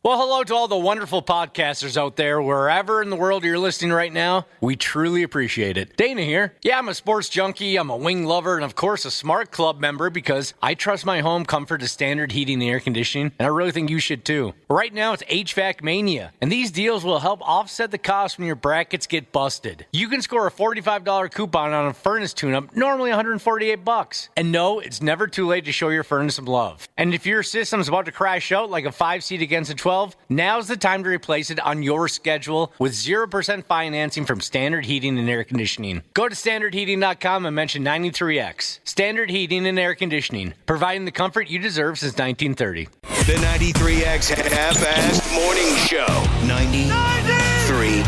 Well, hello to all the wonderful podcasters out there, wherever in the world you're listening right now. We truly appreciate it. Dana here. Yeah, I'm a sports junkie, I'm a wing lover, and of course a Smart Club member because I trust my home comfort to standard heating and air conditioning, and I really think you should too. Right now it's HVAC Mania, and these deals will help offset the cost when your brackets get busted. You can score a $45 coupon on a furnace tune-up, normally $148. And no, it's never too late to show your furnace some love. And if your system's about to crash out like a 5-seat against a 12, now's the time to replace it on your schedule with 0% financing from Standard Heating and Air Conditioning. Go to standardheating.com and mention 93X. Standard Heating and Air Conditioning, providing the comfort you deserve since 1930. The 93X Half-Assed Morning Show. 93.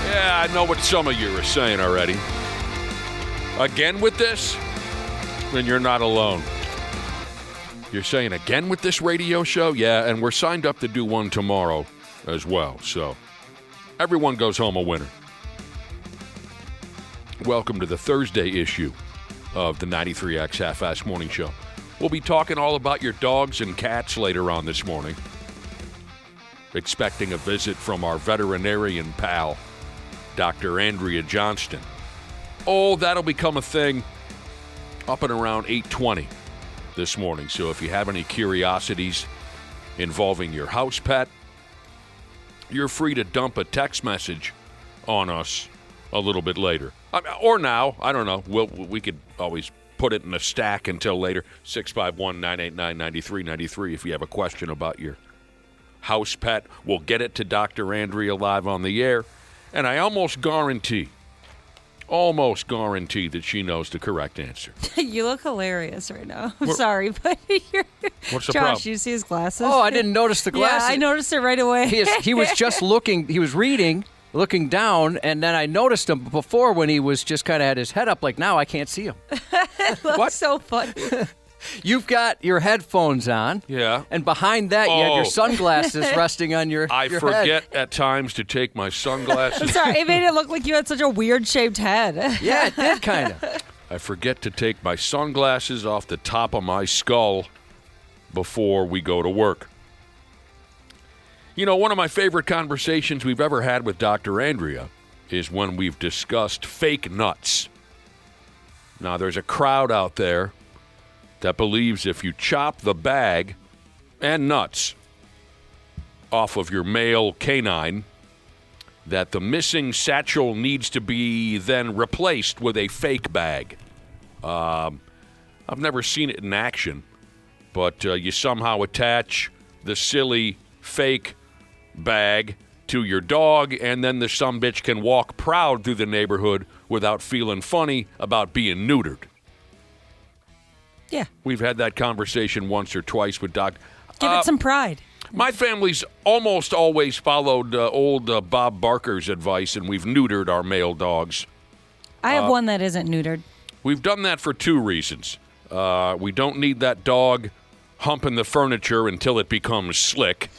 Yeah, I know what some of you are saying already. Again with this? Then you're not alone. You're saying again with this radio show? Yeah, and we're signed up to do one tomorrow as well. So everyone goes home a winner. Welcome to the Thursday issue of the 93X Half-Assed Morning Show. We'll be talking all about your dogs and cats later on this morning. Expecting a visit from our veterinarian pal, Dr. Andrea Johnston. Oh, that'll become a thing up and around 8:20 this morning. So if you have any curiosities involving your house pet, you're free to dump a text message on us a little bit later. Or now, I don't know. We could always put it in a stack until later. 651-989-9393 if you have a question about your house pet. We'll get it to Dr. Andrea live on the air. And I almost guarantee that she knows the correct answer. You look hilarious right now. I'm sorry, but What's the Josh, problem? you see his glasses? Oh, I didn't notice the glasses. Yeah, I noticed it right away. He was just looking. He was reading, looking down, and then I noticed him before when he was just kind of had his head up like, now I can't see him. What? So funny. You've got your headphones on. Yeah. And behind that, you have your sunglasses resting on your I your forget head. at times to take my sunglasses. I'm sorry, it made it look like you had such a weird-shaped head. Yeah, it did kind of. I forget to take my sunglasses off the top of my skull before we go to work. You know, one of my favorite conversations we've ever had with Dr. Andrea is when we've discussed fake nuts. Now, there's a crowd out there that believes if you chop the bag and nuts off of your male canine, that the missing satchel needs to be then replaced with a fake bag. I've never seen it in action, but you somehow attach the silly fake bag to your dog, and then the sumbitch can walk proud through the neighborhood without feeling funny about being neutered. Yeah. We've had that conversation once or twice with Doc. Give it some pride. My family's almost always followed old Bob Barker's advice, and we've neutered our male dogs. I have one that isn't neutered. We've done that for two reasons. We don't need that dog humping the furniture until it becomes slick.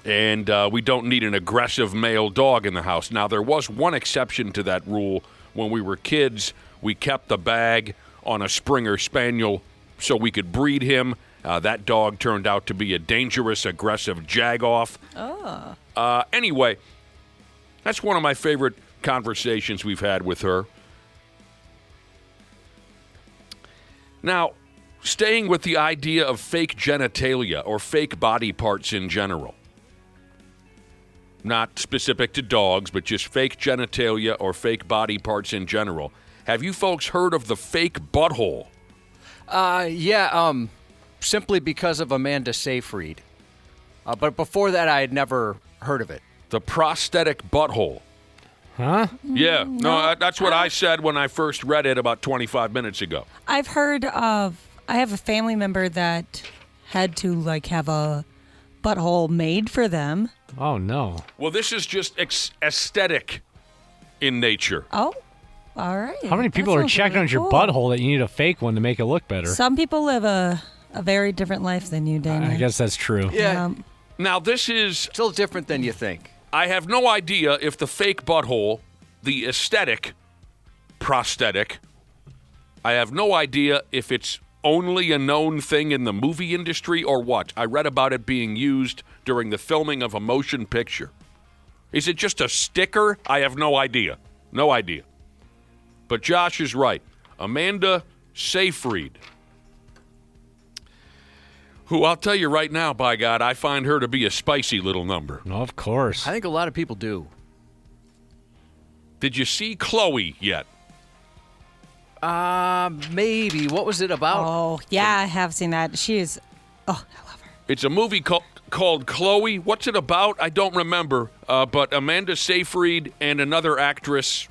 And we don't need an aggressive male dog in the house. Now, there was one exception to that rule. When we were kids, we kept the bag on a Springer Spaniel so we could breed him. That dog turned out to be a dangerous, aggressive jagoff. Oh. Anyway, that's one of my favorite conversations we've had with her. Now, staying with the idea of fake genitalia or fake body parts in general. Not specific to dogs, but just fake genitalia or fake body parts in general. Have you folks heard of the fake butthole? Simply because of Amanda Seyfried. But before that, I had never heard of it. The prosthetic butthole. Huh? Yeah. No, that's what I said when I first read it about 25 minutes ago. I've heard of, I have a family member that had to have a butthole made for them. Oh, no. Well, this is just aesthetic in nature. Oh, all right. How many people are checking out your butthole that you need a fake one to make it look better? Some people live a very different life than you, Dana. I guess that's true. Yeah. Now, this is... Still different than you think. I have no idea if the fake butthole, the aesthetic prosthetic, I have no idea if it's only a known thing in the movie industry or what. I read about it being used during the filming of a motion picture. Is it just a sticker? I have no idea. No idea. But Josh is right. Amanda Seyfried, who I'll tell you right now, by God, I find her to be a spicy little number. Of course. I think a lot of people do. Did you see Chloe yet? Maybe. What was it about? Oh, yeah, I have seen that. She is, I love her. It's a movie called Chloe. What's it about? I don't remember. But Amanda Seyfried and another actress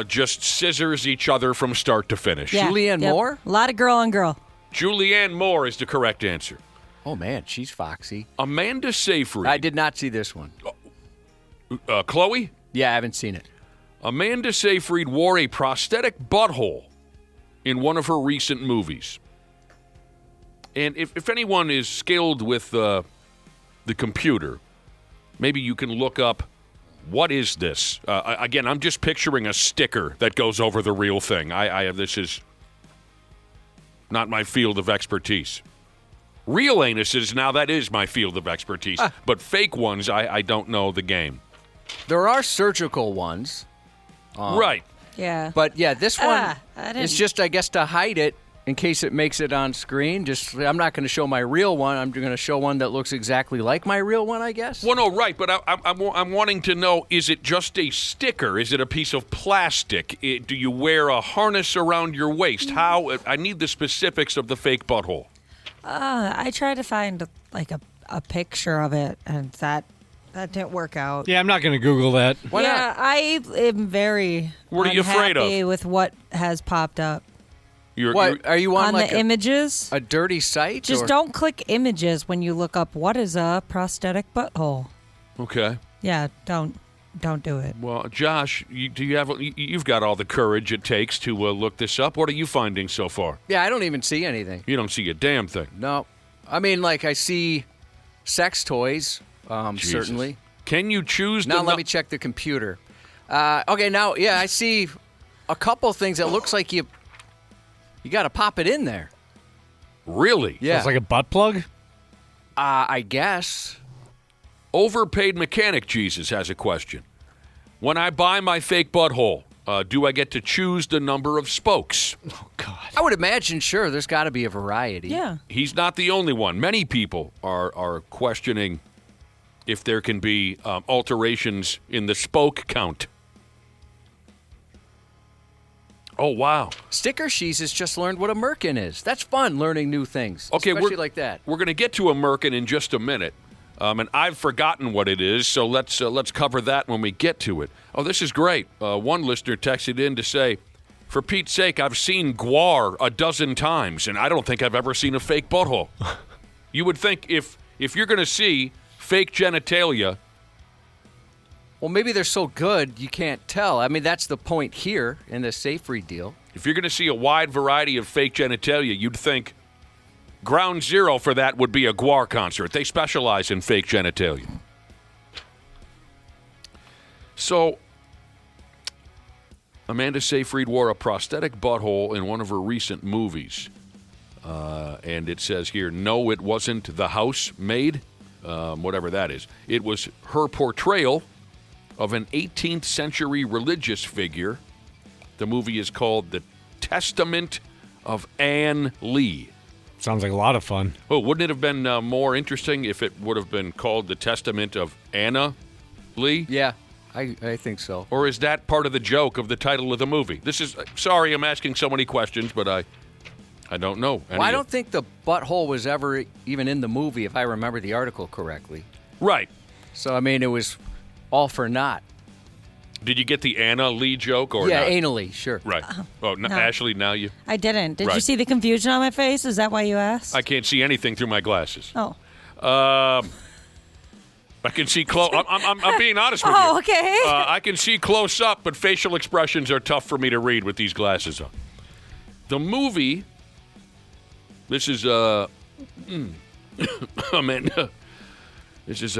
just scissors each other from start to finish. Yeah, Julianne Moore? A lot of girl on girl. Julianne Moore is the correct answer. Oh, man, she's foxy. Amanda Seyfried. I did not see this one. Chloe? Yeah, I haven't seen it. Amanda Seyfried wore a prosthetic butthole in one of her recent movies. And if anyone is skilled with the computer, maybe you can look up, what is this? Again, I'm just picturing a sticker that goes over the real thing. This is not my field of expertise. Real anuses, now that is my field of expertise. But fake ones, I don't know the game. There are surgical ones. Right. Yeah. But, yeah, this one I is didn't- just, I guess, to hide it in case it makes it on screen. I'm not going to show my real one. I'm going to show one that looks exactly like my real one, I guess. Well, no, right, but I'm wanting to know, is it just a sticker? Is it a piece of plastic? Do you wear a harness around your waist? How? I need the specifics of the fake butthole. I tried to find a picture of it, and that didn't work out. Yeah, I'm not going to Google that. Why yeah, not? I am very What are you afraid of? unhappy with what has popped up What, are you on, on like the images. a dirty site? Just or? don't click images when you look up what is a prosthetic butthole. Okay. Yeah, don't do it. Well, Josh, you've got all the courage it takes to look this up. What are you finding so far? Yeah, I don't even see anything. You don't see a damn thing. No. I mean, like, I see sex toys, Jesus. certainly. Can you choose Now the let me check the computer. Okay, now, yeah, I see a couple things that looks like you got to pop it in there. Really? Yeah. It's like a butt plug? I guess. Overpaid Mechanic Jesus has a question. When I buy my fake butthole, do I get to choose the number of spokes? Oh, God. I would imagine, sure, there's got to be a variety. Yeah. He's not the only one. Many people are questioning if there can be alterations in the spoke count. Oh, wow. Sticker She's has just learned what a merkin is. That's fun, learning new things. Okay, especially like that. We're going to get to a merkin in just a minute, and I've forgotten what it is, so let's cover that when we get to it. Oh, this is great. One listener texted in to say, for Pete's sake, I've seen guar a dozen times, and I don't think I've ever seen a fake butthole. You would think if you're going to see fake genitalia, Well, maybe they're so good you can't tell. I mean, that's the point here in the Seyfried deal. if you're going to see a wide variety of fake genitalia, you'd think ground zero for that would be a guar concert. They specialize in fake genitalia. So, Amanda Seyfried wore a prosthetic butthole in one of her recent movies. And it says here, no, it wasn't the housemaid, whatever that is. It was her portrayal of an 18th century religious figure. The movie is called The Testament of Anne Lee. Sounds like a lot of fun. Oh, wouldn't it have been more interesting if it would have been called The Testament of Anna Lee? Yeah, I think so. Or is that part of the joke of the title of the movie? This is, sorry I'm asking so many questions, but I don't know. Well, I don't think the butthole was ever even in the movie, if I remember the article correctly. Right. So, I mean, it was all for naught. Did you get the Anna Lee joke or Yeah, not? anally, sure. Right. Oh, no. Ashley, now you... I didn't. Did you Right. see the confusion on my face? Is that why you asked? I can't see anything through my glasses. Oh. I can see close... I'm being honest with you. Oh, okay. I can see close up, but facial expressions are tough for me to read with these glasses on. The movie... This is Amanda This is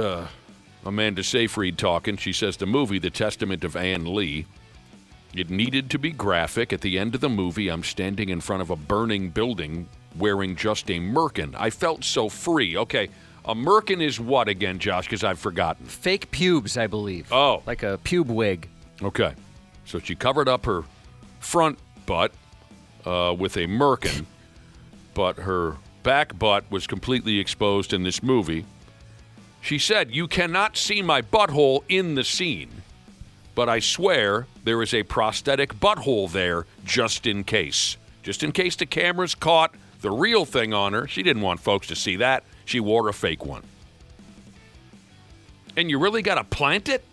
Amanda Seyfried talking. She says the movie, The Testament of Anne Lee, it needed to be graphic. At the end of the movie, I'm standing in front of a burning building wearing just a merkin. I felt so free. Okay, a merkin is what again, Josh? Because I've forgotten. Fake pubes, I believe. Oh. Like a pube wig. Okay. So she covered up her front butt with a merkin, but her back butt was completely exposed in this movie. She said, "You cannot see my butthole in the scene, but I swear there is a prosthetic butthole there just in case. Just in case the cameras caught the real thing on her." She didn't want folks to see that. She wore a fake one. And you really got to plant it?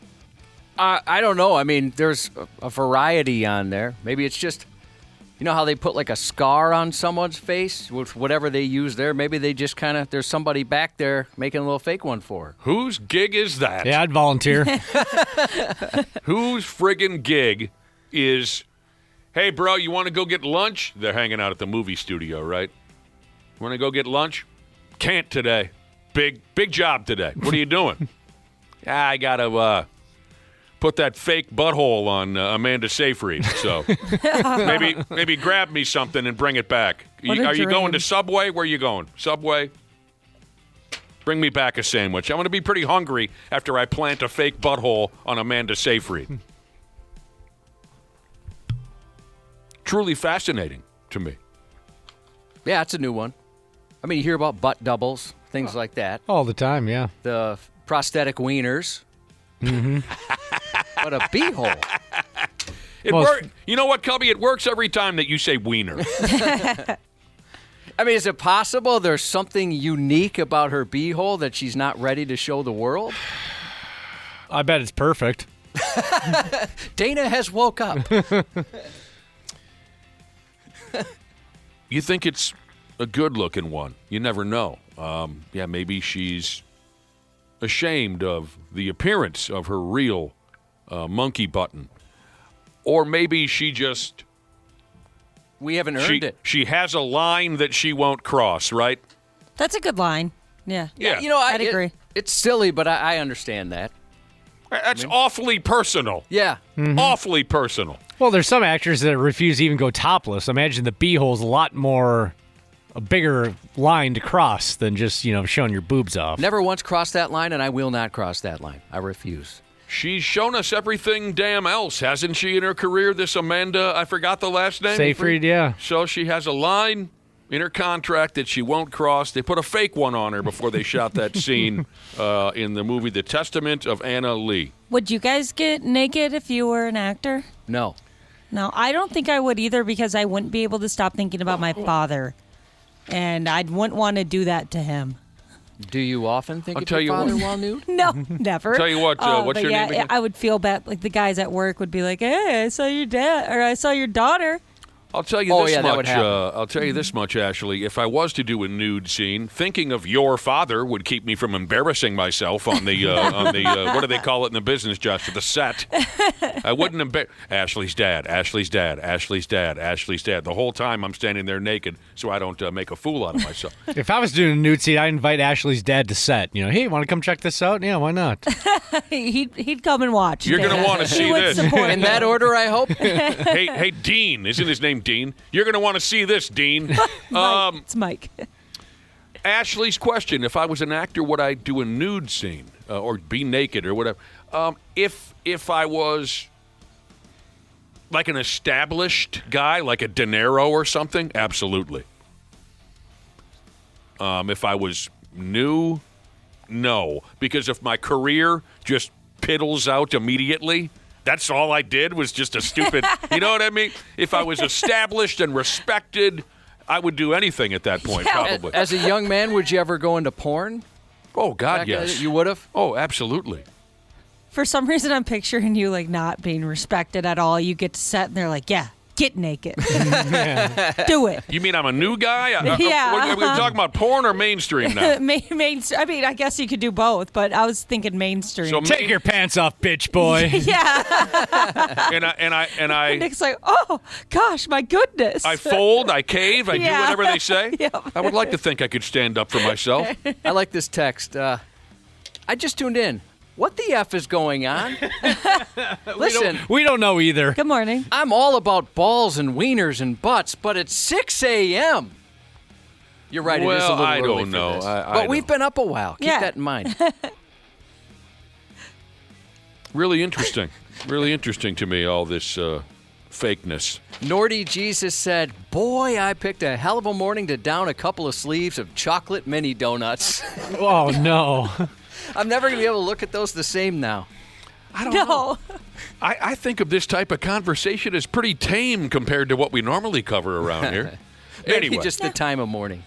I don't know. I mean, there's a variety on there. Maybe it's just, you know how they put like a scar on someone's face with whatever they use there? Maybe they just kind of, there's somebody back there making a little fake one for her. Whose gig is that? Yeah, I'd volunteer. Whose friggin' gig is, "Hey, bro, you want to go get lunch?" They're hanging out at the movie studio, right? "Want to go get lunch?" "Can't today. Big job today." "What are you doing?" "I got to put that fake butthole on Amanda Seyfried. So maybe grab me something and bring it back." Are you going to Subway? Where are you going? Subway? Bring me back a sandwich. I'm going to be pretty hungry after I plant a fake butthole on Amanda Seyfried. Truly fascinating to me. Yeah, it's a new one. I mean, you hear about butt doubles, things like that. All the time, yeah. The prosthetic wieners. Mm-hmm. But a beehole. You know what, Cubby? It works every time that you say wiener. I mean, is it possible there's something unique about her beehole that she's not ready to show the world? I bet it's perfect. Dana has woke up. You think it's a good-looking one. You never know. Maybe she's ashamed of the appearance of her real monkey button. Or maybe she just... We haven't earned it. She has a line that she won't cross, right? That's a good line. Yeah. Yeah. You know, I'd agree. It's silly, but I understand that. That's awfully personal. Yeah. Mm-hmm. Awfully personal. Well, there's some actors that refuse to even go topless. Imagine the beehole's a bigger line to cross than just, showing your boobs off. Never once crossed that line, and I will not cross that line. I refuse. She's shown us everything damn else, hasn't she, in her career, this Amanda, I forgot the last name. Seyfried, yeah. So she has a line in her contract that she won't cross. They put a fake one on her before they shot that scene in the movie The Testament of Anna Lee. Would you guys get naked if you were an actor? No. No, I don't think I would either because I wouldn't be able to stop thinking about my father. And I wouldn't want to do that to him. Do you often think of tell your you father what. while nude? No, never. Tell you what, what's your name again? I would feel bad. Like the guys at work would be like, "Hey, I saw your dad, or I saw your daughter." I'll tell you this much. I'll tell you this much, Ashley. If I was to do a nude scene, thinking of your father would keep me from embarrassing myself on the what do they call it in the business, Josh? The set. I wouldn't embarrass Ashley's dad. Ashley's dad. Ashley's dad. Ashley's dad. The whole time I'm standing there naked, so I don't make a fool out of myself. If I was doing a nude scene, I'd invite Ashley's dad to set. Hey, want to come check this out? Yeah, why not? He'd come and watch. You're gonna want to see this. In that order, I hope. Hey, Dean. Isn't his name Dean? You're going to want to see this, Dean. It's Mike. Ashley's question, if I was an actor, would I do a nude scene or be naked or whatever? If I was like an established guy, like a De Niro or something, absolutely. If I was new, no. Because if my career just piddles out immediately... That's all I did was just a stupid, you know what I mean? If I was established and respected, I would do anything at that point, probably. As a young man, would you ever go into porn? Oh, God, yes. You would have? Oh, absolutely. For some reason, I'm picturing you like not being respected at all. You get to set, and they're like, "Yeah, get naked, do it." You mean I'm a new guy? Yeah. Are we talking about porn or mainstream now? I mean, I guess you could do both, but I was thinking mainstream. So Take your pants off, bitch boy. Yeah. and I Nick's like, "Oh gosh, my goodness." I fold, I cave, I do Yeah. whatever they say. Yep. I would like to think I could stand up for myself. I like this text. I just tuned in. What the F is going on? Listen, We don't know either. Good morning. I'm all about balls and wieners and butts, but it's 6 a.m. You're right, it is a Well, little I early don't for know. this. I But we've been up a while. Keep Yeah. that in mind. Really interesting. Really interesting to me, all this fakeness. Nordy Jesus said, boy, I picked a hell of a morning to down a couple of sleeves of chocolate mini donuts. Oh, no. I'm never going to be able to look at those the same now. I don't know. No. I think of this type of conversation as pretty tame compared to what we normally cover around here. Maybe Anyway. just the time of morning.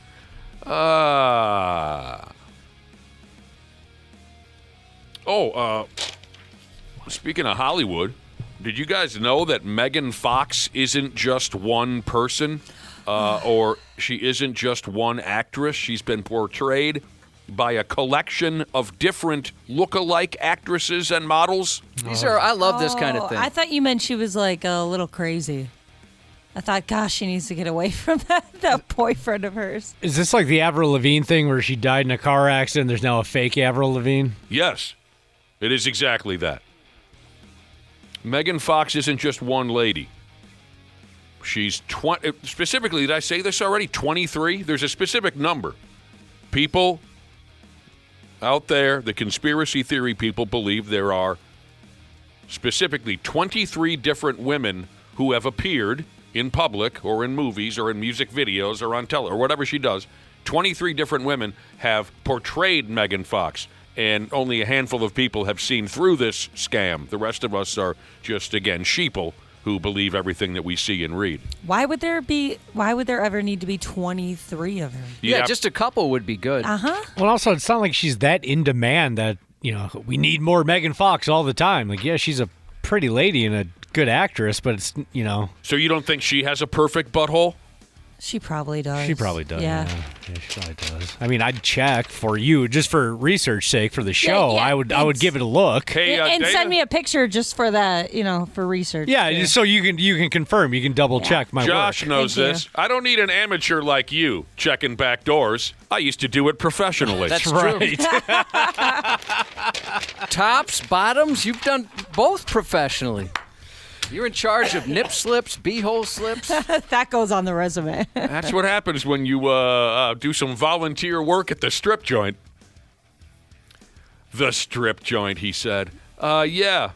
Speaking of Hollywood, did you guys know that Megan Fox isn't just one person, or she isn't just one actress? She's been portrayed by a collection of different look-alike actresses and models. I love this kind of thing. I thought you meant she was like a little crazy. I thought, gosh, she needs to get away from that boyfriend of hers. Is this like the Avril Lavigne thing where she died in a car accident? There's now a fake Avril Lavigne? Yes, it is exactly that. Megan Fox isn't just one lady. She's specifically, did I say this already? 23? There's a specific number. People out there, the conspiracy theory people, believe there are specifically 23 different women who have appeared in public or in movies or in music videos or on or whatever she does. 23 different women have portrayed Megan Fox. And only a handful of people have seen through this scam. The rest of us are just, again, sheeple who believe everything that we see and read. Why would there ever need to be 23 of them? yeah, just a couple would be good. Uh-huh. Well, also, it's not like she's that in demand that, we need more Megan Fox all the time. Like, yeah, she's a pretty lady and a good actress, but it's, So you don't think she has a perfect butthole? She probably does. She probably does. Yeah. Yeah, she probably does. I mean, I'd check for you just for research sake for the show. yeah, I would thanks. give it a look. Hey, And Dana? send me a picture just for that, for research. Yeah, too. just so you can confirm. You can double check my Josh work. knows Thank you. this. I don't need an amateur like you checking back doors. I used to do it professionally. That's Right. Tops, bottoms, you've done both professionally. You're in charge of nip slips, beehole slips. That goes on the resume. That's what happens when you do some volunteer work at the strip joint. The strip joint, he said. Yeah.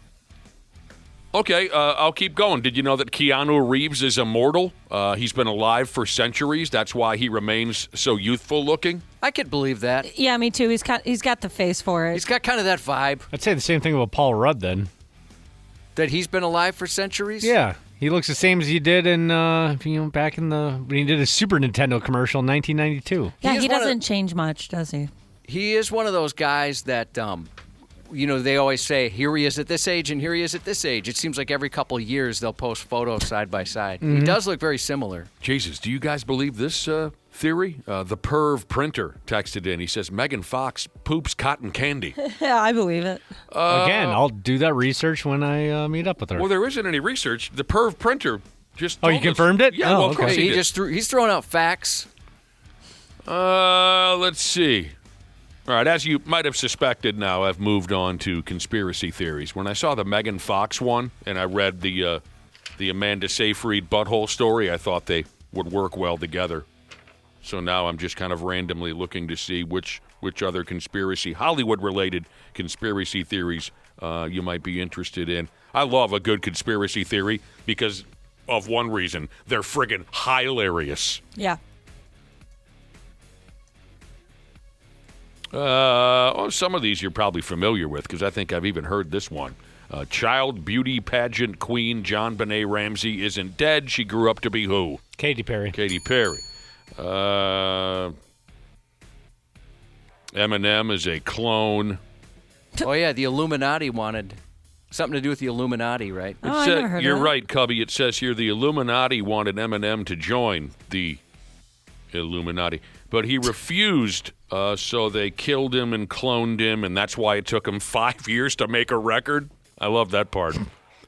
Okay, I'll keep going. Did you know that Keanu Reeves is immortal? He's been alive for centuries. That's why he remains so youthful looking. I could believe that. Yeah, me too. He's got the face for it. He's got kind of that vibe I'd say the same thing about Paul Rudd then. that he's been alive for centuries. Yeah. He looks the same as he did in, back in when he did a Super Nintendo commercial in 1992. Yeah, He is he one of- doesn't change much, does he? He is one of those guys that, they always say, here he is at this age and here he is at this age. It seems like every couple of years they'll post photos side by side. He does look very similar. Jesus, do you guys believe this theory? The perv printer texted in. He says, Megan Fox poops cotton candy. Yeah, I believe it. Again, I'll do that research when I meet up with her. Well, there isn't any research. The perv printer just Oh, you told us- confirmed it? Yeah, Oh, well, of course okay. he did. He's throwing out facts. Let's see. All right, as you might have suspected now, I've moved on to conspiracy theories. When I saw the Megan Fox one and I read the Amanda Seyfried butthole story, I thought they would work well together. So now I'm just kind of randomly looking to see which other Hollywood-related conspiracy theories you might be interested in. I love a good conspiracy theory because of one reason. They're friggin' hilarious. Yeah. Some of these you're probably familiar with because I think I've even heard this one. Child beauty pageant queen JonBenet Ramsey isn't dead. She grew up to be who? Katy Perry. Katy Perry. Eminem is a clone. Oh, yeah, the Illuminati wanted something to do with the Illuminati, right? Oh, I never heard of You're that. right, Cubby. It says here the Illuminati wanted Eminem to join the Illuminati, but he refused, so they killed him and cloned him, and that's why it took him 5 years to make a record. I love that part.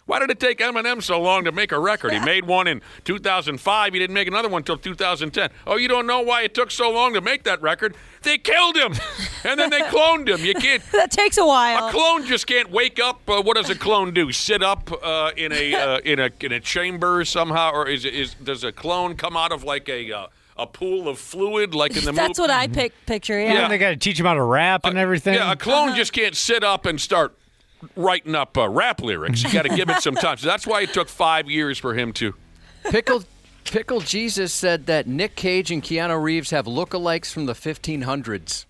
Why did it take Eminem so long to make a record? He made one in 2005. He didn't make another one until 2010. Oh, you don't know why it took so long to make that record? They killed him, and then they cloned him. You can't. That takes a while. A clone just can't wake up. What does a clone do? Sit up in a chamber somehow, or does a clone come out of like a pool of fluid, like in the movie? That's what I picture. Yeah. They got to teach him how to rap and everything. Yeah, a clone just can't sit up and start writing up rap lyrics. You got to give it some time. So that's why it took 5 years for him to. Pickle Jesus said that Nick Cage and Keanu Reeves have lookalikes from the 1500s.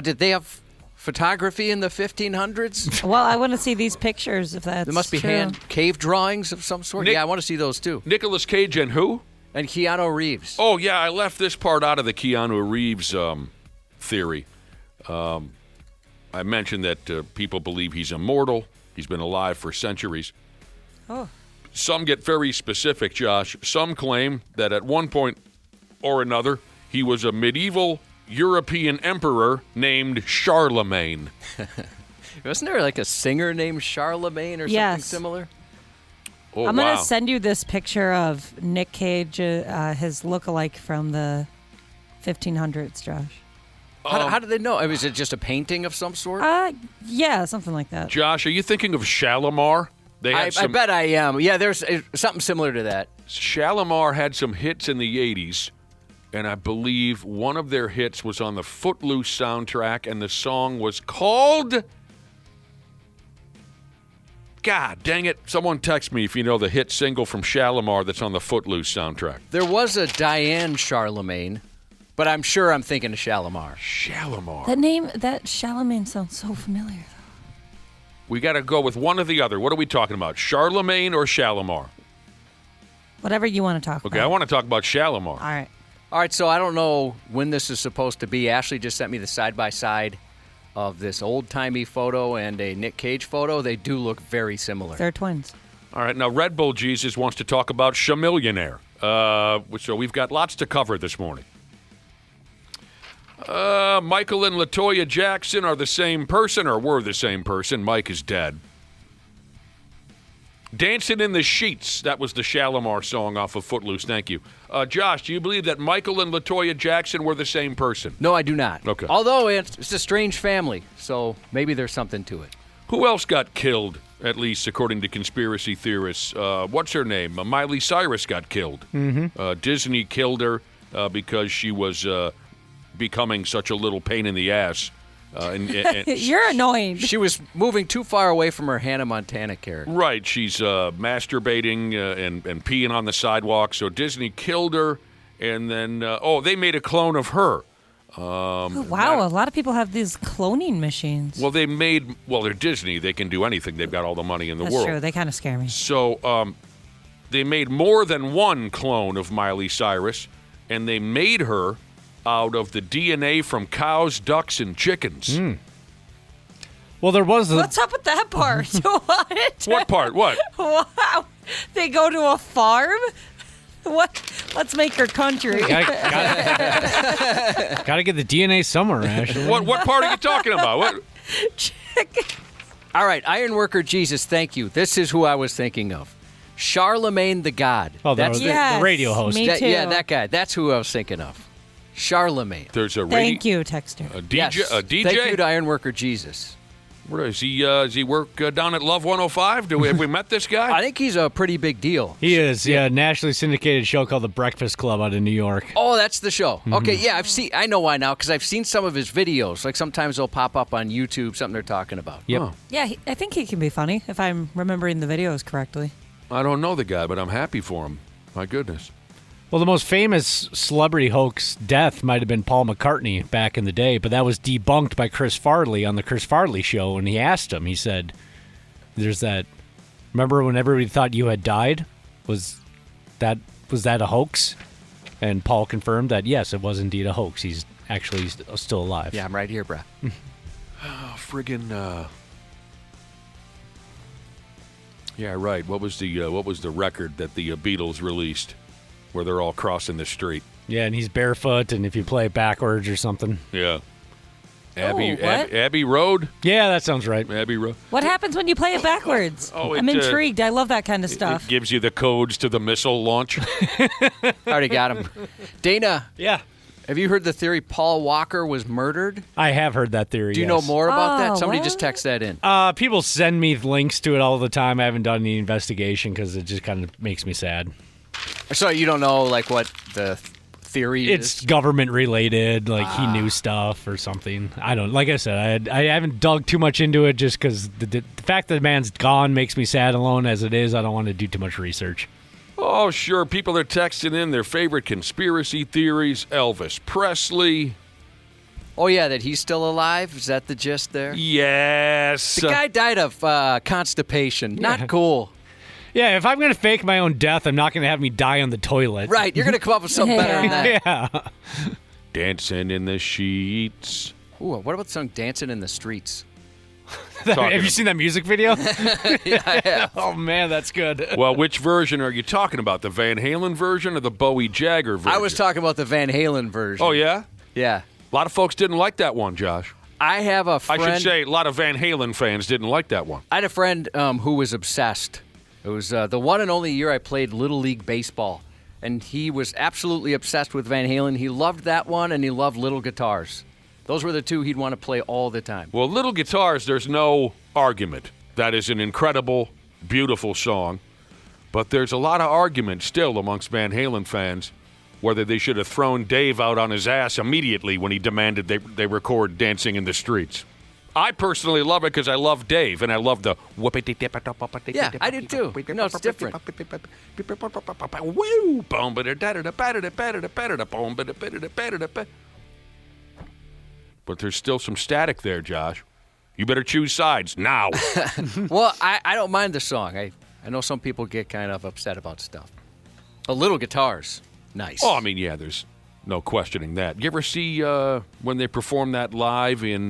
Did they have photography in the 1500s? Well, I want to see these pictures if that's There must be true. hand cave drawings of some sort. Yeah, I want to see those too. Nicolas Cage and who? And Keanu Reeves. Oh, yeah, I left this part out of the Keanu Reeves theory. I mentioned that people believe he's immortal. He's been alive for centuries. Oh. Some get very specific, Josh. Some claim that at one point or another, he was a medieval European emperor named Charlemagne. Wasn't there like a singer named Charlemagne or something similar? Oh, I'm wow. going to send you this picture of Nick Cage, his lookalike from the 1500s, Josh. How do they know? I mean, is it just a painting of some sort? Yeah, something like that. Josh, are you thinking of Shalimar? I bet I am. Yeah, there's something similar to that. Shalimar had some hits in the 80s, and I believe one of their hits was on the Footloose soundtrack, and the song was called... God dang it. Someone text me if you know the hit single from Shalimar that's on the Footloose soundtrack. There was a Diane Charlemagne, but I'm sure I'm thinking of Shalimar. Shalimar. That Charlemagne sounds so familiar, though. We got to go with one or the other. What are we talking about, Charlemagne or Shalimar? Whatever you want to talk about. Okay, I want to talk about Shalimar. All right, so I don't know when this is supposed to be. Ashley just sent me the side-by-side of this old-timey photo and a Nick Cage photo. They do look very similar. They're twins. All right, now Red Bull Jesus wants to talk about Shamillionaire. So we've got lots to cover this morning. Michael and LaToya Jackson are the same person, or were the same person. Mike is dead. Dancing in the Sheets. That was the Shalimar song off of Footloose. Thank you. Josh, do you believe that Michael and LaToya Jackson were the same person? No, I do not. Okay. Although it's a strange family, so maybe there's something to it. Who else got killed, at least according to conspiracy theorists? What's her name? Miley Cyrus got killed. Mm-hmm. Disney killed her because she was becoming such a little pain in the ass. And You're annoying. She was moving too far away from her Hannah Montana character. Right. She's masturbating and peeing on the sidewalk. So Disney killed her, and then, they made a clone of her. Wow, a lot of people have these cloning machines. Well, they're Disney. They can do anything. They've got all the money in the That's world. true. They kind of scare me. So they made more than one clone of Miley Cyrus, and they made her out of the DNA from cows, ducks, and chickens. Mm. Well, there was What's up with that part? What? What part? What? Wow. They go to a farm? What? Let's make her country. Gotta get the DNA somewhere, Ashley. What part are you talking about? What? All right, Ironworker Jesus, thank you. This is who I was thinking of. Charlemagne the God. Oh, That's the radio host. Me too. Yeah, that guy. That's who I was thinking of. Charlemagne. There's a Thank you, Texter. A DJ. Yes. A DJ. Thank you to Ironworker Jesus. Where is he? Does he work down at Love 105? Have we met this guy? I think he's a pretty big deal. He is, yeah. Nationally syndicated show called The Breakfast Club out in New York. Oh, that's the show. Okay, yeah, I know why now, because I've seen some of his videos. Like sometimes they'll pop up on YouTube, something they're talking about. Yep. Oh. Yeah, I think he can be funny, if I'm remembering the videos correctly. I don't know the guy, but I'm happy for him. My goodness. Well, the most famous celebrity hoax death might have been Paul McCartney back in the day, but that was debunked by Chris Farley on the Chris Farley show, and he asked him, he said, there's that, remember when everybody thought you had died? Was that a hoax? And Paul confirmed that, yes, it was indeed a hoax. He's actually still alive. Yeah, I'm right here, bruh. Yeah, right. What was the record that the Beatles released where they're all crossing the street? Yeah, and he's barefoot, and if you play it backwards or something. Yeah. Abbey Road. Yeah, that sounds right. Abbey Road. What happens when you play it backwards? I'm intrigued. I love that kind of stuff. It gives you the codes to the missile launch. Already got him. Dana. Yeah. Have you heard the theory Paul Walker was murdered? I have heard that theory. Do you know more about that? Somebody what? just text that in. People send me links to it all the time. I haven't done any investigation because it just kind of makes me sad. So you don't know like what the theory It's is? government related, like he knew stuff or something. I don't. Like I said, I haven't dug too much into it just because the fact that the man's gone makes me sad alone as it is. I don't want to do too much research. Oh, sure. People are texting in their favorite conspiracy theories. Elvis Presley. Oh, yeah, that he's still alive? Is that the gist there? Yes. The guy died of constipation. Not cool. Yeah, if I'm going to fake my own death, I'm not going to have me die on the toilet. Right, you're going to come up with something better than that. Yeah. Dancing in the sheets. Ooh, what about the song Dancing in the Streets? Have you seen that music video? Yeah, I have. Oh, man, that's good. Well, which version are you talking about? The Van Halen version or the Bowie Jagger version? I was talking about the Van Halen version. Oh, yeah? Yeah. A lot of folks didn't like that one, Josh. I have a friend. I should say a lot of Van Halen fans didn't like that one. I had a friend who was obsessed. It was the one and only year I played Little League Baseball. And he was absolutely obsessed with Van Halen. He loved that one, and he loved Little Guitars. Those were the two he'd want to play all the time. Well, Little Guitars, there's no argument. That is an incredible, beautiful song. But there's a lot of argument still amongst Van Halen fans whether they should have thrown Dave out on his ass immediately when he demanded they record Dancing in the Streets. I personally love it because I love Dave, and I love the whoopity. Yeah, I do too. No, it's different. But there's still some static there, Josh. You better choose sides now. Well, I don't mind the song. I know some people get kind of upset about stuff. But Little Guitars, nice. Oh, I mean, yeah, there's no questioning that. You ever see when they performed that live in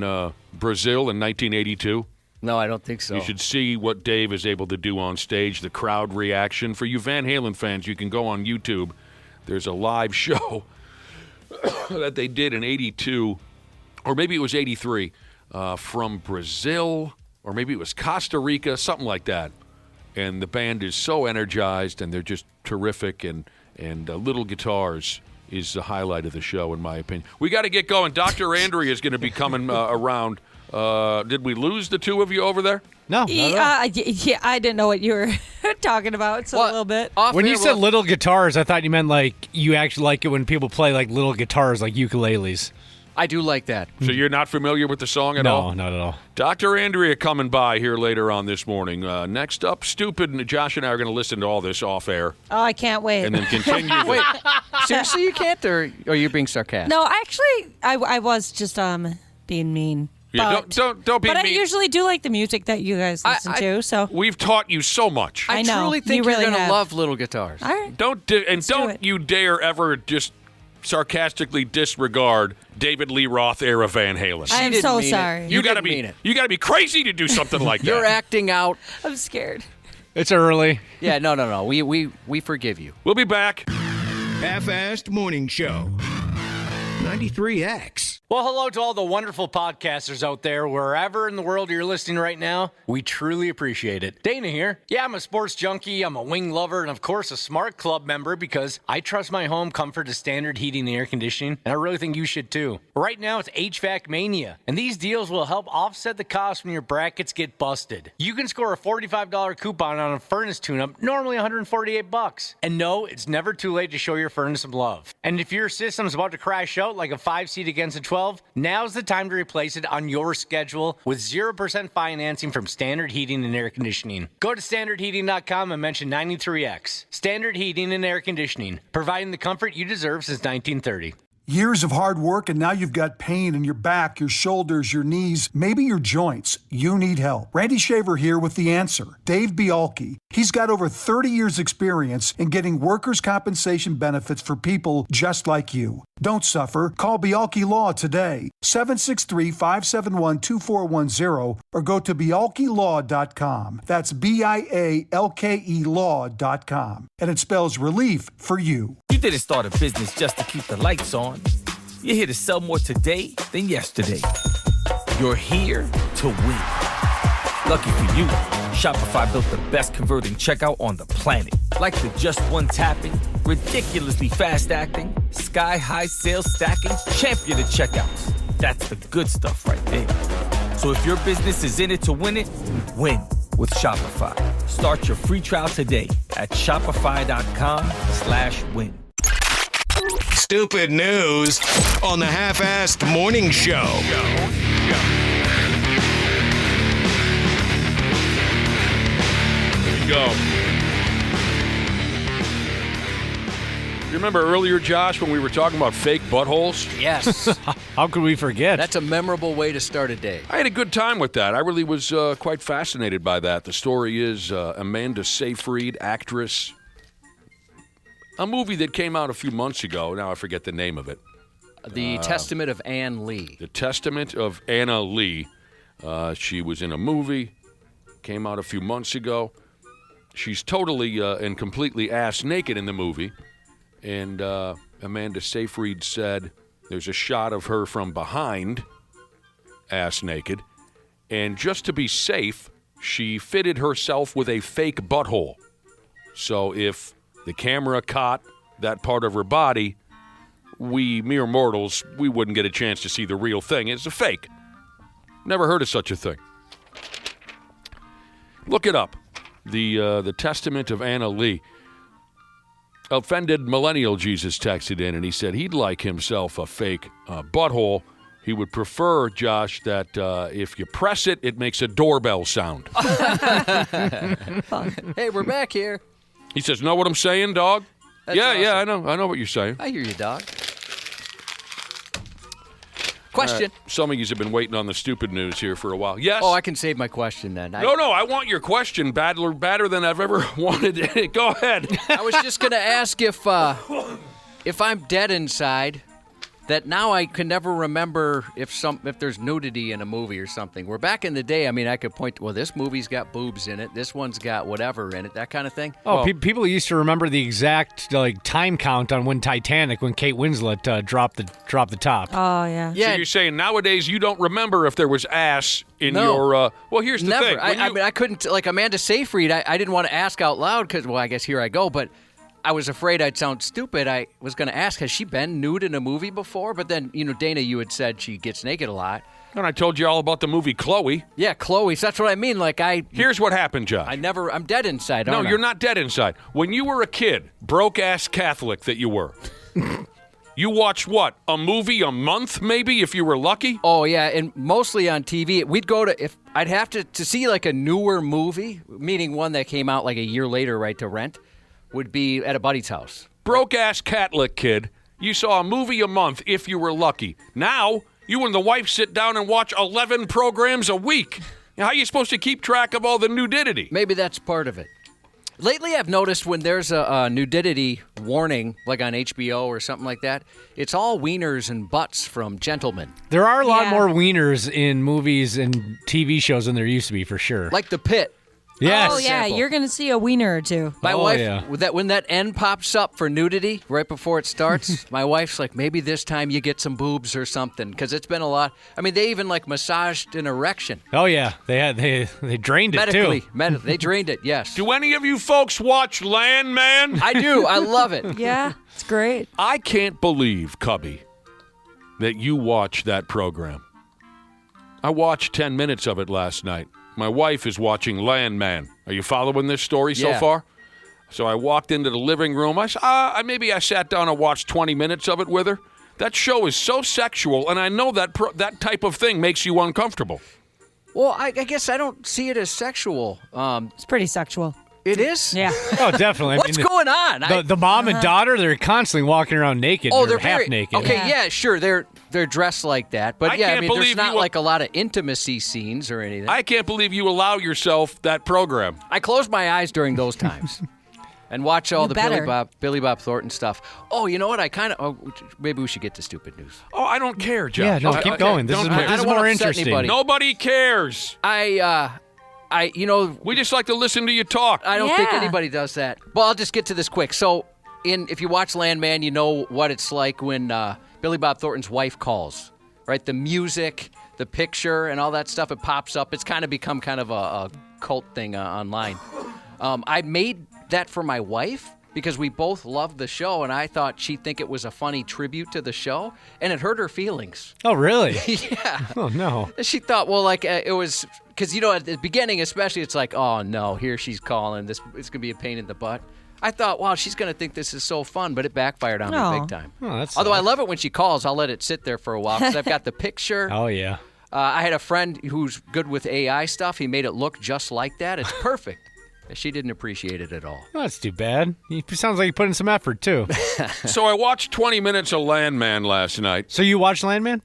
Brazil in 1982? No, I don't think so. You should see what Dave is able to do on stage, the crowd reaction. For you Van Halen fans, you can go on YouTube. There's a live show that they did in 82, or maybe it was 83, from Brazil, or maybe it was Costa Rica, something like that. And the band is so energized, and they're just terrific, and Little Guitars is the highlight of the show, in my opinion. We got to get going. Dr. Andrea is going to be coming around. Did we lose the two of you over there? No, not at all. Yeah, I didn't know what you were talking about, so a little bit. When you said little guitars, I thought you meant like you actually like it when people play like little guitars like ukuleles. I do like that. So you're not familiar with the song at all? No, not at all. Dr. Andrea coming by here later on this morning. Next up, Stupid, and Josh and I are going to listen to all this off air. Oh, I can't wait. And then continue. Wait, seriously, you can't? Or you're being sarcastic? No, actually, I was just being mean. Yeah, don't be mean. But I usually do like the music that you guys listen to. So we've taught you so much. I know. truly think You you're really going to have. love Little Guitars. all right. Don't you dare ever just sarcastically disregard David Lee Roth era Van Halen. I am didn't so mean it. sorry. You gotta didn't mean it. You gotta be crazy to do something like that. You're acting out. I'm scared. It's early. Yeah, no. We forgive you. We'll be back. Half-Assed Morning Show. 93X. Well, hello to all the wonderful podcasters out there, wherever in the world you're listening right now. We truly appreciate it. Dana here. Yeah, I'm a sports junkie, I'm a wing lover, and of course a smart club member because I trust my home comfort to Standard Heating and Air Conditioning, and I really think you should too. Right now it's HVAC Mania, and these deals will help offset the cost when your brackets get busted. You can score a $45 coupon on a furnace tune-up, normally $148. And no, it's never too late to show your furnace some love. And if your system's about to crash out like a 5-seat against a 12, now's the time to replace it on your schedule with 0% financing from Standard Heating and Air Conditioning. Go to standardheating.com and mention 93X. Standard Heating and Air Conditioning, providing the comfort you deserve since 1930. Years of hard work, and now you've got pain in your back, your shoulders, your knees, maybe your joints. You need help. Randy Shaver here with the answer. Dave Bialke. He's got over 30 years experience in getting workers' compensation benefits for people just like you. Don't suffer. Call Bialke Law today. 763-571-2410 or go to bialkelaw.com. That's BIALKE law.com. And it spells relief for you. You didn't start a business just to keep the lights on. You're here to sell more today than yesterday. You're here to win. Lucky for you, Shopify built the best converting checkout on the planet. Like the just one tapping, ridiculously fast acting, sky-high sales stacking, champion of checkouts. That's the good stuff right there. So if your business is in it to win it, win with Shopify. Start your free trial today at shopify.com/win. Stupid news on the Half-Assed Morning Show. Here we go. You remember earlier, Josh, when we were talking about fake buttholes? Yes. How could we forget? That's a memorable way to start a day. I had a good time with that. I really was quite fascinated by that. The story is Amanda Seyfried, actress. A movie that came out a few months ago. Now I forget the name of it. The Testament of Ann Lee. The Testament of Anna Lee. She was in a movie. Came out a few months ago. She's totally and completely ass naked in the movie. And Amanda Seyfried said there's a shot of her from behind, ass naked. And just to be safe, she fitted herself with a fake butthole. So if the camera caught that part of her body, we mere mortals, we wouldn't get a chance to see the real thing. It's a fake. Never heard of such a thing. Look it up. The Testament of Anna Lee. Offended Millennial Jesus texted in, and he said he'd like himself a fake butthole. He would prefer, Josh, that if you press it, it makes a doorbell sound. Hey, we're back here. He says, know what I'm saying, dog? That's Yeah, awesome. I know what you're saying. I hear you, dog. Question. Some of you have been waiting on the stupid news here for a while. Yes? Oh, I can save my question then. No, I want your question badder than I've ever wanted it. Go ahead. I was just going to ask if I'm dead inside, that now I can never remember if there's nudity in a movie or something. Where back in the day, I mean, I could point to, well, this movie's got boobs in it, this one's got whatever in it, that kind of thing. Oh, people used to remember the exact time count on when Kate Winslet dropped the top. Oh, yeah. Yeah. So you're saying nowadays you don't remember if there was ass in your... well, here's the Never. thing. I mean, I couldn't, like Amanda Seyfried, I didn't want to ask out loud because, well, I guess here I go, but I was afraid I'd sound stupid. I was going to ask, has she been nude in a movie before? But then, Dana, you had said she gets naked a lot. And I told you all about the movie Chloe. Yeah, Chloe. So that's what I mean. Like, Here's what happened, Josh. I'm dead inside, No, aren't I? you're not dead inside. When you were a kid, broke-ass Catholic that you were, you watched what? A movie a month, maybe, if you were lucky? Oh, yeah, and mostly on TV. We'd go to, if I'd have to see like a newer movie, meaning one that came out like a year later, right, to rent, would be at a buddy's house. Broke-ass Catholic kid. You saw a movie a month if you were lucky. Now, you and the wife sit down and watch 11 programs a week. How are you supposed to keep track of all the nudity? Maybe that's part of it. Lately, I've noticed when there's a nudity warning, like on HBO or something like that, it's all wieners and butts from gentlemen. There are a lot Yeah. more wieners in movies and TV shows than there used to be, for sure. Like The Pit. Yes. Oh, yeah. Example. You're going to see a wiener or two. My Oh, wife, yeah. when that N pops up for nudity right before it starts, my wife's like, maybe this time you get some boobs or something, because it's been a lot. I mean, they even like massaged an erection. Oh, yeah. They drained it, Medically, too. they drained it, yes. Do any of you folks watch Landman? I do. I love it. Yeah, it's great. I can't believe, Cubby, that you watch that program. I watched 10 minutes of it last night. My wife is watching Landman. Are you following this story so Yeah. far? So I walked into the living room. Maybe I sat down and watched 20 minutes of it with her. That show is so sexual, and I know that that type of thing makes you uncomfortable. Well, I guess I don't see it as sexual. It's pretty sexual. It is? Yeah. Oh, definitely. What's going on? The mom and daughter, they're constantly walking around naked. Oh, or they're half very naked. Okay, Yeah. yeah, sure. They're dressed like that, but I yeah, I can't mean, there's believe not you- like a lot of intimacy scenes or anything. I can't believe you allow yourself that program. I close my eyes during those times and watch all You the better. Billy Bob Thornton stuff. Oh, you know what? Maybe we should get to stupid news. Oh, I don't care, Josh. Yeah, no, Okay, keep going. This don't is care. more, I this is don't wanna more upset interesting. anybody. Nobody cares. We just like to listen to you talk. I don't think Yeah. anybody does that. Well, I'll just get to this quick. So, if you watch Landman, you know what it's like when Billy Bob Thornton's wife calls, right? The music, the picture and all that stuff. It pops up. It's kind of become kind of a cult thing online. I made that for my wife because we both loved the show, and I thought she'd think it was a funny tribute to the show, and it hurt her feelings. Oh, really? Yeah. Oh, no. She thought, well, like, it was, because, at the beginning especially, it's like, oh, no, here she's calling. It's going to be a pain in the butt. I thought, wow, she's going to think this is so fun, but it backfired on me big time. Oh, that's Although I love it when she calls, I'll let it sit there for a while, because I've got the picture. Oh, yeah. I had a friend who's good with AI stuff. He made it look just like that. It's perfect. She didn't appreciate it at all. Well, that's too bad. It sounds like you put in some effort, too. So I watched 20 minutes of Landman last night. So you watched Landman?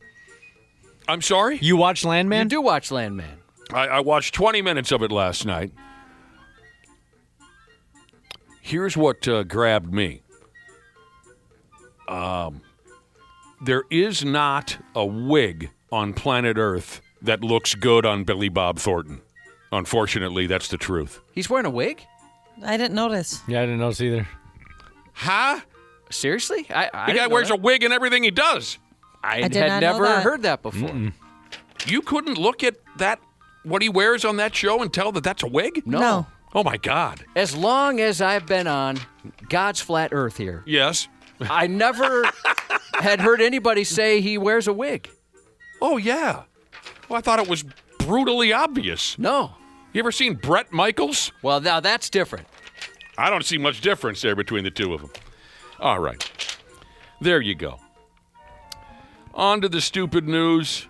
I'm sorry? You watched Landman? You do watch Landman. I watched 20 minutes of it last night. Here's what grabbed me. There is not a wig on planet Earth that looks good on Billy Bob Thornton. Unfortunately, that's the truth. He's wearing a wig? I didn't notice. Yeah, I didn't notice either. Huh? Seriously? The guy wears a wig in everything he does. I did had not know never that. heard that before. You couldn't look at that, what he wears on that show, and tell that that's a wig? No. Oh, my God. As long as I've been on God's flat earth here, Yes. I never had heard anybody say he wears a wig. Oh, yeah. Well, I thought it was brutally obvious. No. You ever seen Bret Michaels? Well, now that's different. I don't see much difference there between the two of them. All right. There you go. On to the stupid news.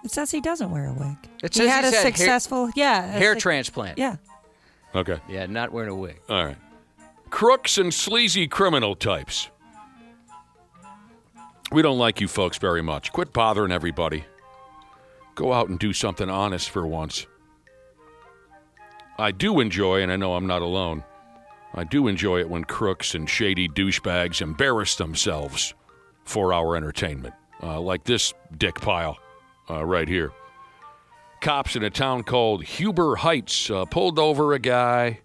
It says he doesn't wear a wig. It He says had he's a had successful, hair transplant. Yeah. Okay. Yeah, not wearing a wig. All right. Crooks and sleazy criminal types. We don't like you folks very much. Quit bothering everybody. Go out and do something honest for once. I do enjoy, and I know I'm not alone, I do enjoy it when crooks and shady douchebags embarrass themselves for our entertainment. Like this dick pile right here. Cops in a town called Huber Heights pulled over a guy.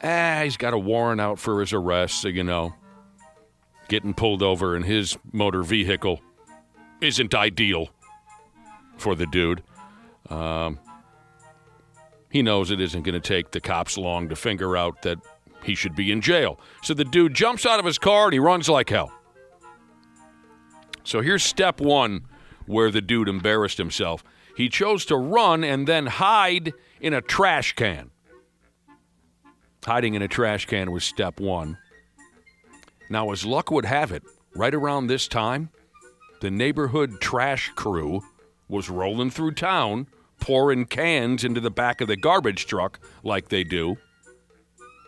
He's got a warrant out for his arrest, so you know. Getting pulled over in his motor vehicle isn't ideal for the dude. He knows it isn't going to take the cops long to figure out that he should be in jail. So the dude jumps out of his car and he runs like hell. So here's step one where the dude embarrassed himself. He chose to run and then hide in a trash can. Hiding in a trash can was step one. Now, as luck would have it, right around this time, the neighborhood trash crew was rolling through town, pouring cans into the back of the garbage truck like they do.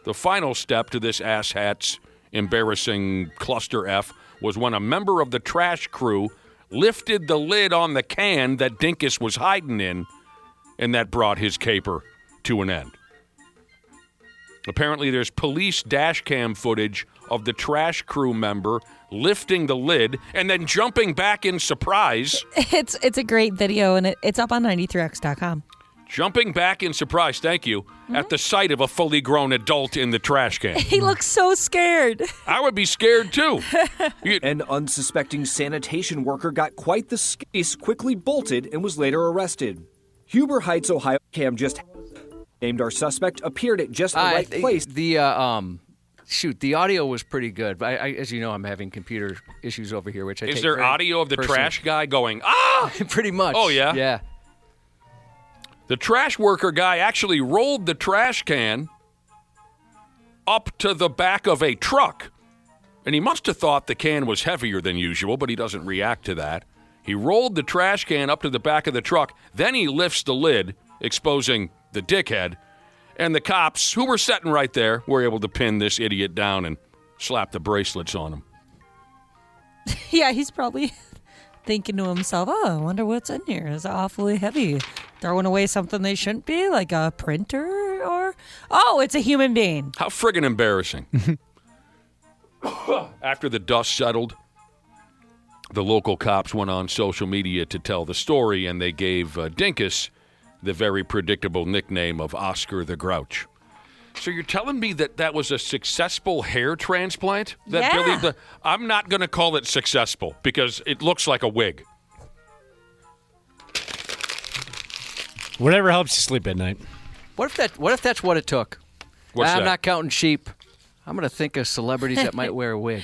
The final step to this asshat's embarrassing cluster F was when a member of the trash crew lifted the lid on the can that Dinkus was hiding in, and that brought his caper to an end. Apparently, there's police dash cam footage of the trash crew member lifting the lid and then jumping back in surprise. It's a great video, and it's up on 93x.com. Jumping back in surprise, thank you, at the sight of a fully grown adult in the trash can. He looks so scared. I would be scared, too. An unsuspecting sanitation worker got quite the skis, quickly bolted, and was later arrested. Huber Heights, Ohio cam just named our suspect appeared at just the right place. The audio was pretty good. But as you know, I'm having computer issues over here, which I Is take there very audio of the personally. trash guy going, ah? Pretty much. Oh, yeah? Yeah. The trash worker guy actually rolled the trash can up to the back of a truck. And he must have thought the can was heavier than usual, but he doesn't react to that. He rolled the trash can up to the back of the truck. Then he lifts the lid, exposing the dickhead. And the cops, who were sitting right there, were able to pin this idiot down and slap the bracelets on him. Yeah, he's probably thinking to himself, oh, I wonder what's in here. It's awfully heavy. Throwing away something they shouldn't be, like a printer or... Oh, it's a human being. How friggin' embarrassing. After the dust settled, the local cops went on social media to tell the story, and they gave Dinkus the very predictable nickname of Oscar the Grouch. So you're telling me that that was a successful hair transplant? That Yeah. I'm not going to call it successful because it looks like a wig. Whatever helps you sleep at night. What if that's what it took? What's I'm that? not counting sheep. I'm going to think of celebrities that might wear a wig.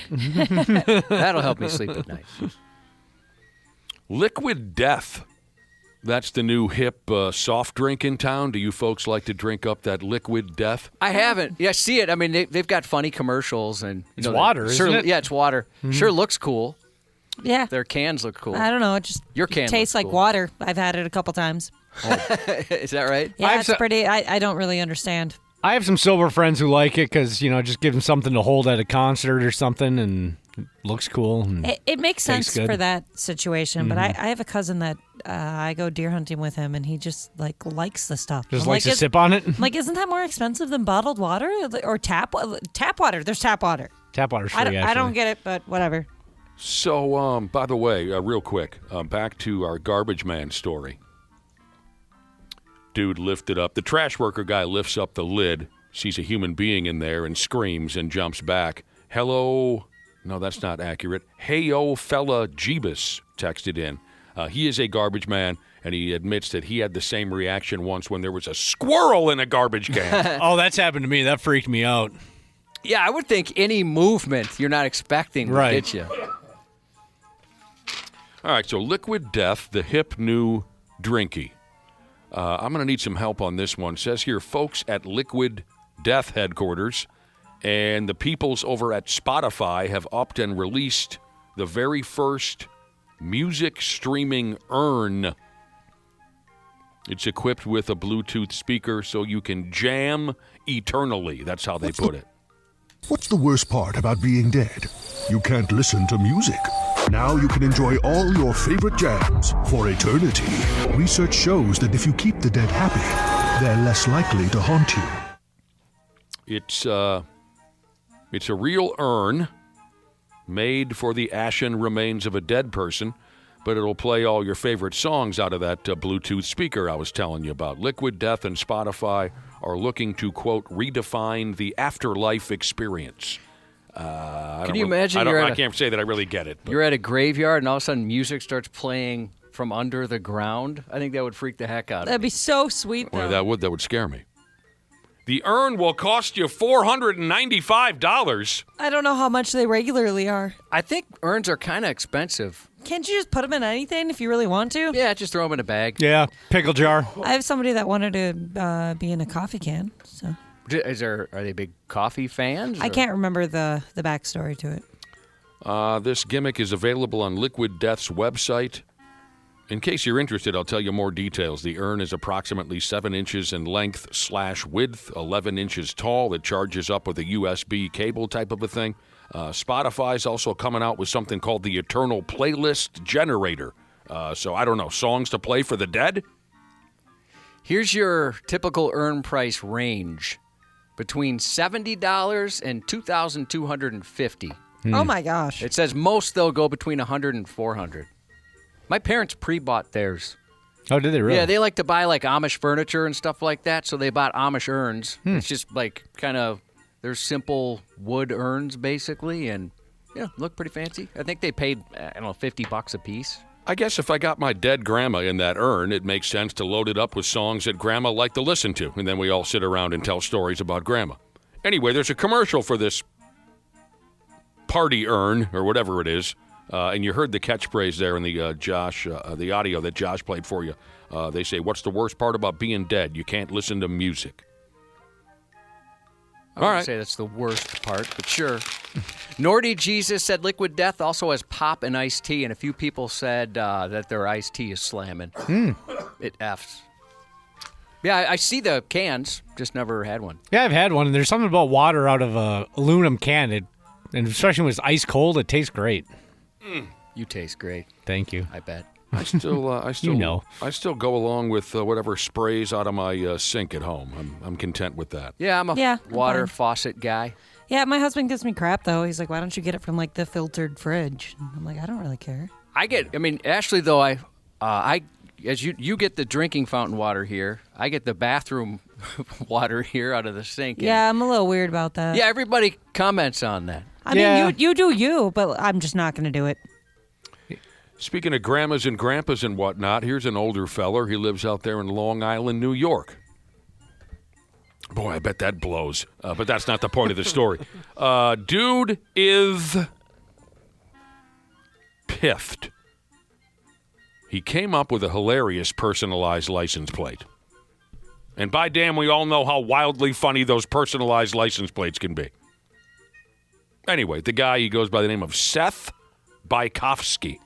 That'll help me sleep at night. Liquid Death. That's the new hip soft drink in town. Do you folks like to drink up that Liquid Death? I haven't. Yeah, I see it. I mean, they've got funny commercials. And It's water, isn't it? Yeah, it's water. Sure looks cool. Yeah. Their cans look cool. I don't know. It just Your can tastes looks like cool. water. I've had it a couple times. Is that right? Yeah, it's pretty. I don't really understand. I have some sober friends who like it because, just give them something to hold at a concert or something, and it looks cool. And It makes tastes sense good. for that situation, but I have a cousin that I go deer hunting with him, and he just likes the stuff. Just I'm likes to is- sip on it. I'm like, isn't that more expensive than bottled water or tap water? There's tap water. Tap water's free, I don't actually. get it, but whatever. So, by the way, real quick, back to our garbage man story. Dude lifted up, the trash worker guy lifts up the lid, sees a human being in there and screams and jumps back. Hello. No, that's not accurate. Hey-o, fella Jeebus texted in. He is a garbage man, and he admits that he had the same reaction once when there was a squirrel in a garbage can. Oh, that's happened to me. That freaked me out. Yeah, I would think any movement you're not expecting would Right. get you. All right, so Liquid Death, the hip new drinky. I'm going to need some help on this one. It says here, folks at Liquid Death headquarters and the peoples over at Spotify have upped and released the very first music streaming urn. It's equipped with a Bluetooth speaker so you can jam eternally. That's how they put it. What's the worst part about being dead? You can't listen to music. Now you can enjoy all your favorite jams for eternity. Research shows that if you keep the dead happy, they're less likely to haunt you. It's a real urn made for the ashen remains of a dead person, but it'll play all your favorite songs out of that Bluetooth speaker I was telling you about. Liquid Death and Spotify are looking to, quote, redefine the afterlife experience. Can you imagine I can't say that I really get it. But. You're at a graveyard and all of a sudden music starts playing from under the ground? I think that would freak the heck out of That'd me. be so sweet, though. Well, that would scare me. The urn will cost you $495. I don't know how much they regularly are. I think urns are kind of expensive. Can't you just put them in anything if you really want to? Yeah, just throw them in a bag. Yeah, pickle jar. I have somebody that wanted to be in a coffee can, so Are they big coffee fans? I or- can't remember the backstory to it. This gimmick is available on Liquid Death's website. In case you're interested, I'll tell you more details. The urn is approximately 7 inches in length/width, 11 inches tall. It charges up with a USB cable type of a thing. Spotify's also coming out with something called the Eternal Playlist Generator. So I don't know, songs to play for the dead? Here's your typical urn price range. Between $70 and $2,250. Oh my gosh. It says most they'll go between $100 and $400. My parents pre-bought theirs. Oh, did they really? Yeah, they like to buy like Amish furniture and stuff like that, so they bought Amish urns. It's just like kind of they're simple wood urns basically, and look pretty fancy. I think they paid $50 a piece. I guess if I got my dead grandma in that urn, it makes sense to load it up with songs that grandma liked to listen to, and then we all sit around and tell stories about grandma. Anyway, there's a commercial for this party urn or whatever it is, and you heard the catchphrase there in the the audio that Josh played for you. They say, "What's the worst part about being dead? You can't listen to music." I wouldn't say that's the worst part, but sure. Nordy Jesus said Liquid Death also has pop and iced tea, and a few people said that their iced tea is slamming. It F's. Yeah, I see the cans, just never had one. Yeah, I've had one, and there's something about water out of a aluminum can, and especially when it's ice cold, it tastes great. You taste great. Thank you. I bet. I still go along with whatever sprays out of my sink at home. I'm content with that. Yeah, I'm a I'm water fine. faucet guy. Yeah, my husband gives me crap though. He's like, "Why don't you get it from like the filtered fridge?" And I'm like, "I don't really care." Ashley, though, as you get the drinking fountain water here, I get the bathroom water here out of the sink. Yeah, I'm a little weird about that. Yeah, everybody comments on that. I mean, you do you, but I'm just not going to do it. Speaking of grandmas and grandpas and whatnot, here's an older feller. He lives out there in Long Island, New York. Boy, I bet that blows. But that's not the point of the story. Dude is piffed. He came up with a hilarious personalized license plate. And by damn, we all know how wildly funny those personalized license plates can be. Anyway, the guy, he goes by the name of Seth Bykofsky.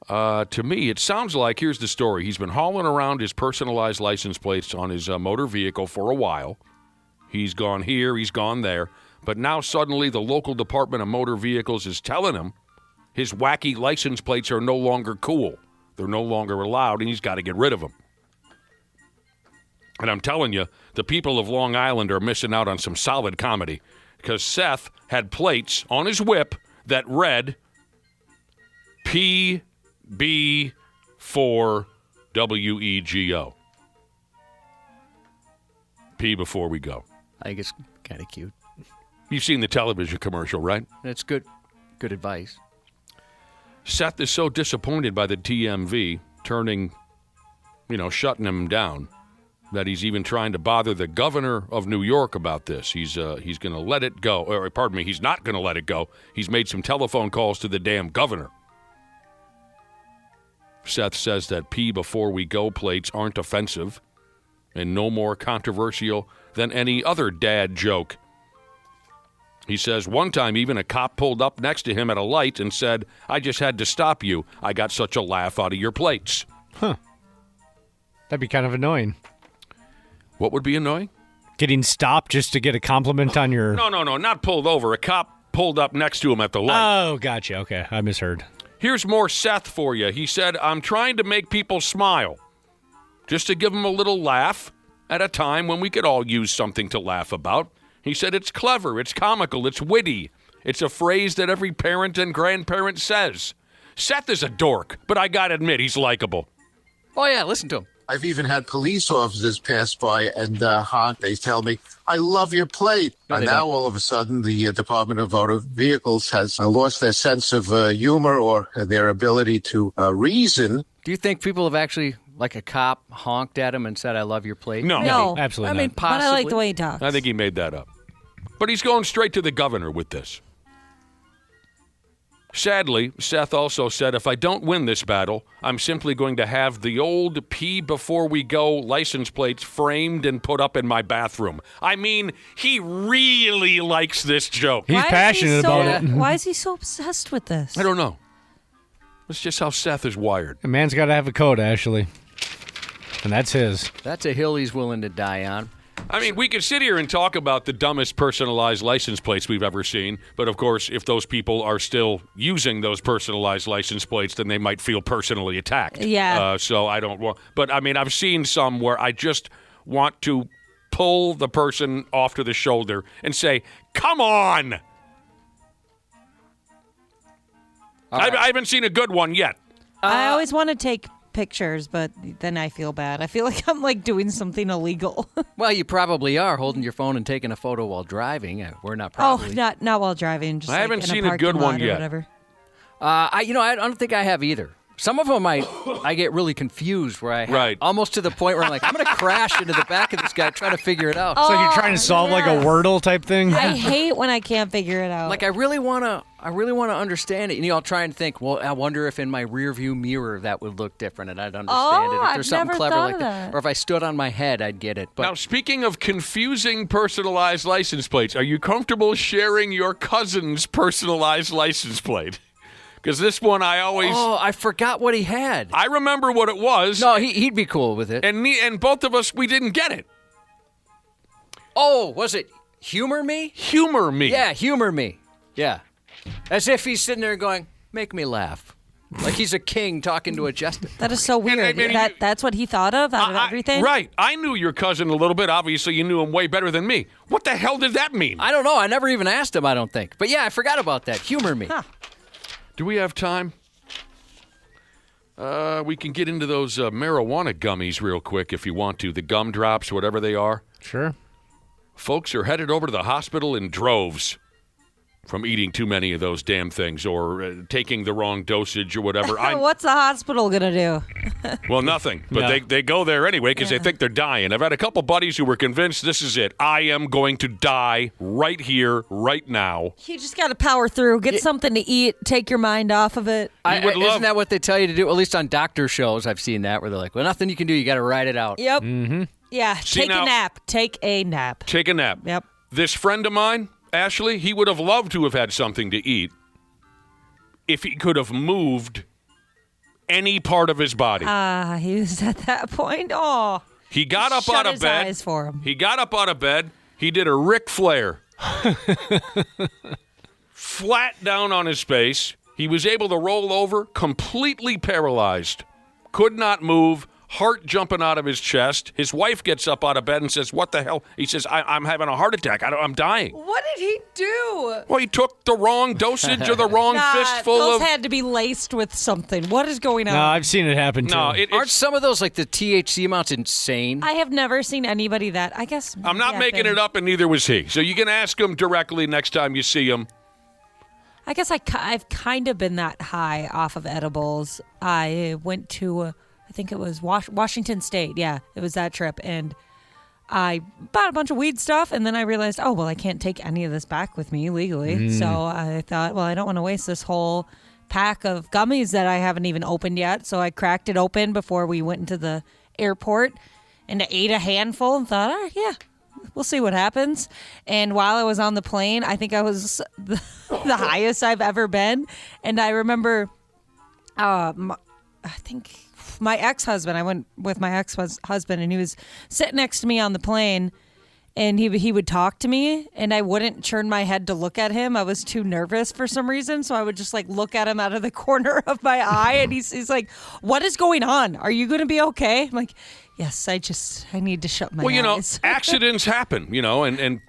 To me, it sounds like, here's the story. He's been hauling around his personalized license plates on his motor vehicle for a while. He's gone here, he's gone there. But now suddenly the local Department of Motor Vehicles is telling him his wacky license plates are no longer cool. They're no longer allowed, and he's got to get rid of them. And I'm telling you, the people of Long Island are missing out on some solid comedy because Seth had plates on his whip that read PB4WEGO. P before we go. I think it's kind of cute. You've seen the television commercial, right? It's good advice. Seth is so disappointed by the DMV shutting him down, that he's even trying to bother the governor of New York about this. He's going to let it go. Or, pardon me, he's not going to let it go. He's made some telephone calls to the damn governor. Seth says that P before we go plates aren't offensive and no more controversial than any other dad joke. He says one time even a cop pulled up next to him at a light and said, "I just had to stop you. I got such a laugh out of your plates." Huh. That'd be kind of annoying. What would be annoying? Getting stopped just to get a compliment on your... No, not pulled over. A cop pulled up next to him at the light. Oh, gotcha. Okay, I misheard. Here's more Seth for you. He said, "I'm trying to make people smile, just to give them a little laugh at a time when we could all use something to laugh about." He said, "It's clever, it's comical, it's witty. It's a phrase that every parent and grandparent says." Seth is a dork, but I gotta admit, he's likable. Oh, yeah, listen to him. I've even had police officers pass by and honk. They tell me, "I love your plate." No, and now, all of a sudden, the Department of Motor Vehicles has lost their sense of humor or their ability to reason. Do you think people have actually, like a cop, honked at him and said, "I love your plate"? No. Absolutely not. I mean, possibly. But I like the way he talks. I think he made that up. But he's going straight to the governor with this. Sadly, Seth also said, "If I don't win this battle, I'm simply going to have the old P before we go license plates framed and put up in my bathroom." I mean, he really likes this joke. He's passionate about it. Why is he so obsessed with this? I don't know. That's just how Seth is wired. A man's got to have a code, Ashley. And that's his. That's a hill he's willing to die on. I mean, we could sit here and talk about the dumbest personalized license plates we've ever seen, but of course, if those people are still using those personalized license plates, then they might feel personally attacked. Yeah. So I don't want... But, I mean, I've seen some where I just want to pull the person off to the shoulder and say, "Come on!" Right. I haven't seen a good one yet. I always want to take pictures, but then I feel bad. I feel like I'm doing something illegal. Well, you probably are holding your phone and taking a photo while driving. We're not probably. Oh, not while driving. Just I haven't in seen a a good parking one lot or yet. Whatever. I don't think I have either. Some of them I get really confused where I have, Right. almost to the point where I'm like, I'm going to crash into the back of this guy trying to figure it out. It's like you're trying to solve like a Wordle type thing. I hate when I can't figure it out. Like I really want to understand it. And I'll try and think, well, I wonder if in my rear view mirror that would look different and I'd understand it. If there's I've something never clever thought like of that. that. Or if I stood on my head, I'd get it. But Now, speaking of confusing personalized license plates, are you comfortable sharing your cousin's personalized license plate? Because this one I always... Oh, I forgot what he had. I remember what it was. No, he'd be cool with it. And both of us, we didn't get it. Oh, was it Humor Me? Humor me. Yeah, Humor Me. Yeah. As if he's sitting there going, "Make me laugh." Like he's a king talking to a jester. that is so weird. That's what he thought of out of everything? Right. I knew your cousin a little bit. Obviously, you knew him way better than me. What the hell did that mean? I don't know. I never even asked him, I don't think. But yeah, I forgot about that. Humor Me. Huh. Do we have time? We can get into those marijuana gummies real quick if you want to. The gumdrops, whatever they are. Sure. Folks are headed over to the hospital in droves. from eating too many of those damn things or taking the wrong dosage or whatever. What's the hospital going to do? Well, nothing. But they go there anyway because they think they're dying. I've had a couple buddies who were convinced this is it. I am going to die right here, right now. You just got to power through. Get something to eat. Take your mind off of it. Isn't that what they tell you to do? At least on doctor shows, I've seen that where they're like, well, nothing you can do. You got to ride it out. Yep. Mm-hmm. Yeah. Take a nap. Take a nap. Take a nap. Yep. This friend of mine, Ashley, he would have loved to have had something to eat if he could have moved any part of his body. He was at that point. Oh. He got up out of bed. Eyes for him. He got up out of bed. He did a Ric Flair. Flat down on his face. He was able to roll over, completely paralyzed. Could not move. Heart jumping out of his chest. His wife gets up out of bed and says, what the hell? He says, I'm having a heart attack. I'm dying. What did he do? Well, he took the wrong dosage or the wrong fistful those of... had to be laced with something. What is going on? No, I've seen it happen, too. No, aren't some of those, like the THC amounts, insane? I have never seen anybody that, I guess... I'm not making it up, and neither was he. So you can ask him directly next time you see him. I guess I've kind of been that high off of edibles. I went to... I think it was Washington State. Yeah, it was that trip. And I bought a bunch of weed stuff, and then I realized, oh, well, I can't take any of this back with me legally. So I thought, well, I don't want to waste this whole pack of gummies that I haven't even opened yet. So I cracked it open before we went into the airport and I ate a handful and thought, all right, yeah, we'll see what happens. And while I was on the plane, I think I was the highest I've ever been. And I remember, I think... my ex-husband, I went with my ex-husband, and he was sitting next to me on the plane, and he would talk to me, and I wouldn't turn my head to look at him. I was too nervous for some reason, so I would just like look at him out of the corner of my eye, and he's like, what is going on? Are you going to be okay? I'm like, yes, I need to shut my eyes. Well, you know, accidents happen, you know, and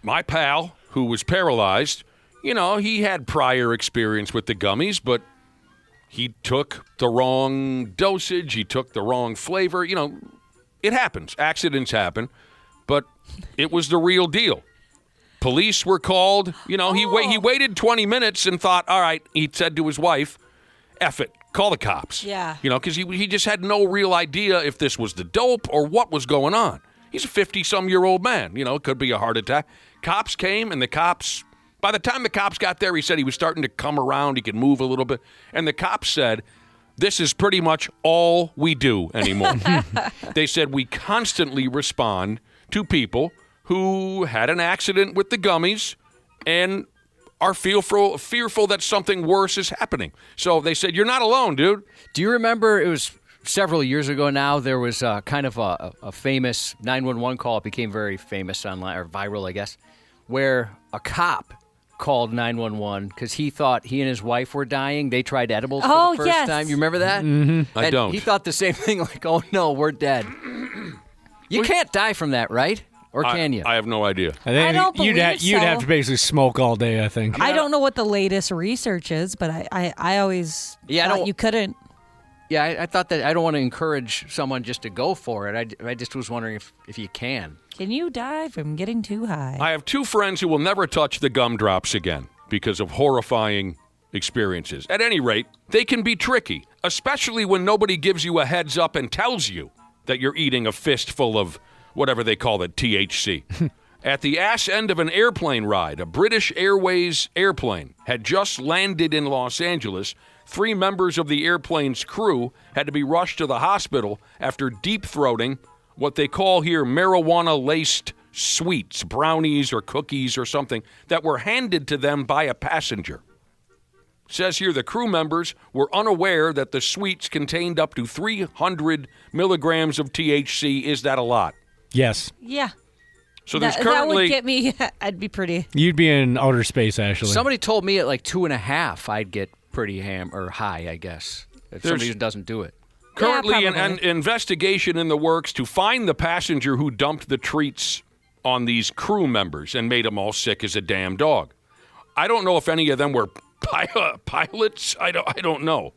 my pal, who was paralyzed, you know, he had prior experience with the gummies, but he took the wrong dosage. He took the wrong flavor. You know, it happens. Accidents happen. But it was the real deal. Police were called. You know, he waited 20 minutes and thought, all right, he said to his wife, F it, call the cops. Yeah. You know, because he just had no real idea if this was the dope or what was going on. He's a 50-some-year-old man. You know, it could be a heart attack. Cops came, and the cops... by the time the cops got there, he said he was starting to come around. He could move a little bit. And the cops said, this is pretty much all we do anymore. They said, we constantly respond to people who had an accident with the gummies and are fearful that something worse is happening. So they said, you're not alone, dude. Do you remember, it was several years ago now, there was kind of a famous 911 call. It became very famous online, or viral, I guess, where a cop called 911 because he thought he and his wife were dying. They tried edibles for the first time. You remember that? Mm-hmm. I don't. He thought the same thing, like, oh, no, we're dead. You can't die from that, right? Or can you? I have no idea. I think don't believe you'd have to basically smoke all day, I think. I don't know what the latest research is, but I always thought you couldn't. Yeah, I thought that I don't want to encourage someone just to go for it. I just was wondering if you can. Can you die from getting too high? I have two friends who will never touch the gumdrops again because of horrifying experiences. At any rate, they can be tricky, especially when nobody gives you a heads up and tells you that you're eating a fistful of whatever they call it, THC. At the ass end of an airplane ride, a British Airways airplane had just landed in Los Angeles. 3 members of the airplane's crew had to be rushed to the hospital after deep-throating what they call here marijuana-laced sweets, brownies or cookies or something, that were handed to them by a passenger. Says here the crew members were unaware that the sweets contained up to 300 milligrams of THC. Is that a lot? Yes. Yeah. So there's that currently... would get me... I'd be pretty... You'd be in outer space, actually. Somebody told me at like 2.5 I'd get pretty high, I guess, if somebody doesn't do it. Currently an investigation in the works to find the passenger who dumped the treats on these crew members and made them all sick as a damn dog. I don't know if any of them were pilots. I don't know.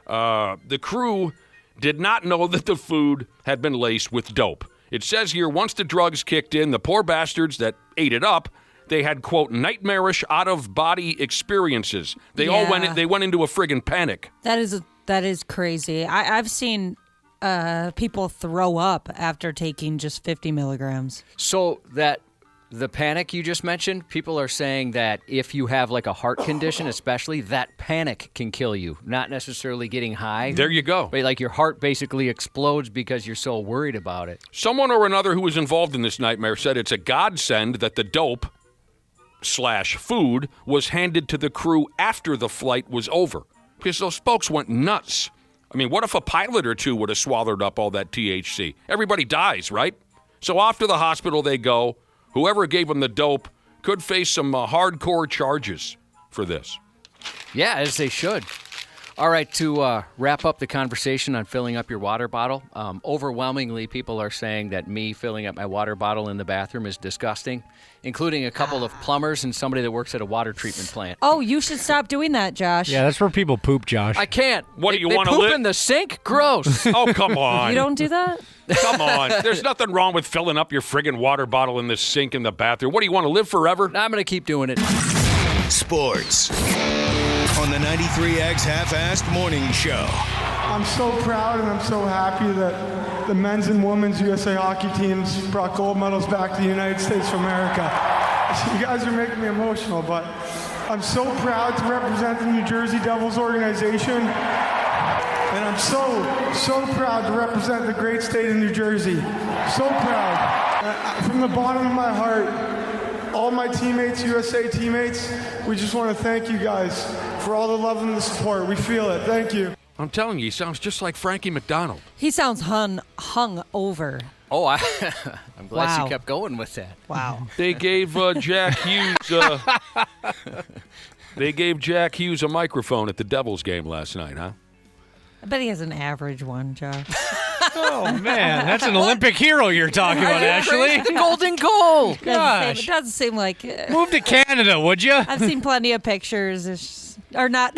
The crew did not know that the food had been laced with dope. It says here, once the drugs kicked in, the poor bastards that ate it up they had, quote, nightmarish out-of-body experiences. They all went into a friggin' panic. That is crazy. I've seen people throw up after taking just 50 milligrams. So the panic you just mentioned, people are saying that if you have like a heart condition, especially, that panic can kill you, not necessarily getting high. There you go. But like your heart basically explodes because you're so worried about it. Someone or another who was involved in this nightmare said it's a godsend that the dope / food was handed to the crew after the flight was over, because those folks went nuts. I mean, what if a pilot or two would have swallowed up all that THC? Everybody dies, right? So off to the hospital they go. Whoever gave them the dope could face some hardcore charges for this. Yeah, as they should. All right, to wrap up the conversation on filling up your water bottle, overwhelmingly people are saying that me filling up my water bottle in the bathroom is disgusting, including a couple of plumbers and somebody that works at a water treatment plant. Oh, you should stop doing that, Josh. Yeah, that's where people poop, Josh. I can't. What do you they want to poop live in the sink? Gross. Oh, come on. You don't do that? Come on. There's nothing wrong with filling up your friggin' water bottle in the sink in the bathroom. What do you want to live forever? I'm going to keep doing it. Sports on the 93X Half-Assed Morning Show. I'm so proud and I'm so happy that the men's and women's USA hockey teams brought gold medals back to the United States of America. You guys are making me emotional, but I'm so proud to represent the New Jersey Devils organization. And I'm so proud to represent the great state of New Jersey. So proud. From the bottom of my heart, all my teammates, USA teammates, we just want to thank you guys for all the love and the support. We feel it. Thank you. I'm telling you, he sounds just like Frankie McDonald. He sounds hung over. Oh, I'm glad Wow. you kept going with that. Wow. They gave Jack Hughes they gave Jack Hughes a microphone at the Devils game last night, huh? I bet he has an average one, Josh. Oh, man. That's an Olympic hero you're talking about, Ashley. The golden goal. It doesn't seem like Move to Canada, would you? I've seen plenty of pictures, or not,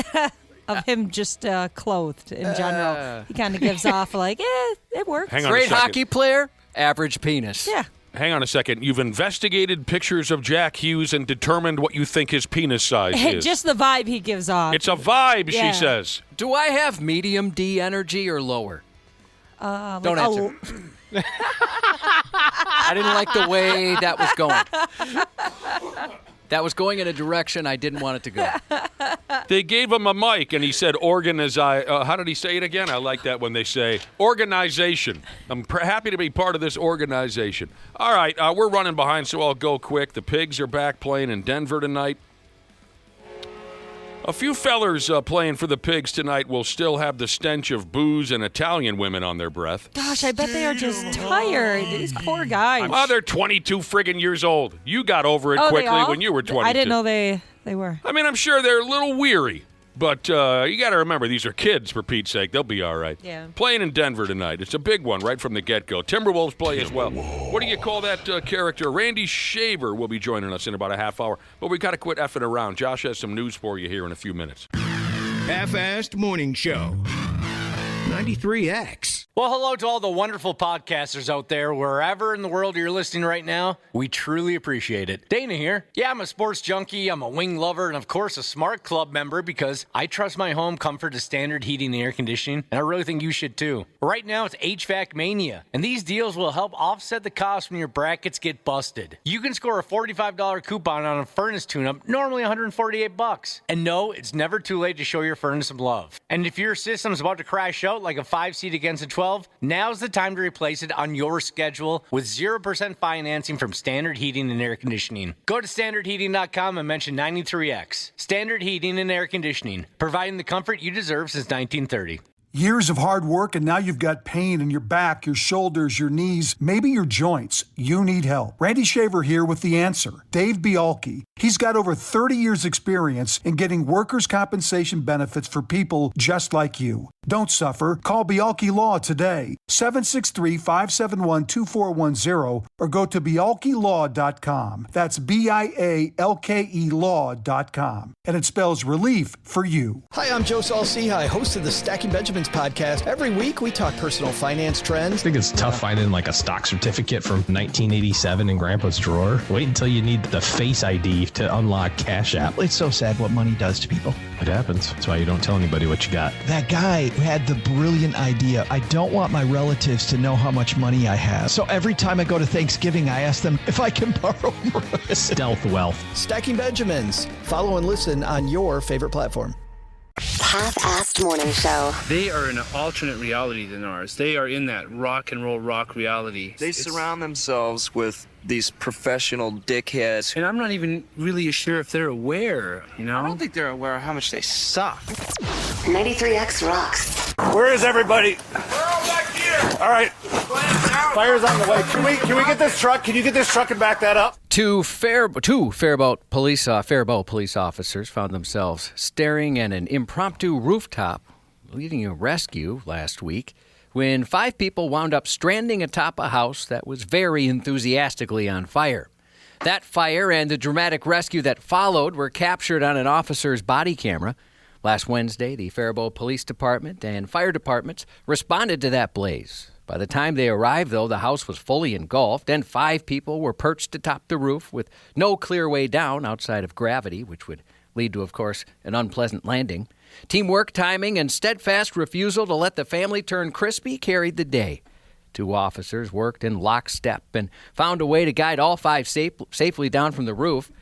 of him just clothed in general. He kind of gives off like, it works. Hang on Great a second. hockey player, average penis. Yeah. Hang on a second. You've investigated pictures of Jack Hughes and determined what you think his penis size is. Just the vibe he gives off. It's a vibe, Yeah. she says. Do I have medium D energy or lower? Don't answer. I didn't like the way that was going. That was going in a direction I didn't want it to go. They gave him a mic, and he said, how did he say it again? I like that when they say, organization. I'm happy to be part of this organization. All right, we're running behind, so I'll go quick. The Pigs are back playing in Denver tonight. A few fellers playing for the Pigs tonight will still have the stench of booze and Italian women on their breath. Gosh, I bet they are just tired. These poor guys. Oh, they're 22 friggin' years old. You got over it quickly when you were 22. I didn't know they were. I mean, I'm sure they're a little weary, but you got to remember, these are kids, for Pete's sake. They'll be all right. Yeah. Playing in Denver tonight. It's a big one right from the get-go. Timberwolves play as well. What do you call that character? Randy Shaver will be joining us in about a half hour, but we got to quit effing around. Josh has some news for you here in a few minutes. Half-Assed Morning Show. 93X. Well, hello to all the wonderful podcasters out there, wherever in the world you're listening right now. We truly appreciate it. Dana here. Yeah, I'm a sports junkie, I'm a wing lover, and of course a Smart Club member because I trust my home comfort to Standard Heating and Air Conditioning, and I really think you should too. Right now it's HVAC Mania, and these deals will help offset the cost when your brackets get busted. You can score a $45 coupon on a furnace tune-up, normally $148. And no, it's never too late to show your furnace some love. And if your system's about to crash out like a 5-seat against a 12, now's the time to replace it on your schedule with 0% financing from Standard Heating and Air Conditioning. Go to standardheating.com and mention 93X. Standard Heating and Air Conditioning, providing the comfort you deserve since 1930. Years of hard work, and now you've got pain in your back, your shoulders, your knees, maybe your joints. You need help. Randy Shaver here with the answer. Dave Bialke. He's got over 30 years experience in getting workers' compensation benefits for people just like you. Don't suffer. Call Bialke Law today. 763-571-2410 or go to bialkelaw.com. That's BIALKE law.com. And it spells relief for you. Hi, I'm Joe Saul-Sehy, host of the Stacking Benjamins Finance Podcast. Every week, we talk personal finance trends. I think it's tough finding like a stock certificate from 1987 in Grandpa's drawer. Wait until you need the Face ID to unlock Cash App. It's so sad what money does to people. It happens. That's why you don't tell anybody what you got. That guy who had the brilliant idea, I don't want my relatives to know how much money I have. So every time I go to Thanksgiving, I ask them if I can borrow more. Stealth wealth. Stacking Benjamins. Follow and listen on your favorite platform. Half-assed morning show. They are in an alternate reality than ours. They are in that rock and roll rock reality. They surround themselves with these professional dickheads. And I'm not even really sure if they're aware, you know? I don't think they're aware of how much they suck. 93X rocks. Where is everybody? We're all back here. All right. Fire's on the way. Can we get this truck? Can you get this truck and back that up? Two Faribault police officers found themselves staring at an impromptu rooftop, leading a rescue last week, when 5 people wound up stranding atop a house that was very enthusiastically on fire. That fire and the dramatic rescue that followed were captured on an officer's body camera. Last Wednesday, the Faribault Police Department and fire departments responded to that blaze. By the time they arrived, though, the house was fully engulfed, and 5 people were perched atop the roof with no clear way down outside of gravity, which would lead to, of course, an unpleasant landing. Teamwork, timing, and steadfast refusal to let the family turn crispy carried the day. 2 officers worked in lockstep and found a way to guide all 5 safely down from the roof.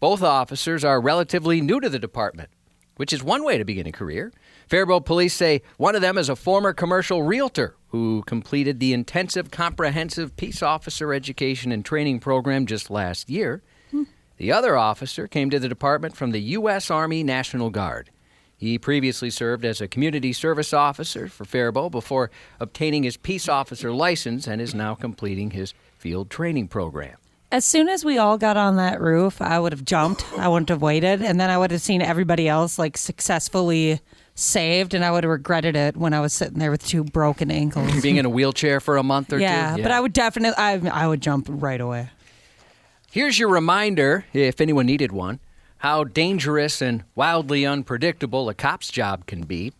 Both officers are relatively new to the department, which is one way to begin a career. Faribault police say one of them is a former commercial realtor who completed the intensive comprehensive peace officer education and training program just last year. The other officer came to the department from the U.S. Army National Guard. He previously served as a community service officer for Faribault before obtaining his peace officer license and is now completing his field training program. As soon as we all got on that roof, I would have jumped. I wouldn't have waited. And then I would have seen everybody else like successfully saved, and I would have regretted it when I was sitting there with 2 broken ankles. Being in a wheelchair for a month or 2? Yeah, but I would definitely, I would jump right away. Here's your reminder, if anyone needed one, how dangerous and wildly unpredictable a cop's job can be.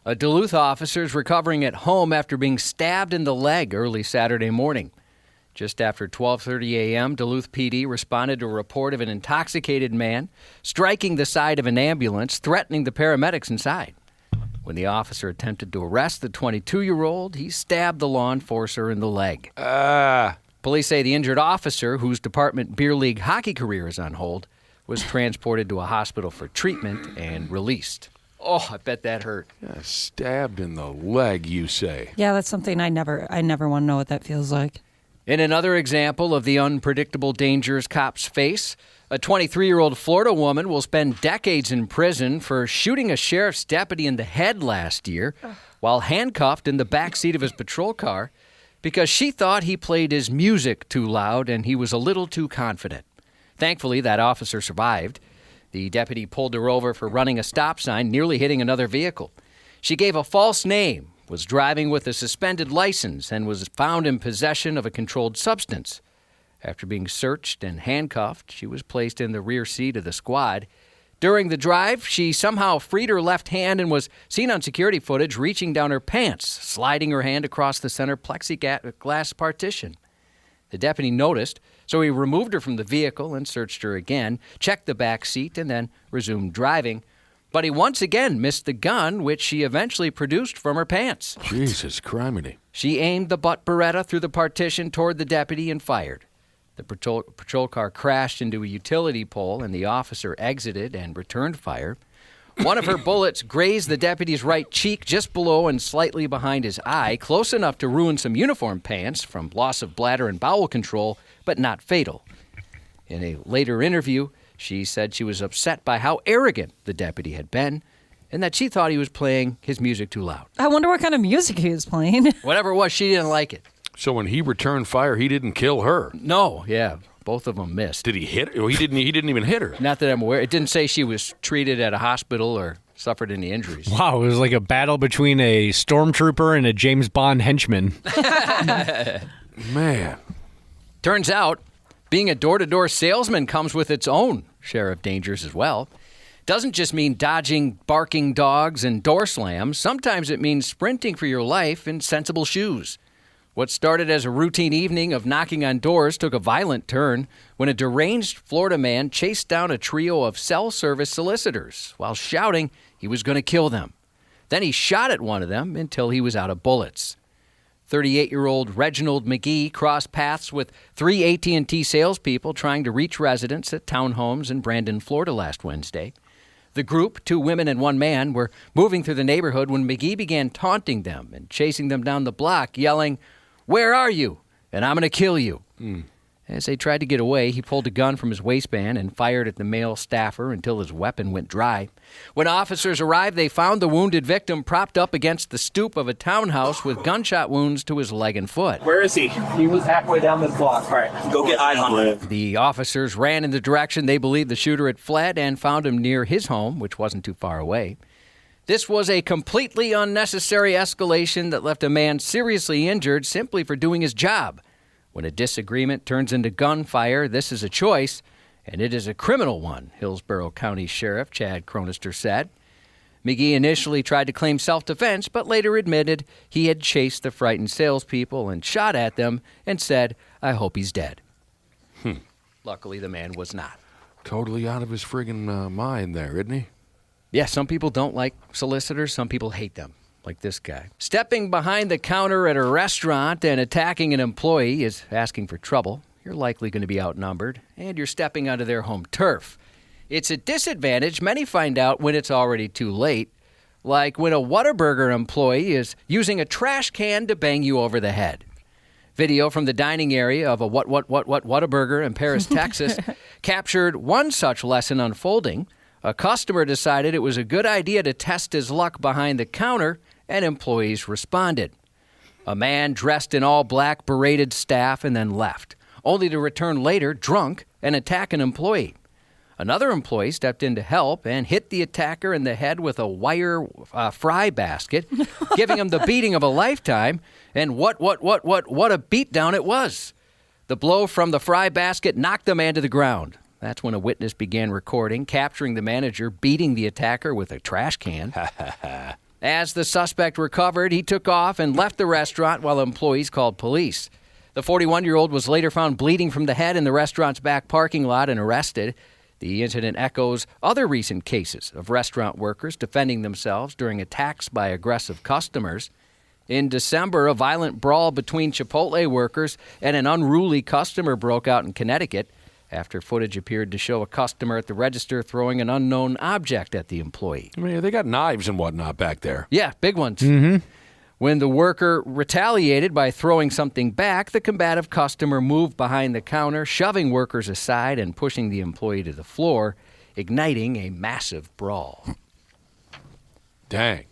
A Duluth officer is recovering at home after being stabbed in the leg early Saturday morning. Just after 12:30 a.m., Duluth PD responded to a report of an intoxicated man striking the side of an ambulance, threatening the paramedics inside. When the officer attempted to arrest the 22-year-old, he stabbed the law enforcer in the leg. Police say the injured officer, whose department beer league hockey career is on hold, was transported to a hospital for treatment and released. Oh, I bet that hurt. Yeah, stabbed in the leg, you say? Yeah, that's something I never want to know what that feels like. In another example of the unpredictable dangers cops face, a 23-year-old Florida woman will spend decades in prison for shooting a sheriff's deputy in the head last year while handcuffed in the backseat of his patrol car because she thought he played his music too loud and he was a little too confident. Thankfully, that officer survived. The deputy pulled her over for running a stop sign, nearly hitting another vehicle. She gave a false name, was driving with a suspended license, and was found in possession of a controlled substance. After being searched and handcuffed, she was placed in the rear seat of the squad. During the drive, she somehow freed her left hand and was seen on security footage reaching down her pants, sliding her hand across the center plexiglass partition. The deputy noticed, so he removed her from the vehicle and searched her again, checked the back seat, and then resumed driving. But he once again missed the gun, which she eventually produced from her pants. Jesus criminy. She aimed the butt Beretta through the partition toward the deputy and fired. The patrol car crashed into a utility pole, and the officer exited and returned fire. One of her bullets grazed the deputy's right cheek just below and slightly behind his eye, close enough to ruin some uniform pants from loss of bladder and bowel control, but not fatal. In a later interview, she said she was upset by how arrogant the deputy had been and that she thought he was playing his music too loud. I wonder what kind of music he was playing. Whatever it was, she didn't like it. So when he returned fire, he didn't kill her? No, yeah. Both of them missed. Did he hit her? He didn't even hit her. Not that I'm aware. It didn't say she was treated at a hospital or suffered any injuries. Wow, it was like a battle between a stormtrooper and a James Bond henchman. Man. Turns out, being a door-to-door salesman comes with its own share of dangers as well. doesn't just mean dodging barking dogs and door slams. Sometimes it means sprinting for your life in sensible shoes. What started as a routine evening of knocking on doors took a violent turn when a deranged Florida man chased down a trio of cell service solicitors while shouting he was going to kill them. Then he shot at one of them until he was out of bullets. 38-year-old Reginald McGee crossed paths with 3 AT&T salespeople trying to reach residents at townhomes in Brandon, Florida last Wednesday. The group, 2 women and 1 man, were moving through the neighborhood when McGee began taunting them and chasing them down the block, yelling, "Where are you? And I'm going to kill you." As they tried to get away, he pulled a gun from his waistband and fired at the male staffer until his weapon went dry. When officers arrived, they found the wounded victim propped up against the stoop of a townhouse with gunshot wounds to his leg and foot. Where is he? He was halfway down this block. All right, go get eyes on him. The officers ran in the direction they believed the shooter had fled and found him near his home, which wasn't too far away. This was a completely unnecessary escalation that left a man seriously injured simply for doing his job. When a disagreement turns into gunfire, this is a choice, and it is a criminal one, Hillsborough County Sheriff Chad Cronister said. McGee initially tried to claim self-defense, but later admitted he had chased the frightened salespeople and shot at them and said, "I hope he's dead." Luckily, the man was not. Totally out of his friggin' mind there, isn't he? Yeah, some people don't like solicitors. Some people hate them, like this guy. Stepping behind the counter at a restaurant and attacking an employee is asking for trouble. You're likely going to be outnumbered, and you're stepping onto their home turf. It's a disadvantage many find out when it's already too late, like when a Whataburger employee is using a trash can to bang you over the head. Video from the dining area of a Whataburger in Paris, Texas, captured one such lesson unfolding. A customer decided it was a good idea to test his luck behind the counter, and employees responded. A man dressed in all black berated staff and then left, only to return later drunk and attack an employee. Another employee stepped in to help and hit the attacker in the head with a wire fry basket, giving him the beating of a lifetime. And what a beatdown it was. The blow from the fry basket knocked the man to the ground. That's when a witness began recording, capturing the manager beating the attacker with a trash can. As the suspect recovered, he took off and left the restaurant while employees called police. The 41-year-old was later found bleeding from the head in the restaurant's back parking lot and arrested. The incident echoes other recent cases of restaurant workers defending themselves during attacks by aggressive customers. In December, a violent brawl between Chipotle workers and an unruly customer broke out in Connecticut after footage appeared to show a customer at the register throwing an unknown object at the employee. I mean, they got knives and whatnot back there. Yeah, big ones. When the worker retaliated by throwing something back, the combative customer moved behind the counter, shoving workers aside and pushing the employee to the floor, igniting a massive brawl. Dang.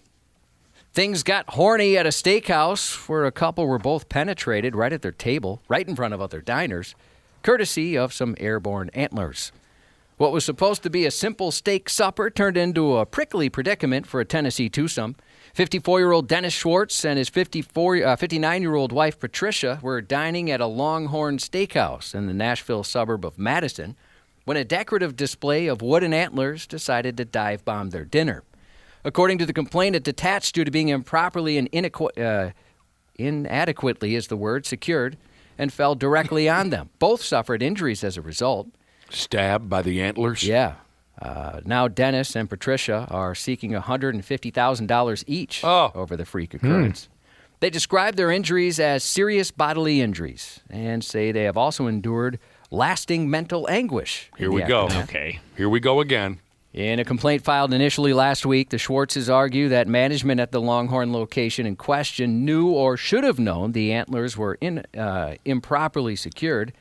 Things got horny at a steakhouse where a couple were both penetrated right at their table, right in front of other diners, courtesy of some airborne antlers. What was supposed to be a simple steak supper turned into a prickly predicament for a Tennessee twosome. 54-year-old Dennis Schwartz and his 59-year-old wife Patricia were dining at a Longhorn Steakhouse in the Nashville suburb of Madison when a decorative display of wooden antlers decided to dive bomb their dinner. According to the complaint, it detached due to being improperly and inadequately is the word, secured, and fell directly on them. Both suffered injuries as a result. Stabbed by the antlers? Yeah. Now Dennis and Patricia are seeking $150,000 each over the freak occurrence. They describe their injuries as serious bodily injuries and say they have also endured lasting mental anguish. Here we go. Okay. Here we go again. In a complaint filed initially last week, the Schwartzes argue that management at the Longhorn location in question knew or should have known the antlers were improperly secured.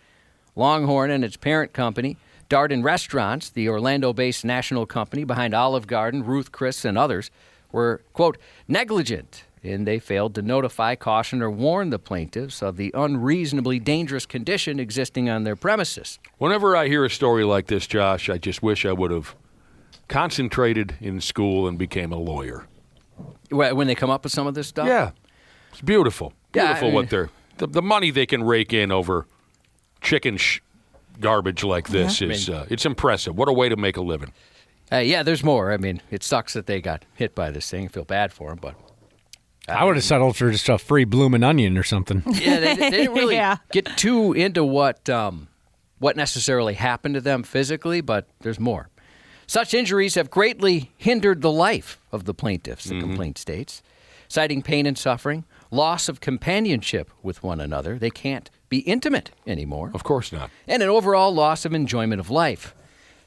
Longhorn and its parent company, Darden Restaurants, the Orlando-based national company behind Olive Garden, Ruth Chris, and others, were, quote, negligent, and they failed to notify, caution, or warn the plaintiffs of the unreasonably dangerous condition existing on their premises. Whenever I hear a story like this, Josh, I just wish I would have concentrated in school and became a lawyer. When they come up with some of this stuff? Yeah. It's beautiful. Beautiful Yeah, what they're... The money they can rake in over chicken garbage like this is it's impressive. What a way to make a living. Yeah, there's more. I mean, it sucks that they got hit by this thing. I feel bad for them, but I would have settled for just a free bloomin' onion or something. yeah, they didn't really get too into what necessarily happened to them physically, but there's more. Such injuries have greatly hindered the life of the plaintiffs, the complaint states, citing pain and suffering, loss of companionship with one another. They can't be intimate anymore. Of course not. And an overall loss of enjoyment of life.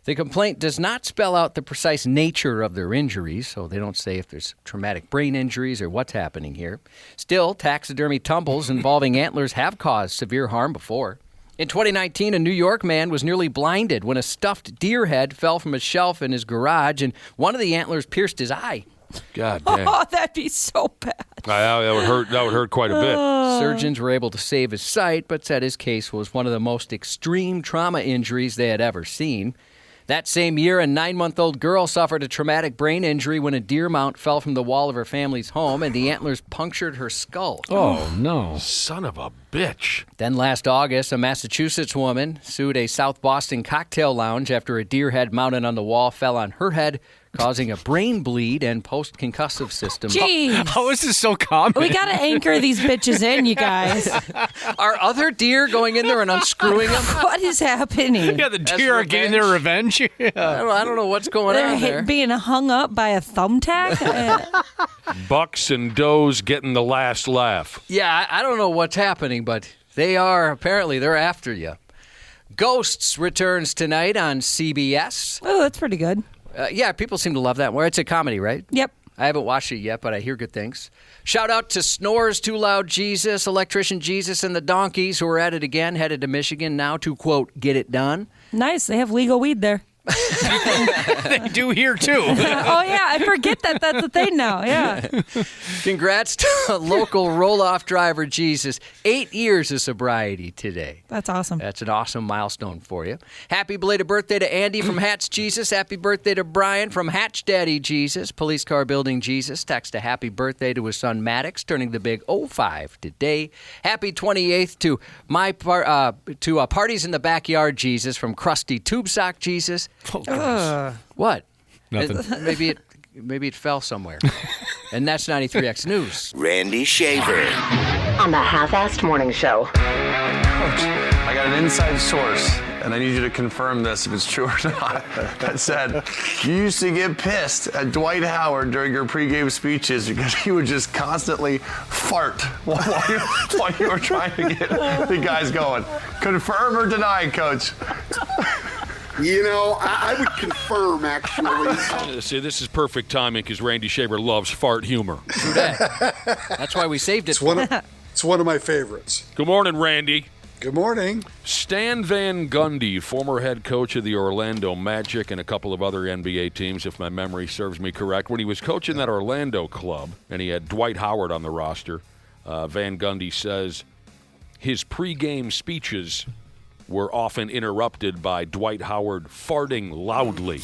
The complaint does not spell out the precise nature of their injuries, so they don't say if there's traumatic brain injuries or what's happening here. Still, taxidermy tumbles involving antlers have caused severe harm before. In 2019, a New York man was nearly blinded when a stuffed deer head fell from a shelf in his garage and one of the antlers pierced his eye. God damn. Oh, that'd be so bad. That would hurt. That would hurt quite a bit. Surgeons were able to save his sight, but said his case was one of the most extreme trauma injuries they had ever seen. That same year, a 9-month-old girl suffered a traumatic brain injury when a deer mount fell from the wall of her family's home and the antlers punctured her skull. Oh, no. Son of a bitch. Then last August, a Massachusetts woman sued a South Boston cocktail lounge after a deer head mounted on the wall fell on her head, causing a brain bleed and post-concussive system. Jeez. How is this so common? We got to anchor these bitches in, you guys. Are other deer going in there and unscrewing them? What is happening? Yeah, the deer are getting their revenge. I don't know what's going on there. Being hung up by a thumbtack? Bucks and does getting the last laugh. Yeah, I don't know what's happening, but they're after you. Ghosts returns tonight on CBS. Oh, that's pretty good. Yeah, people seem to love that. Well, it's a comedy, right? Yep. I haven't watched it yet, but I hear good things. Shout out to Snores Too Loud Jesus, Electrician Jesus, and the Donkeys, who are at it again, headed to Michigan now to, quote, get it done. Nice. They have legal weed there. They do here, too. Oh, yeah. I forget that that's a thing now. Yeah. Congrats to local roll-off driver Jesus. 8 years of sobriety today. That's awesome. That's an awesome milestone for you. Happy belated birthday to Andy from Hatch Jesus. Happy birthday to Brian from Hatch Daddy Jesus. Police car building Jesus. Text a happy birthday to his son Maddox, turning the big 05 today. Happy 28th to Parties in the Backyard Jesus from Krusty Tube Sock Jesus. What? Nothing. Maybe it fell somewhere. And that's 93X News. Randy Shaver. On the Half-Assed Morning Show. Coach, I got an inside source, and I need you to confirm this if it's true or not. That said, you used to get pissed at Dwight Howard during your pregame speeches because he would just constantly fart while you were trying to get the guys going. Confirm or deny, Coach? You know, I would confirm, actually. See, this is perfect timing because Randy Shaver loves fart humor. True that. That's why we saved it. It's one of my favorites. Good morning, Randy. Good morning. Stan Van Gundy, former head coach of the Orlando Magic and a couple of other NBA teams, if my memory serves me correct. When he was coaching that Orlando club, and he had Dwight Howard on the roster, Van Gundy says his pregame speeches were often interrupted by Dwight Howard farting loudly.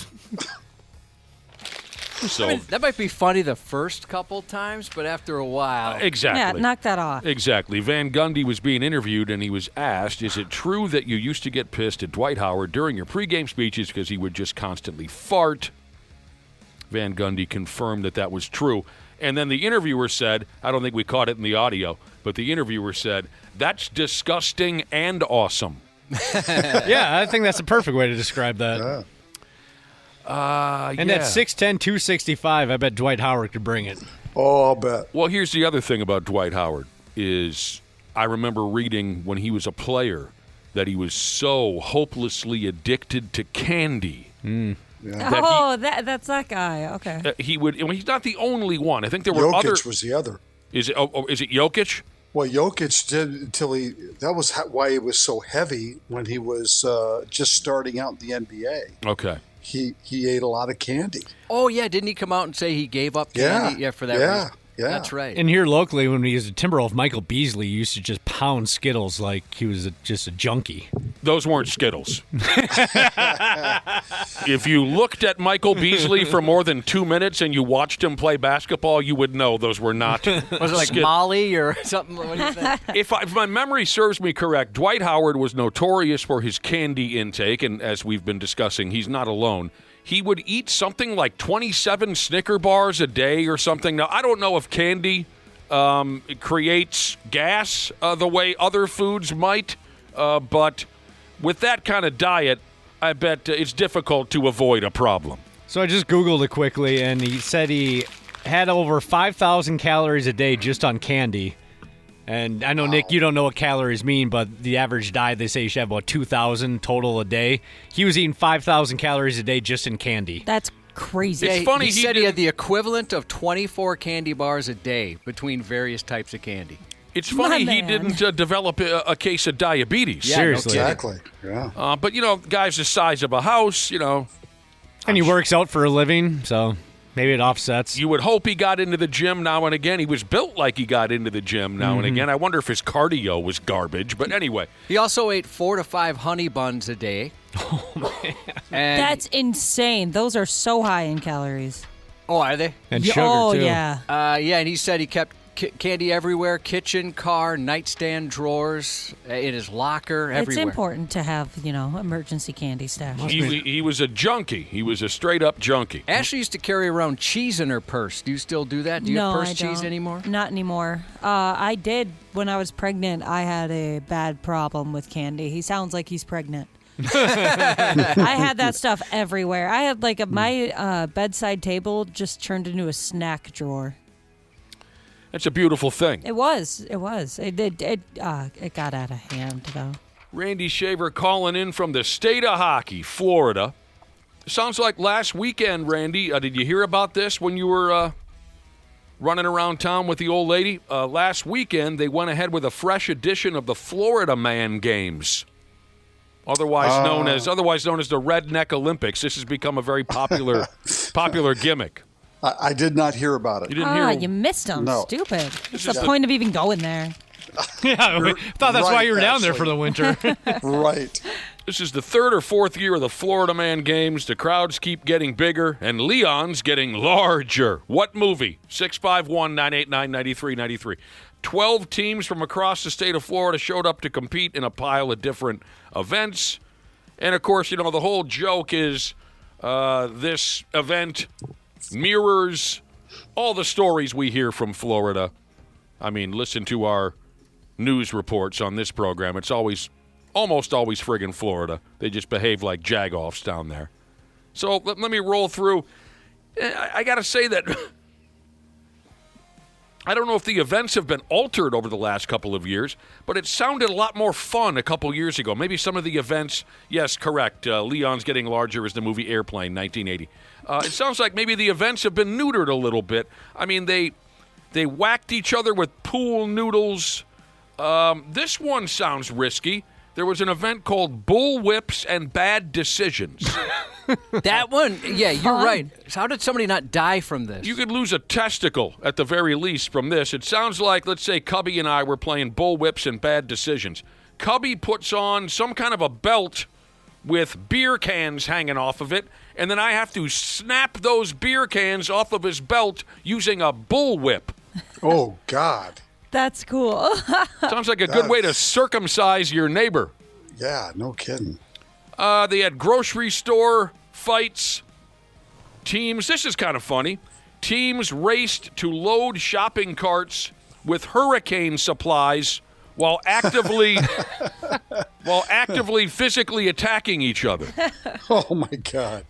So I mean, that might be funny the first couple times, but after a while... Exactly. Yeah, knock that off. Exactly. Van Gundy was being interviewed, and he was asked, is it true that you used to get pissed at Dwight Howard during your pregame speeches because he would just constantly fart? Van Gundy confirmed that was true. And then the interviewer said, I don't think we caught it in the audio, but the interviewer said, that's disgusting and awesome. Yeah, I think that's a perfect way to describe that. Yeah. And at 6'10", 265, I bet Dwight Howard could bring it. Oh, I'll bet. Well, here's the other thing about Dwight Howard is I remember reading when he was a player that he was so hopelessly addicted to candy. Yeah. That's that guy. Okay. He would. I mean, he's not the only one. I think there were other. Jokic was the other. Is it? Is it Jokic? Well, Jokic did until he. That was why he was so heavy when he was just starting out in the NBA. Okay. He ate a lot of candy. Oh, yeah. Didn't he come out and say he gave up candy? Yeah, for that reason. Yeah. That's right. And here locally, when he was a Timberwolf, Michael Beasley used to just pound Skittles like he was just a junkie. Those weren't Skittles. If you looked at Michael Beasley for more than 2 minutes and you watched him play basketball, you would know those were not. Was it like Molly or something? What do you think? If my memory serves me correct, Dwight Howard was notorious for his candy intake, and as we've been discussing, he's not alone. he would eat something like 27 Snicker bars a day or something. Now, I don't know if candy it creates gas the way other foods might, but with that kind of diet, I bet it's difficult to avoid a problem. So I just Googled it quickly, and he said he had over 5,000 calories a day just on candy. And I know, Nick, you don't know what calories mean, but the average diet, they say you should have about 2,000 total a day. He was eating 5,000 calories a day just in candy. That's crazy. It's funny. He said he had the equivalent of 24 candy bars a day between various types of candy. It's funny he didn't develop a case of diabetes. Yeah, seriously. Exactly. Yeah. But, guys the size of a house, And he works out for a living, so maybe it offsets. You would hope he got into the gym now and again. He was built like he got into the gym now and again. I wonder if his cardio was garbage. But anyway. He also ate 4 to 5 honey buns a day. Oh, man. And That's insane. Those are so high in calories. Oh, are they? And sugar, oh, too. yeah. Yeah, and he said he kept candy everywhere, kitchen, car, nightstand, drawers, in his locker, everywhere. It's important to have, emergency candy stash. He was a junkie. He was a straight-up junkie. Ashley used to carry around cheese in her purse. Do you still do that? Do you have purse cheese anymore? Not anymore. I did when I was pregnant. I had a bad problem with candy. He sounds like he's pregnant. I had that stuff everywhere. I had my bedside table just turned into a snack drawer. That's a beautiful thing. It was. It got out of hand, though. Randy Shaver calling in from the state of hockey, Florida. Sounds like last weekend, Randy. Did you hear about this when you were running around town with the old lady? Last weekend, they went ahead with a fresh edition of the Florida Man Games, otherwise known as the Redneck Olympics. This has become a very popular gimmick. I did not hear about it. You didn't hear? You missed them. No. Stupid. What's the point of even going there? Yeah, we thought that's why you were down there for the winter. Right. This is the third or fourth year of the Florida Man Games. The crowds keep getting bigger, and Leon's getting larger. What movie? 651-989-9393. 12 teams from across the state of Florida showed up to compete in a pile of different events. And, of course, the whole joke is this event mirrors all the stories we hear from Florida. I mean, listen to our news reports on this program. It's almost always friggin' Florida. They just behave like jagoffs down there. So let me roll through. I got to say that I don't know if the events have been altered over the last couple of years, but it sounded a lot more fun a couple years ago. Maybe some of the events, yes, correct. Leon's Getting Larger is the movie Airplane, 1980. It sounds like maybe the events have been neutered a little bit. I mean, they whacked each other with pool noodles. This one sounds risky. There was an event called Bull Whips and Bad Decisions. That one, yeah, you're right. So how did somebody not die from this? You could lose a testicle at the very least from this. It sounds like, let's say, Cubby and I were playing Bull Whips and Bad Decisions. Cubby puts on some kind of a belt with beer cans hanging off of it, and then I have to snap those beer cans off of his belt using a bull whip. Oh, God. That's cool. Sounds like a good way to circumcise your neighbor. Yeah, no kidding. They had grocery store fights. Teams, this is kind of funny. Teams raced to load shopping carts with hurricane supplies while actively physically attacking each other. Oh, my God.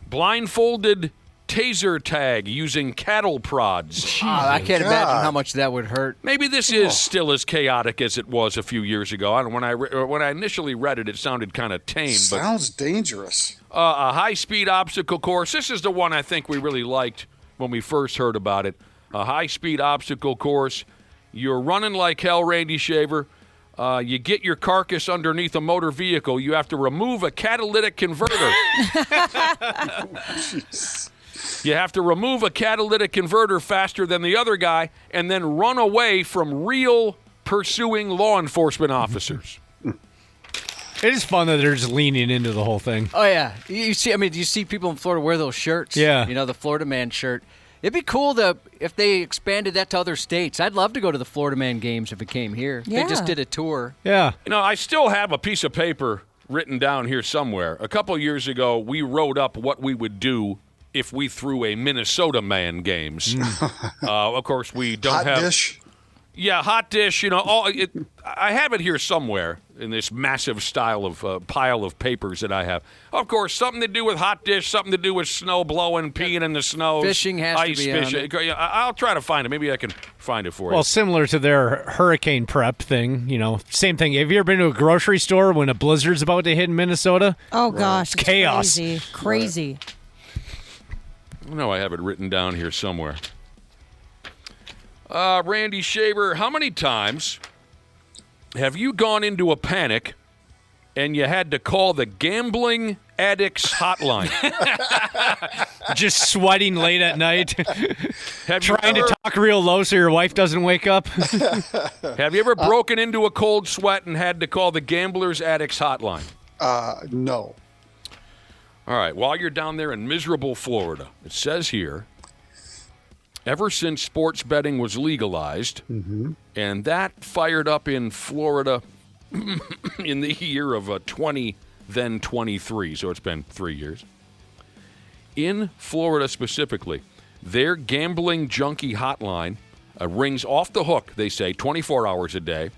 Blindfolded taser tag using cattle prods. I can't imagine how much that would hurt. Maybe this is still as chaotic as it was a few years ago. When I initially read it, it sounded kind of tame. Sounds dangerous. A high-speed obstacle course. This is the one I think we really liked when we first heard about it. A high-speed obstacle course. You're running like hell, Randy Shaver. You get your carcass underneath a motor vehicle. You have to remove a catalytic converter. You have to remove a catalytic converter faster than the other guy and then run away from real pursuing law enforcement officers. It is fun that they're just leaning into the whole thing. Oh, yeah. You see people in Florida wear those shirts? Yeah. The Florida Man shirt. It'd be cool if they expanded that to other states. I'd love to go to the Florida Man Games if it came here. Yeah. They just did a tour. Yeah. I still have a piece of paper written down here somewhere. A couple years ago, we wrote up what we would do if we threw a Minnesota man games. Of course, we don't have... Hot dish? Yeah, hot dish. I have it here somewhere in this massive pile of papers that I have. Of course, something to do with hot dish, something to do with snow blowing, peeing in the snow. Fishing has to be on it. I'll try to find it. Maybe I can find it for you. Well, similar to their hurricane prep thing, same thing. Have you ever been to a grocery store when a blizzard's about to hit in Minnesota? Oh, gosh. It's chaos. Crazy. I have it written down here somewhere. Randy Shaver, how many times have you gone into a panic and you had to call the gambling addicts hotline? Just sweating late at night. Trying to talk real low so your wife doesn't wake up. Have you ever broken into a cold sweat and had to call the gamblers addicts hotline? No. All right. While you're down there in miserable Florida, it says here, ever since sports betting was legalized, and that fired up in Florida in the year of 20, then 23, so it's been 3 years. In Florida specifically, their gambling junkie hotline rings off the hook, they say, 24 hours a day.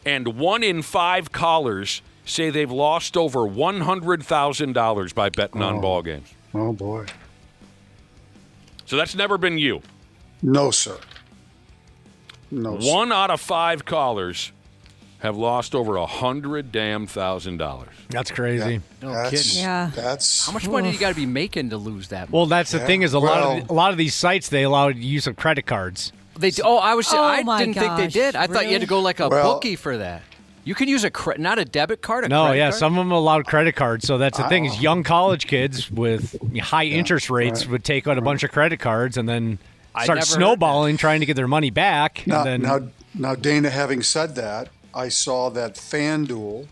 And 1 in 5 callers say they've lost over $100,000 by betting on ball games. Oh, boy. So that's never been you? No, sir. No, sir. 1 out of 5 callers have lost over $100,000. That's crazy. No kidding. Yeah. That's How much money do you got to be making to lose that much? Well, that's the thing is a lot of these sites, they allow use of credit cards. They do. I my didn't think they gosh, did. I thought you had to go like a Well- bookie for that. You can use not a debit card. No, credit yeah, card? some of them allowed credit cards. So that's the thing is young college kids with high interest rates would take out a bunch of credit cards and then start never heard snowballing trying to get their money back. Now, and then, now, Dana, having said that, I saw that FanDuel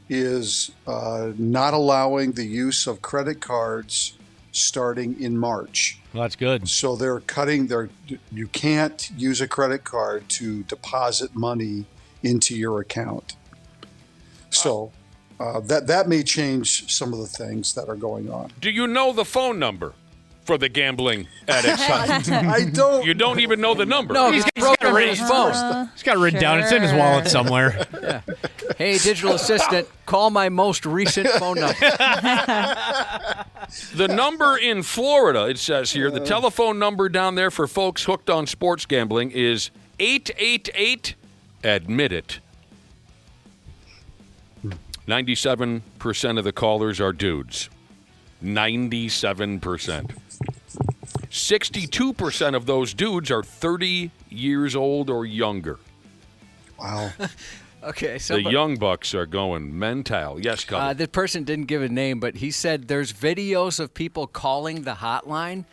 is not allowing the use of credit cards starting in March. well, that's good. So they're cutting you can't use a credit card to deposit money into your account. So that may change some of the things that are going on. Do you know the phone number for the gambling addicts hotline? I don't. You don't even know the number. No, he's got it written- his phone. He's got it written down. It's in his wallet somewhere. Yeah. Hey, digital assistant, call my most recent phone number. The number in Florida, it says here, the telephone number down there for folks hooked on sports gambling is 888-ADMIT-IT. 97% of the callers are dudes. 97%. 62% of those dudes are 30 years old or younger. Wow. Okay, The young bucks are going mental. Yes, Colin. the person didn't give a name, but he said there's videos of people calling the hotline,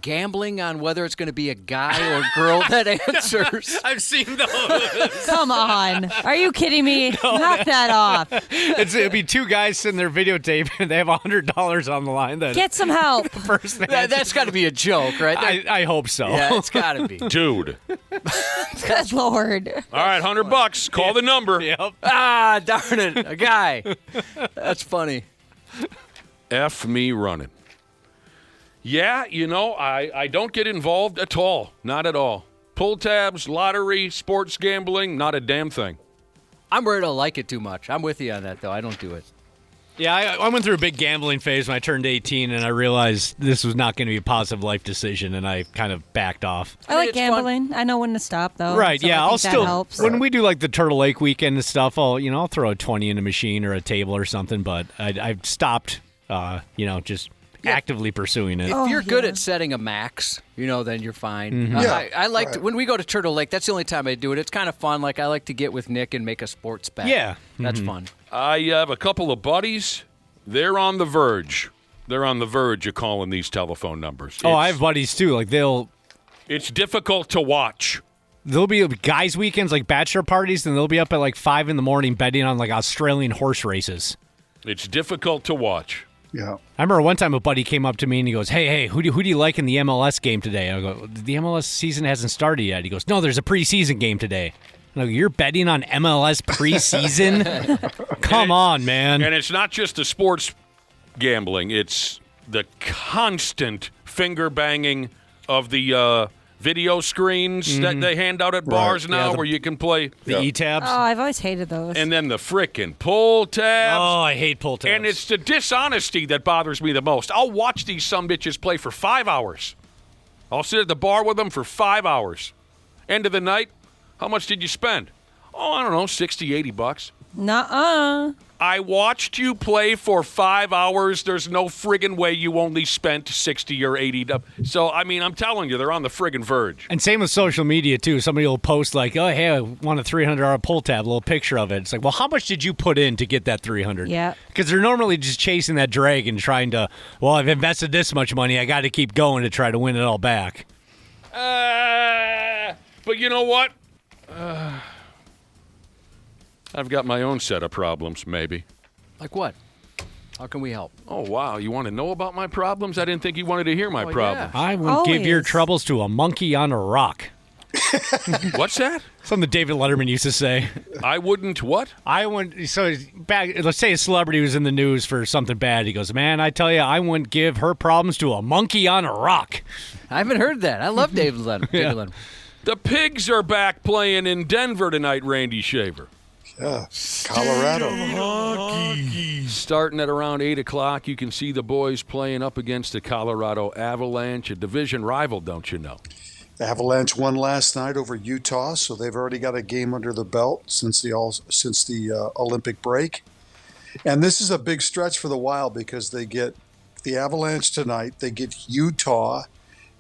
gambling on whether it's going to be a guy or girl that answers. I've seen those. Come on. Are you kidding me? Knock that off. It'll be 2 guys sitting there videotaping. They have $100 on the line. Get some help. Person That's got to be a joke, right? I hope so. Yeah, it's got to be. Dude. Good Lord. All right, $100. Call the number. Yep. Ah, darn it. A guy. That's funny. F me running. Yeah, I don't get involved at all. Not at all. Pull tabs, lottery, sports gambling, not a damn thing. I'm worried I'll like it too much. I'm with you on that, though. I don't do it. Yeah, I went through a big gambling phase when I turned 18, and I realized this was not going to be a positive life decision, and I kind of backed off. I like gambling. I know when to stop, though. Right, so yeah, I I'll think that still helps. when we do like the Turtle Lake weekend and stuff, I'll throw a 20 in a machine or a table or something, but I've stopped, just actively pursuing it. If you're good at setting a max, then you're fine. Mhm. Yeah, I like when we go to Turtle Lake. That's the only time I do it. It's kind of fun. Like I like to get with Nick and make a sports bet. Yeah. That's fun. I have a couple of buddies. They're on the verge. They're on the verge of calling these telephone numbers. I have buddies too. Like It's difficult to watch. There'll be guys' weekends, like bachelor parties, and they'll be up at like 5 a.m. betting on like Australian horse races. It's difficult to watch. Yeah. I remember one time a buddy came up to me and he goes, hey, who do you like in the MLS game today? I go, the MLS season hasn't started yet. He goes, no, there's a preseason game today. No, you're betting on MLS preseason? Come on, man. And it's not just the sports gambling. It's the constant finger banging of the video screens that they hand out at bars now where you can play. The E-tabs? Oh, I've always hated those. And then the frickin' pull tabs. Oh, I hate pull tabs. And it's the dishonesty that bothers me the most. I'll watch these sumbitches play for 5 hours. I'll sit at the bar with them for 5 hours. End of the night, how much did you spend? Oh, I don't know, $60, $80. Nuh-uh. I watched you play for 5 hours. There's no friggin' way you only spent $60 or $80. So, I mean, I'm telling you, they're on the friggin' verge. And same with social media, too. Somebody will post like, oh, hey, I want a $300 pull tab, a little picture of it. It's like, well, how much did you put in to get that $300? Yeah. Because they're normally just chasing that dragon, trying to, well, I've invested this much money. I got to keep going to try to win it all back. But you know what? I've got my own set of problems, maybe. Like what? How can we help? Oh, wow. You want to know about my problems? I didn't think you wanted to hear my problems. Yeah. I wouldn't give your troubles to a monkey on a rock. What's that? Something David Letterman used to say. I wouldn't what? I wouldn't. So back, let's say a celebrity was in the news for something bad. He goes, man, I tell you, I wouldn't give her problems to a monkey on a rock. I haven't heard that. I love David Letterman. David Letterman. The Pigs are back playing in Denver tonight, Randy Shaver. Yeah, Colorado. Starting at around 8 o'clock, you can see the boys playing up against the Colorado Avalanche, a division rival, don't you know? The Avalanche won last night over Utah, so they've already got a game under the belt since the Olympic break. And this is a big stretch for the Wild because they get the Avalanche tonight, they get Utah,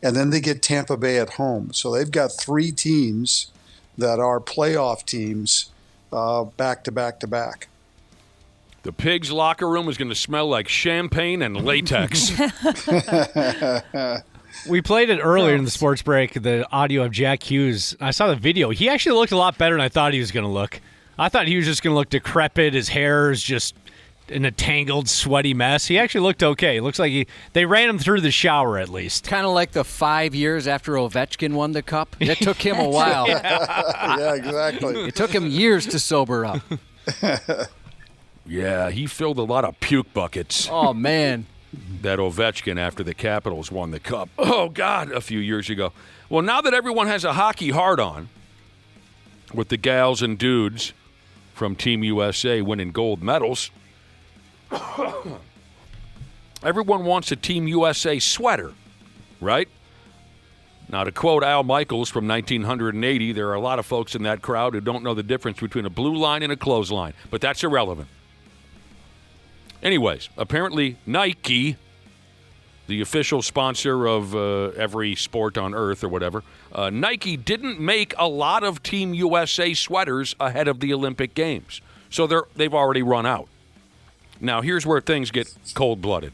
and then they get Tampa Bay at home. So they've got 3 teams that are playoff teams back to back to back. The Pigs' locker room is going to smell like champagne and latex. We played it earlier in the sports break, the audio of Jack Hughes. I saw the video. He actually looked a lot better than I thought he was going to look. I thought he was just going to look decrepit. His hair is just in a tangled, sweaty mess. He actually looked okay. It looks like they ran him through the shower at least. Kind of like the 5 years after Ovechkin won the cup. It took him a while. Yeah, exactly. It took him years to sober up. Yeah, he filled a lot of puke buckets. Oh, man. That Ovechkin after the Capitals won the cup. Oh, God, a few years ago. Well, now that everyone has a hockey hard-on with the gals and dudes from Team USA winning gold medals, everyone wants a Team USA sweater, right? Now, to quote Al Michaels from 1980, there are a lot of folks in that crowd who don't know the difference between a blue line and a clothesline, but that's irrelevant. Anyways, apparently Nike, the official sponsor of every sport on earth or whatever, Nike didn't make a lot of Team USA sweaters ahead of the Olympic Games. So they've already run out. Now, here's where things get cold-blooded.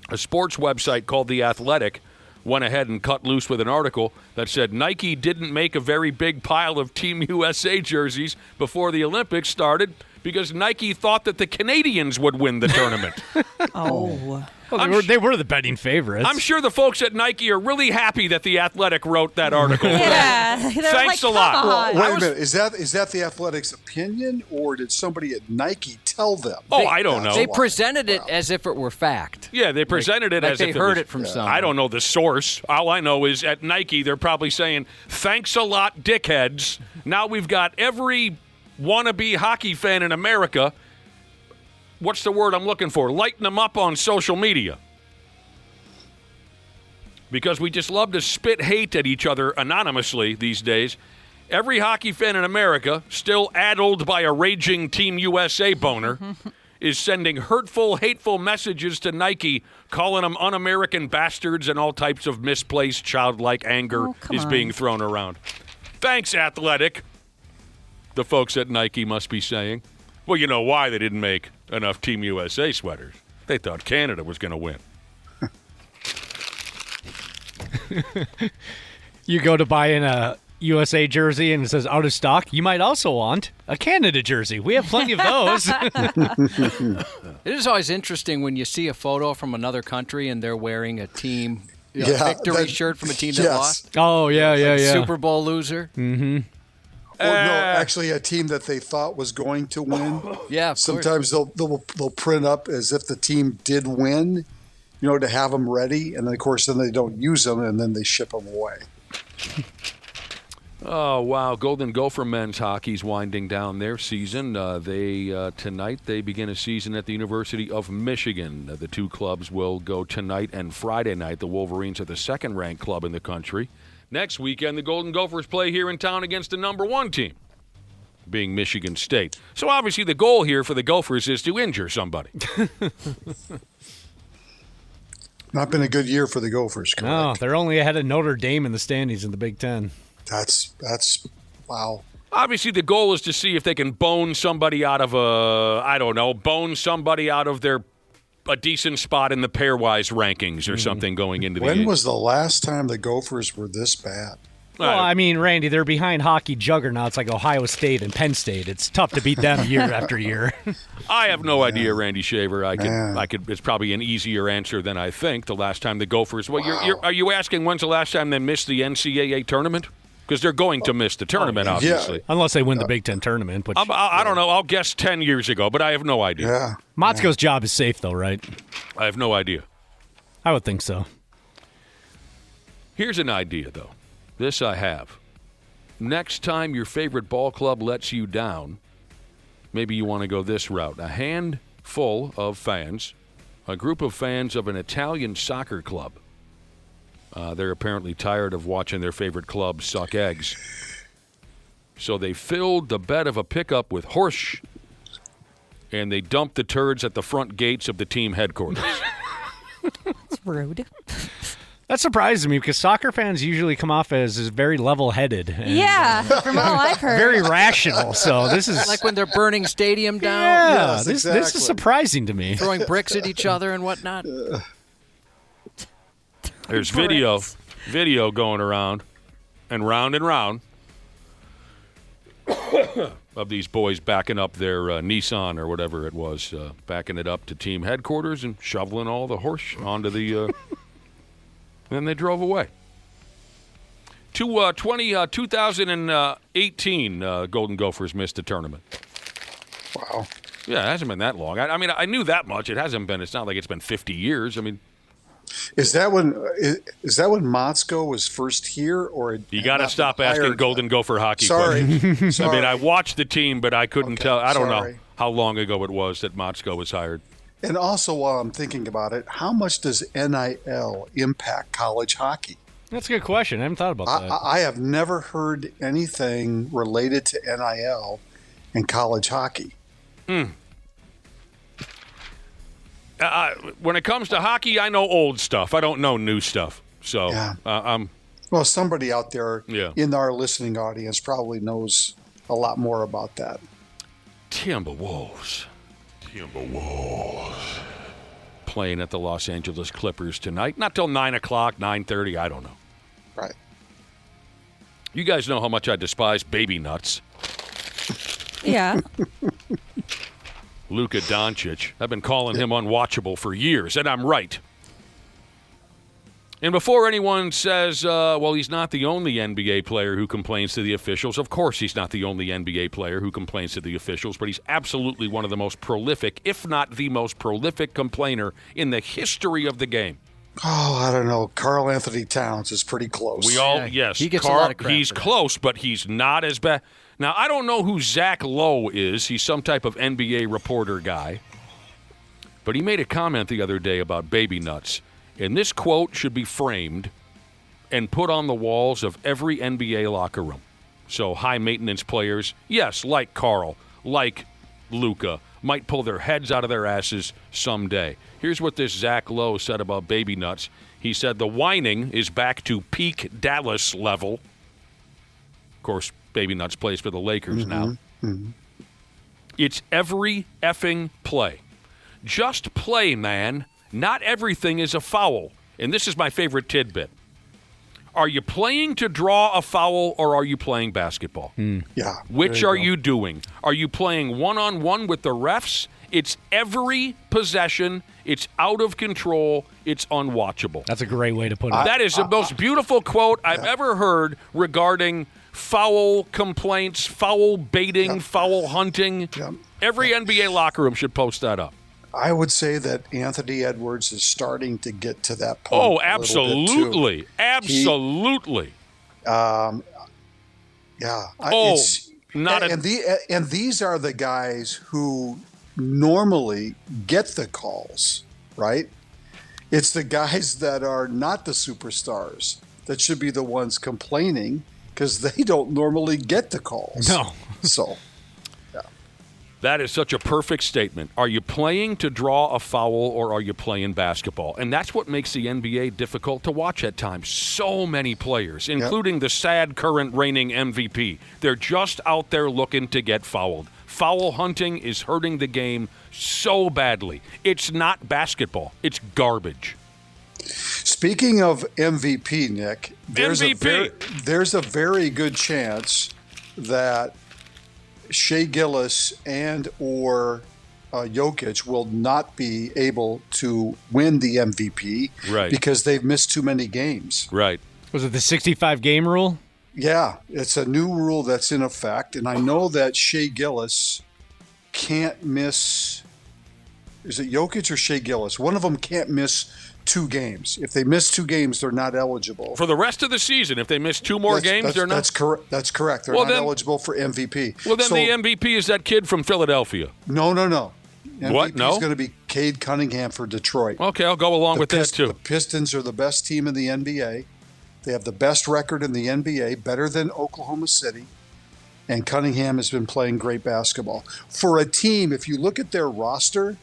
A sports website called The Athletic went ahead and cut loose with an article that said Nike didn't make a very big pile of Team USA jerseys before the Olympics started because Nike thought that the Canadians would win the tournament. Oh. Well, they were the betting favorites. I'm sure the folks at Nike are really happy that The Athletic wrote that article. Yeah. Thanks a lot. Well, wait a minute. Is that The Athletic's opinion, or did somebody at Nike tell them? Oh, I don't know. They presented it as if it were fact. Yeah, they presented it as they if heard was, it from someone. I don't know the source. All I know is at Nike, they're probably saying, thanks a lot, dickheads. Now we've got every wannabe hockey fan in America. What's the word I'm looking for? Lighten them up on social media. Because we just love to spit hate at each other anonymously these days. Every hockey fan in America, still addled by a raging Team USA boner, is sending hurtful, hateful messages to Nike, calling them un-American bastards, and all types of misplaced childlike anger is being thrown around. Thanks, Athletic, the folks at Nike must be saying. Well, you know why they didn't make enough Team USA sweaters. They thought Canada was going to win. You go to buy in a USA jersey and it says out of stock. You might also want a Canada jersey. We have plenty of those. It is always interesting when you see a photo from another country and they're wearing a team victory shirt from a team that lost. Oh, yeah. Super Bowl loser. Mm-hmm. Or no, actually a team that they thought was going to win. Yeah, of sometimes they'll print up as if the team did win, to have them ready, and then of course then they don't use them, and then they ship them away. Oh, wow. Golden Gopher men's hockey's winding down their season. Tonight they begin a season at the University of Michigan. The two clubs will go tonight and Friday night. The Wolverines are the second-ranked club in the country. Next weekend, the Golden Gophers play here in town against the number one team, being Michigan State. So obviously the goal here for the Gophers is to injure somebody. Not been a good year for the Gophers, correct? No, they're only ahead of Notre Dame in the standings in the Big Ten. That's wow. Obviously, the goal is to see if they can bone somebody out of a decent spot in the pairwise rankings or something going into the When was the last time the Gophers were this bad? Well, I mean, Randy, they're behind hockey juggernauts like Ohio State and Penn State. It's tough to beat them year after year. I have no idea, Randy Shaver. I could. It's probably an easier answer than I think. The last time the Gophers. Well, are you asking when's the last time they missed the NCAA tournament? Because they're going to miss the tournament, obviously. Yeah. Unless they win the Big Ten tournament. Which, I don't know. I'll guess 10 years ago, but I have no idea. Yeah. Motzko's job is safe, though, right? I have no idea. I would think so. Here's an idea, though. This I have. Next time your favorite ball club lets you down, maybe you want to go this route. A handful of fans, a group of fans of an Italian soccer club. They're apparently tired of watching their favorite club suck eggs. So they filled the bed of a pickup with horse, and they dumped the turds at the front gates of the team headquarters. It's rude. That surprises me because soccer fans usually come off as very level-headed. And, yeah, from all I've heard. Very rational. So this is like when they're burning stadium down. Yeah, Yes, this exactly. is surprising to me. Throwing bricks at each other and whatnot. There's video going around and round of these boys backing up their Nissan or whatever it was, backing it up to team headquarters and shoveling all the horse onto the. Then they drove away. 2018, Golden Gophers missed the tournament. Wow. Yeah, it hasn't been that long. I mean, I knew that much. It hasn't been. It's not like it's been 50 years. I mean. Is that when Motzko was first here, or you got to stop asking Golden Gopher hockey questions. I mean, I watched the team, but I couldn't tell. I don't know how long ago it was that Motzko was hired. And also, while I'm thinking about it, how much does NIL impact college hockey? That's a good question. I haven't thought about that. I have never heard anything related to NIL in college hockey. When it comes to hockey, I know old stuff. I don't know new stuff. So, well, somebody out there in our listening audience probably knows a lot more about that. Timberwolves playing at the Los Angeles Clippers tonight. Not till 9 o'clock, 9:30. I don't know. Right. You guys know how much I despise baby nuts. Yeah. Luka Doncic. I've been calling him unwatchable for years, and I'm right. And before anyone says, well, he's not the only NBA player who complains to the officials, of course he's not the only NBA player who complains to the officials, but he's absolutely one of the most prolific, if not the most prolific complainer in the history of the game. Oh, I don't know. Karl Anthony Towns is pretty close. Yes. He gets a lot of crap he's for that. close, but he's not as bad. Now, I don't know who Zach Lowe is. He's some type of NBA reporter guy. But he made a comment the other day about baby nuts. And this quote should be framed and put on the walls of every NBA locker room. So high-maintenance players, yes, like Karl, like Luka, might pull their heads out of their asses someday. Here's what this Zach Lowe said about baby nuts. He said the whining is back to peak Dallas level. Of course, baby nuts plays for the Lakers now. Mm-hmm. It's every effing play. Just play, man. Not everything is a foul. And this is my favorite tidbit. Are you playing to draw a foul or are you playing basketball? Yeah. Which are you doing? Are you playing one-on-one with the refs? It's every possession. It's out of control. It's unwatchable. That's a great way to put it. That is the most beautiful quote I've ever heard regarding foul complaints, foul baiting, foul hunting. Every NBA locker room should post that up. I would say that Anthony Edwards is starting to get to that point. Oh, absolutely. Absolutely. Yeah. Not and these are the guys who normally get the calls, right? It's the guys that are not the superstars that should be the ones complaining because they don't normally get the calls. No. So, that is such a perfect statement. Are you playing to draw a foul or are you playing basketball? And that's what makes the NBA difficult to watch at times. So many players, including the sad current reigning MVP. They're just out there looking to get fouled. Foul hunting is hurting the game so badly. It's not basketball. It's garbage. Speaking of MVP, Nick, there's a very good chance that Shea Gillis and or Jokic will not be able to win the MVP because they've missed too many games. Right. Was it the 65-game rule? Yeah, it's a new rule that's in effect, and I know that Shea Gillis can't miss. Is it Jokic or Shea Gillis? One of them can't miss 2 games. If they miss 2 games, they're not eligible for the rest of the season. If they miss 2 more games, they're not. That's correct. That's correct. They're not eligible for MVP. Well, then the MVP is that kid from Philadelphia. No. What? No, it's going to be Cade Cunningham for Detroit. Okay, I'll go along with that too. The Pistons are the best team in the NBA. They have the best record in the NBA, better than Oklahoma City. And Cunningham has been playing great basketball. For a team, if you look at their roster,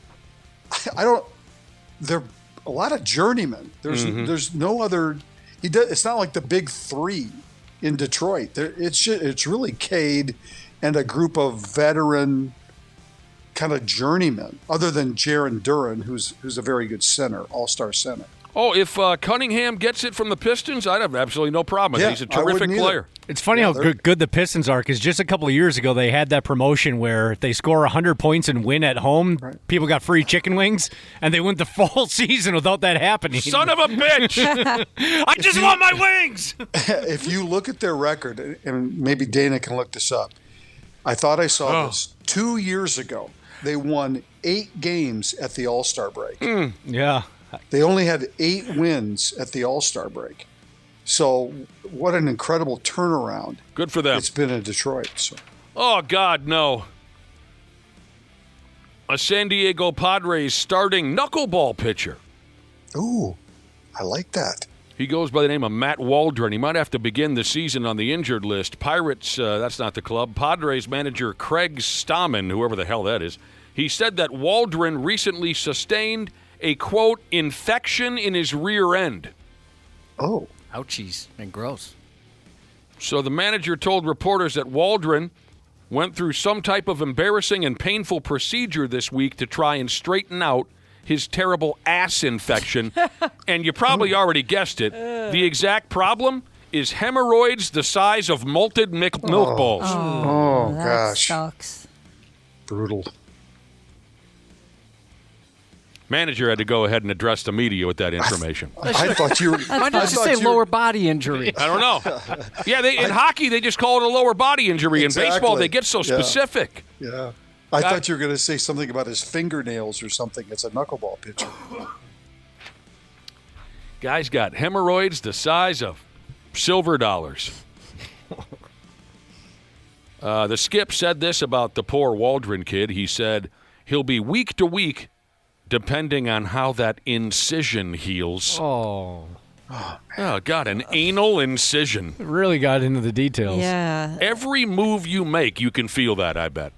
they're a lot of journeymen. There's no other. It's not like the big 3 in Detroit. It's really Cade and a group of veteran kind of journeymen, other than Jaron Duran, who's a very good center, all-star center. Oh, if Cunningham gets it from the Pistons, I'd have absolutely no problem with it. He's a terrific player. It's funny how good the Pistons are, because just a couple of years ago, they had that promotion where if they score 100 points and win at home, people got free chicken wings, and they went the full season without that happening. Son of a bitch! I just want my wings! If you look at their record, and maybe Dana can look this up, I thought I saw this 2 years ago. They won 8 games at the All-Star break. Yeah. They only had 8 wins at the All-Star break. So what an incredible turnaround. Good for them. It's been in Detroit. So. Oh, God, no. A San Diego Padres starting knuckleball pitcher. Ooh, I like that. He goes by the name of Matt Waldron. He might have to begin the season on the injured list. Pirates, that's not the club. Padres manager Craig Stammen, whoever the hell that is, he said that Waldron recently sustained a, quote, infection in his rear end. Oh. Ouchies, and gross. So the manager told reporters that Waldron went through some type of embarrassing and painful procedure this week to try and straighten out his terrible ass infection. And you probably already guessed it. The exact problem is hemorrhoids the size of malted milk balls. Oh, that gosh. Sucks. Brutal. Manager had to go ahead and address the media with that information. I thought you were. Why did you say lower body injury? I don't know. Yeah, in hockey, they just call it a lower body injury. Exactly. In baseball, they get so specific. Yeah. I thought you were going to say something about his fingernails or something. It's a knuckleball pitcher. Guy's got hemorrhoids the size of silver dollars. The skip said this about the poor Waldron kid. He said he'll be week to week depending on how that incision heals. Oh, God, an anal incision. It really got into the details. Yeah. Every move you make, you can feel that, I bet.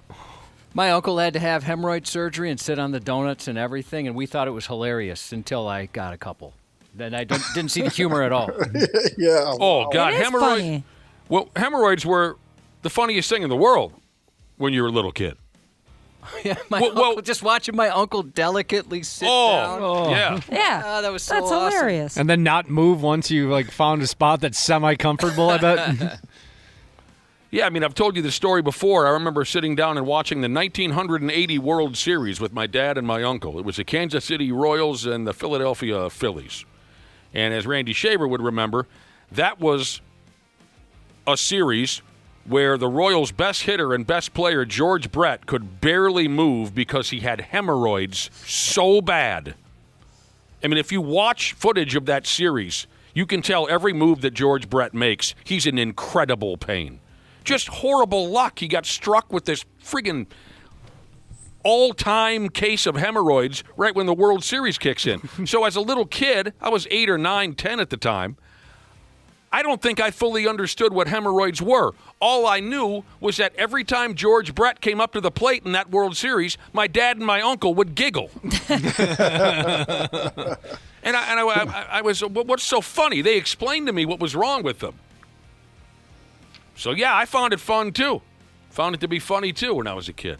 My uncle had to have hemorrhoid surgery and sit on the donuts and everything, and we thought it was hilarious until I got a couple. Then I didn't see the humor at all. Yeah. Oh, God, It is hemorrhoids. funny. Well, hemorrhoids were the funniest thing in the world when you were a little kid. Yeah, just watching my uncle delicately sit down. Oh, yeah. Yeah. Oh, that was so That's awesome. hilarious. And then not move once you found a spot that's semi-comfortable, I bet. Yeah, I mean, I've told you the story before. I remember sitting down and watching the 1980 World Series with my dad and my uncle. It was the Kansas City Royals and the Philadelphia Phillies. And as Randy Shaver would remember, that was a series where the Royals' best hitter and best player, George Brett, could barely move because he had hemorrhoids so bad. I mean, if you watch footage of that series, you can tell every move that George Brett makes, he's in incredible pain. Just horrible luck. He got struck with this friggin' all-time case of hemorrhoids right when the World Series kicks in. So as a little kid, I was 8 or 9, 10 at the time, I don't think I fully understood what hemorrhoids were. All I knew was that every time George Brett came up to the plate in that World Series, my dad and my uncle would giggle. And I was, what's so funny? They explained to me what was wrong with them. So, yeah, I found it fun, too. Found it to be funny, too, when I was a kid.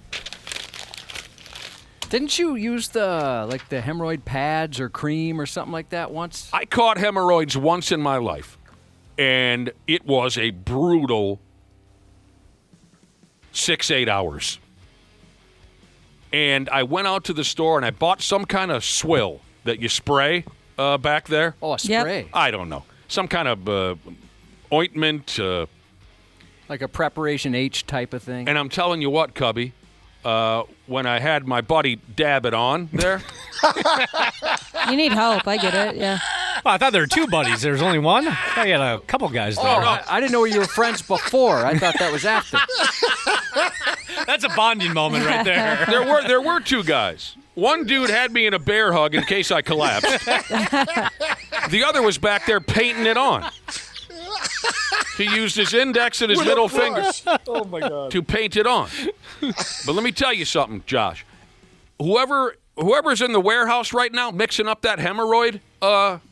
Didn't you use the hemorrhoid pads or cream or something like that once? I caught hemorrhoids once in my life. And it was a brutal 6-8 hours. And I went out to the store and I bought some kind of swill that you spray back there. Oh, a spray? Yep. I don't know. Some kind of ointment. Like a Preparation H type of thing. And I'm telling you what, Cubby, when I had my buddy dab it on there. You need help. I get it, yeah. Oh, I thought there were two buddies. There was only one? I thought you had a couple guys there. Oh, I didn't know you were friends before. I thought that was after. That's a bonding moment right there. There were two guys. One dude had me in a bear hug in case I collapsed. The other was back there painting it on. He used his index and his middle finger to paint it on. But let me tell you something, Josh. Whoever's in the warehouse right now mixing up that hemorrhoid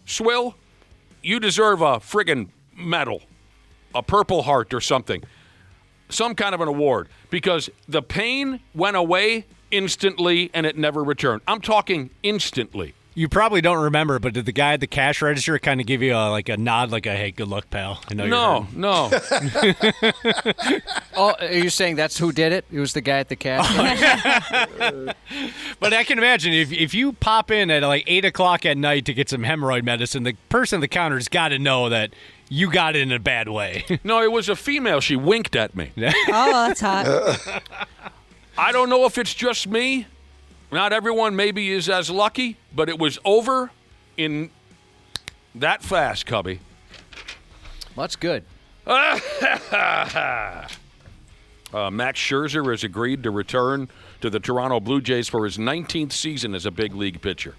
swill, you deserve a friggin' medal, a Purple Heart or something, some kind of an award, because the pain went away instantly and it never returned. I'm talking instantly. You probably don't remember, but did the guy at the cash register kind of give you a nod, like a "Hey, good luck, pal"? I know No. Oh, are you saying that's who did it? It was the guy at the cash register? But I can imagine if you pop in at like 8 o'clock at night to get some hemorrhoid medicine, the person at the counter's got to know that you got it in a bad way. No, it was a female. She winked at me. Oh, that's hot. I don't know if it's just me. Not everyone maybe is as lucky, but it was over in that fast, Cubby. Well, that's good. Max Scherzer has agreed to return to the Toronto Blue Jays for his 19th season as a big league pitcher.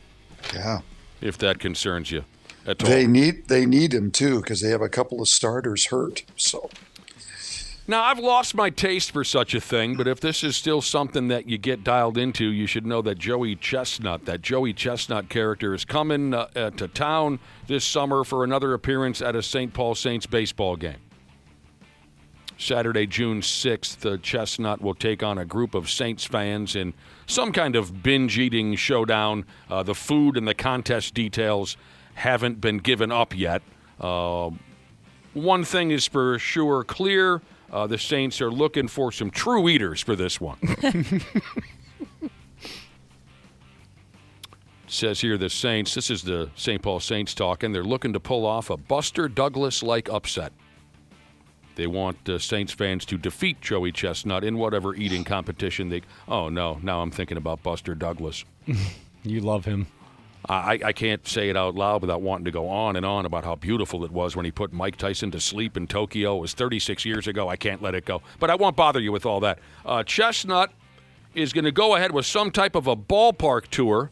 Yeah. If that concerns you at all. They need him, too, because they have a couple of starters hurt, so... Now, I've lost my taste for such a thing, but if this is still something that you get dialed into, you should know that Joey Chestnut character, is coming to town this summer for another appearance at a St. Paul Saints baseball game. Saturday, June 6th, Chestnut will take on a group of Saints fans in some kind of binge-eating showdown. The food and the contest details haven't been given up yet. One thing is for sure clear. The Saints are looking for some true eaters for this one. It says here the Saints, this is the St. Paul Saints talking, they're looking to pull off a Buster Douglas-like upset. They want Saints fans to defeat Joey Chestnut in whatever eating competition they... Oh, no, now I'm thinking about Buster Douglas. You love him. I can't say it out loud without wanting to go on and on about how beautiful it was when he put Mike Tyson to sleep in Tokyo. It was 36 years ago. I can't let it go. But I won't bother you with all that. Chestnut is going to go ahead with some type of a ballpark tour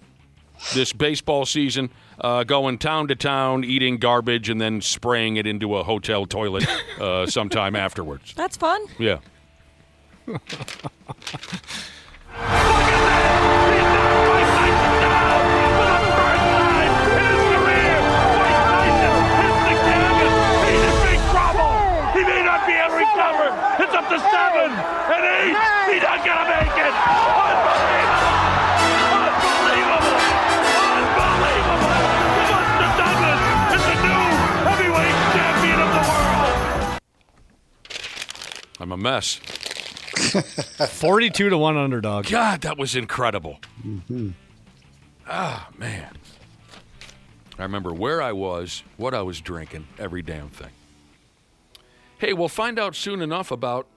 this baseball season, going town to town, eating garbage, and then spraying it into a hotel toilet sometime afterwards. That's fun. Yeah. It's up to 7 and 8. He's not gonna make it. Unbelievable! Buster Douglas is the new heavyweight champion of the world. I'm a mess. 42-1 underdog. God, that was incredible. Mm-hmm. Ah, man. I remember where I was, what I was drinking, every damn thing. Hey, we'll find out soon enough about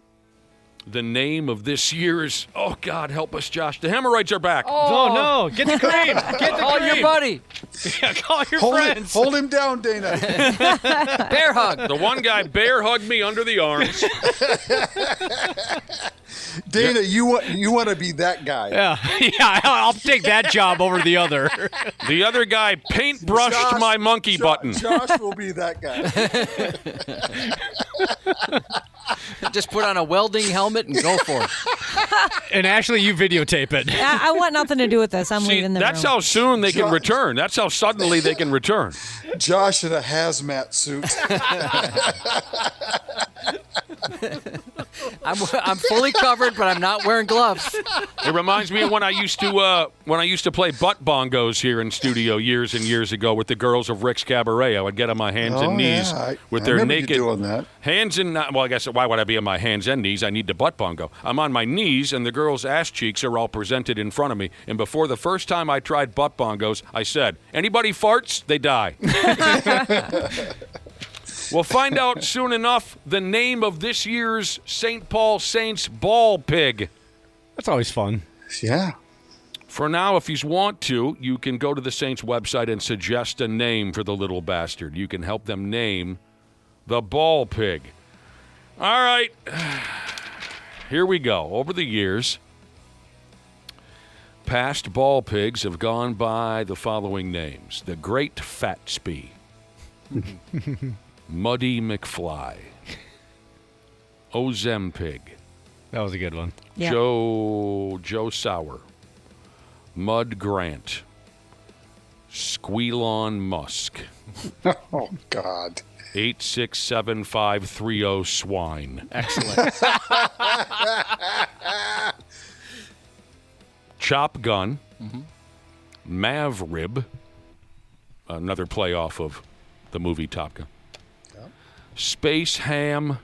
the name of this year's. Oh, God, help us, Josh. The hemorrhoids are back. Oh, no. Get the cream. Get the Call cream. your buddy. Yeah, call your Hold friends. hold him down, Dana. Bear hug. The one guy bear hugged me under the arms. Dana, you want to be that guy. Yeah, I'll take that job over the other. The other guy paintbrushed my monkey button. Josh will be that guy. Just put on a welding helmet and go for it. And Ashley, you videotape it. I want nothing to do with this. I'm leaving the That's room. how soon they can return. That's how suddenly they can return. Josh in a hazmat suit. I'm fully covered, but I'm not wearing gloves. It reminds me of when I used to play butt bongos here in studio years and years ago with the girls of Rick's Cabaret. I would get on my hands and knees with their remember you naked doing that. hands and well, I guess why would I be on my hands and knees? I need the butt bongo. I'm on my knees and the girls' ass cheeks are all presented in front of me. And before the first time I tried butt bongos, I said, "Anybody farts, they die." We'll find out soon enough the name of this year's St. Paul Saints ball pig. That's always fun. Yeah. For now, if you want to, you can go to the Saints website and suggest a name for the little bastard. You can help them name the ball pig. All right. Here we go. Over the years, past ball pigs have gone by the following names. The Great Fatsby. Muddy McFly. Ozempig. That was a good one. Yeah. Joe Sauer. Mud Grant. Squealon Musk. Oh, God. 867530 Swine. Excellent. Chop Gun. Mav Rib. Another playoff of the movie Top Gun. Space Ham.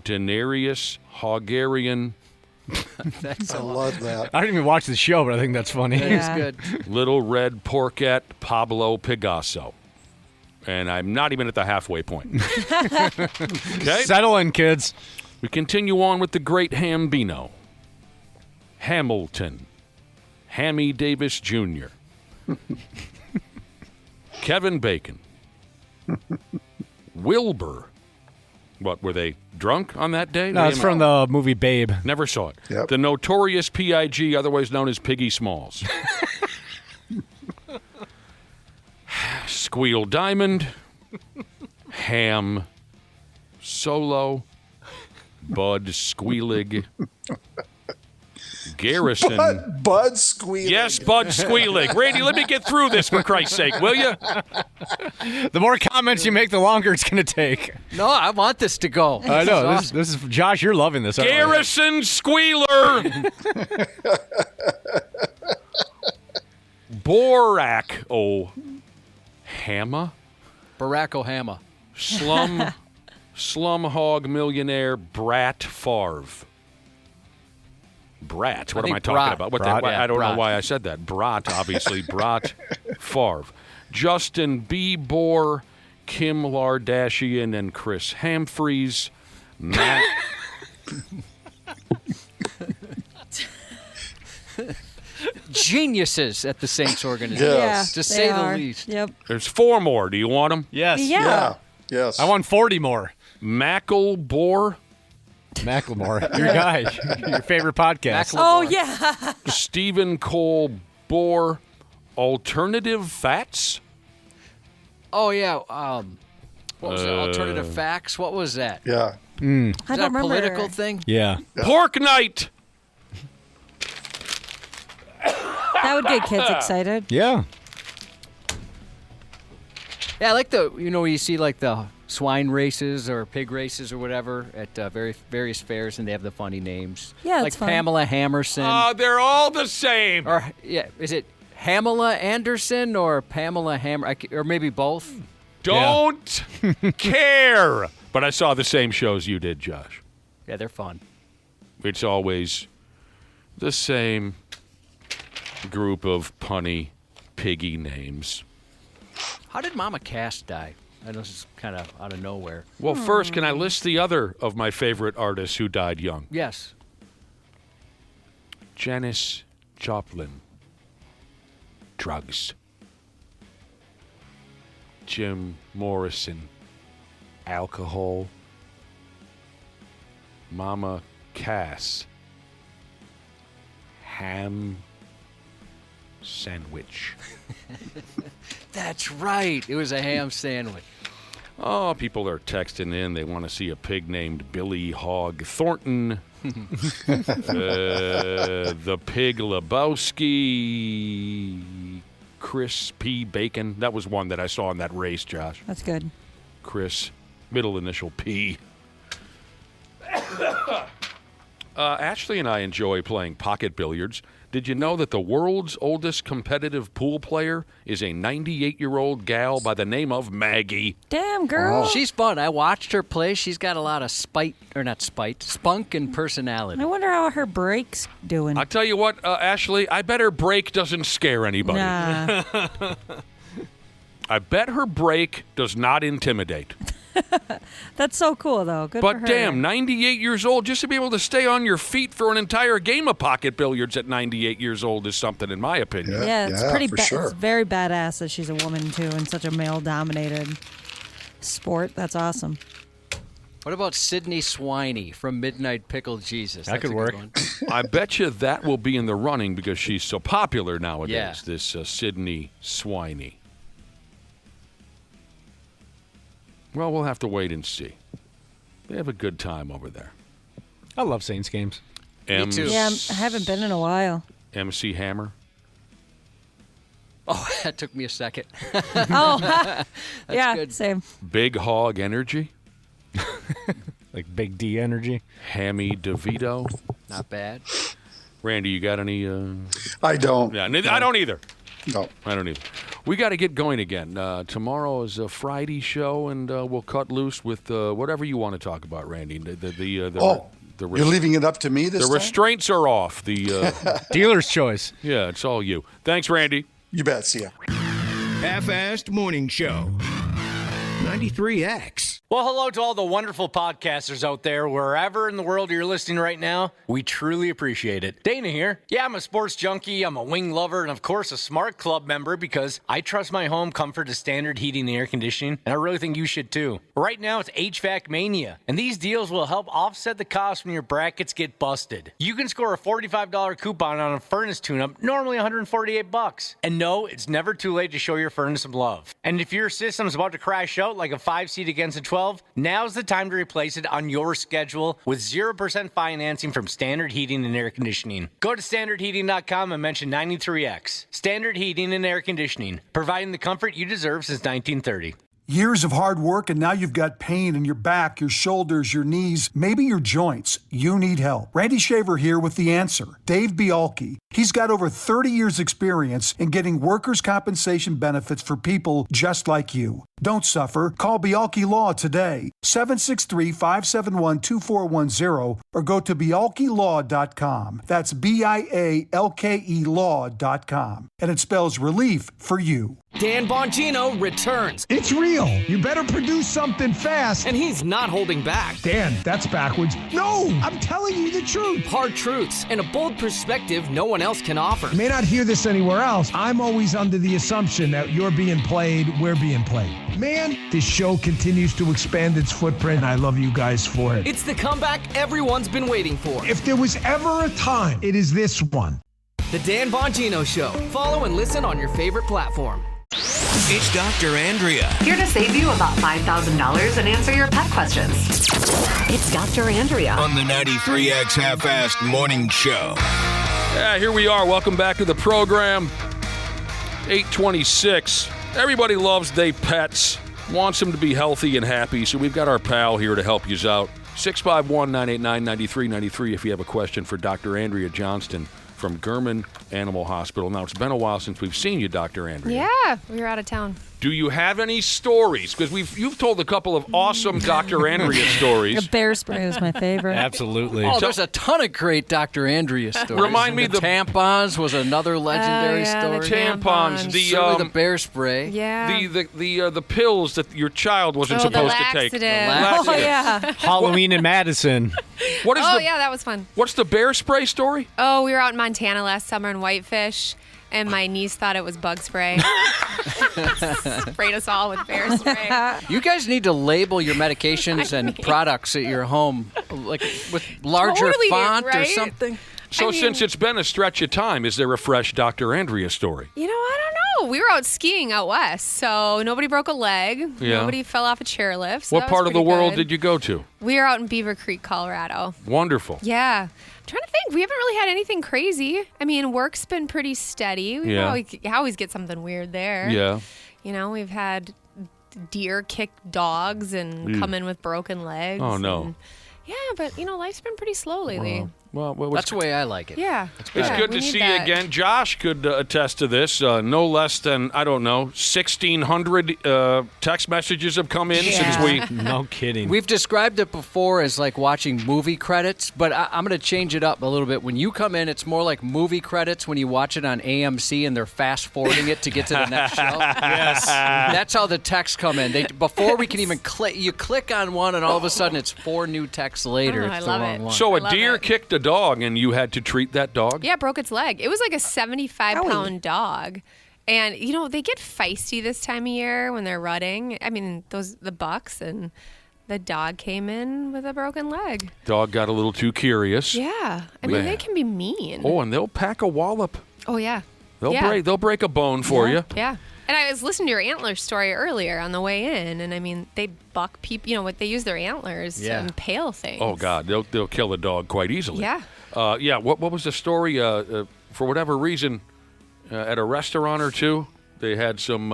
Denarius Hogarian. I love that. I didn't even watch the show, but I think that's funny. That is good. Little Red Porkette Pablo Pigasso. And I'm not even at the halfway point. Okay? Settle in, kids. We continue on with the Great Hambino. Hamilton. Hammy Davis Jr. Kevin Bacon. Wilbur. What, were they drunk on that day? No, it's from the movie Babe. Never saw it. Yep. The notorious P.I.G., otherwise known as Piggy Smalls. Squeal Diamond. Ham. Solo. Bud Squealig. Garrison. Bud Squealig. Yes, Bud Squealig. Randy, let me get through this for Christ's sake, will you? The more comments you make, the longer it's going to take. No, I want this to go. I know. Awesome. This is Josh, you're loving this. aren't you? Garrison Squealer. Borak O'Hama. Barack Ohama. Slum hog millionaire Brat Favre. Brat. What am I talking Brat. about? What Brat, I don't Brat. know why I said that. Brat, obviously. Brat Favre. Justin Bieber, Kim Kardashian, and Chris Humphries. Matt. Geniuses at the Saints organization. Yes. To they say are. the least. Yep. There's 4 more. Do you want them? Yes. Yeah. Yes. I want 40 more. Macklemore. Macklemore, your guy, your favorite podcast. Oh, yeah. Stephen Cole Bohr. Alternative Fats. Oh, yeah. What was it? Alternative facts? What was that? Yeah. I Is don't that a remember. political thing? Yeah. Pork Night. That would get kids excited. Yeah. Yeah, I like when you see like the swine races or pig races or whatever at various fairs, and they have the funny names. Yeah, like it's fun. Pamela Hammerson. They're all the same. Or yeah, is it Pamela Anderson or Pamela Hammer? Or maybe both. Don't care. But I saw the same shows you did, Josh. Yeah, they're fun. It's always the same group of punny, piggy names. How did Mama Cass die? I know this is kind of out of nowhere. Well, first, can I list the other of my favorite artists who died young? Yes. Janis Joplin. Drugs. Jim Morrison. Alcohol. Mama Cass. Ham sandwich. That's right. It was a ham sandwich. Oh, people are texting in. They want to see a pig named Billy Hog Thornton. The Pig Lebowski. Chris P. Bacon. That was one that I saw in that race, Josh. That's good. Chris, middle initial P. Ashley and I enjoy playing pocket billiards. Did you know that the world's oldest competitive pool player is a 98-year-old gal by the name of Maggie? Damn, girl. She's fun. I watched her play. She's got a lot of spunk and personality. I wonder how her break's doing. I'll tell you what, Ashley, I bet her break doesn't scare anybody. Nah. I bet her break does not intimidate. That's so cool, though. Good for her. But damn, 98 years old, just to be able to stay on your feet for an entire game of pocket billiards at 98 years old is something, in my opinion. Yeah, it's pretty sure. It's very badass that she's a woman, too, in such a male-dominated sport. That's awesome. What about Sydney Swiney from Midnight Pickle Jesus? That could work. I bet you that will be in the running because she's so popular nowadays, Yeah. this Sydney Swiney. Well, we'll have to wait and see. They have a good time over there. I love Saints games. Me too. Yeah, I haven't been in a while. MC Hammer. Oh, that took me a second. Oh, yeah, good. Same. Big Hog Energy. Like Big D Energy. Hammy DeVito. Not bad. Randy, you got any? I don't. Yeah, I don't either. No. I don't either. We got to get going again. Tomorrow is a Friday show, and we'll cut loose with whatever you want to talk about, Randy. You're leaving it up to me this The time? restraints are off. The dealer's choice. Yeah, it's all you. Thanks, Randy. You bet. See ya. Half-Assed Morning Show. 93X. Well, hello to all the wonderful podcasters out there, wherever in the world you're listening right now. We truly appreciate it. Dana here. Yeah, I'm a sports junkie, I'm a wing lover, and of course a smart club member because I trust my home comfort to standard heating and air conditioning, and I really think you should too. Right now it's HVAC Mania, and these deals will help offset the cost when your brackets get busted. You can score a $45 coupon on a furnace tune-up, normally $148. And no, it's never too late to show your furnace some love. And if your system's about to crash out like a 5-seat against a 12, now's the time to replace it on your schedule with 0% financing from Standard Heating and Air Conditioning. Go to standardheating.com and mention 93X. Standard Heating and Air Conditioning, providing the comfort you deserve since 1930. Years of hard work, and now you've got pain in your back, your shoulders, your knees, maybe your joints. You need help. Randy Shaver here with the answer. Dave Bialke. He's got over 30 years experience in getting workers' compensation benefits for people just like you. Don't suffer. Call Bialke Law today, 763-571-2410, or go to bialkelaw.com. That's BIALKE law.com. And it spells relief for you. Dan Bongino returns. It's real. You better produce something fast. And he's not holding back. Dan, that's backwards. No, I'm telling you the truth. Hard truths and a bold perspective no one else can offer. You may not hear this anywhere else. I'm always under the assumption that you're being played, we're being played. Man, this show continues to expand its footprint, and I love you guys for it. It's the comeback everyone's been waiting for. If there was ever a time, it is this one. The Dan Bongino Show. Follow and listen on your favorite platform. It's Dr. Andrea. Here to save you about $5,000 and answer your pet questions. It's Dr. Andrea. On the 93X Half-Assed Morning Show. Yeah, here we are. Welcome back to the program. 8:26. Everybody loves their pets, wants them to be healthy and happy, so we've got our pal here to help you out. 651-989-9393 if you have a question for Dr. Andrea Johnston from Gurman Animal Hospital. Now, it's been a while since we've seen you, Dr. Andrea. Yeah, we were out of town. Do you have any stories? Because you've told a couple of awesome Dr. Andrea stories. The bear spray was my favorite. Absolutely. Oh, there's a ton of great Dr. Andrea stories. Remind me the tampons was another legendary story. Tampons. The bear spray. Yeah. The pills that your child wasn't supposed to take. Oh, yeah. Halloween in Madison. Yeah, that was fun. What's the bear spray story? Oh, we were out in Montana last summer in Whitefish, and my niece thought it was bug spray. Sprayed us all with bear spray. You guys need to label your medications and products at your home, like with larger Totally, font or right? something. So since it's been a stretch of time, is there a fresh Dr. Andrea story? You know, I don't know. We were out skiing out west, so nobody broke a leg. Yeah. Nobody fell off a chairlift. So What part of the world did you go to? We were out in Beaver Creek, Colorado. Wonderful. Yeah. I'm trying to think. We haven't really had anything crazy. I mean, work's been pretty steady. We always get something weird there. Yeah. You know, we've had deer kick dogs and come in with broken legs. Oh, no. And, yeah, but, you know, life's been pretty slow lately. Well, that's the way I like it. Yeah. It's good to see you again. Josh could attest to this. No less than, 1,600 text messages have come in since we... No kidding. We've described it before as like watching movie credits, but I'm going to change it up a little bit. When you come in, it's more like movie credits when you watch it on AMC and they're fast-forwarding it to get to the next show. Yes. That's how the texts come in. Before we can even click, you click on one and all of a sudden it's 4 new texts later. I It's love the wrong it. one. So a deer kicked a dog, and you had to treat that dog? Yeah, broke its leg. It was like a 75-pound dog. And, you know, they get feisty this time of year when they're rutting. I mean, the bucks, and the dog came in with a broken leg. Dog got a little too curious. Yeah. I mean, they can be mean. Oh, and they'll pack a wallop. Oh, yeah. They'll break a bone for you. Yeah. And I was listening to your antler story earlier on the way in, and I mean, they buck people. You know what? They use their antlers to impale things. Oh God, they'll kill a dog quite easily. Yeah. What was the story? For whatever reason, at a restaurant or two, they had some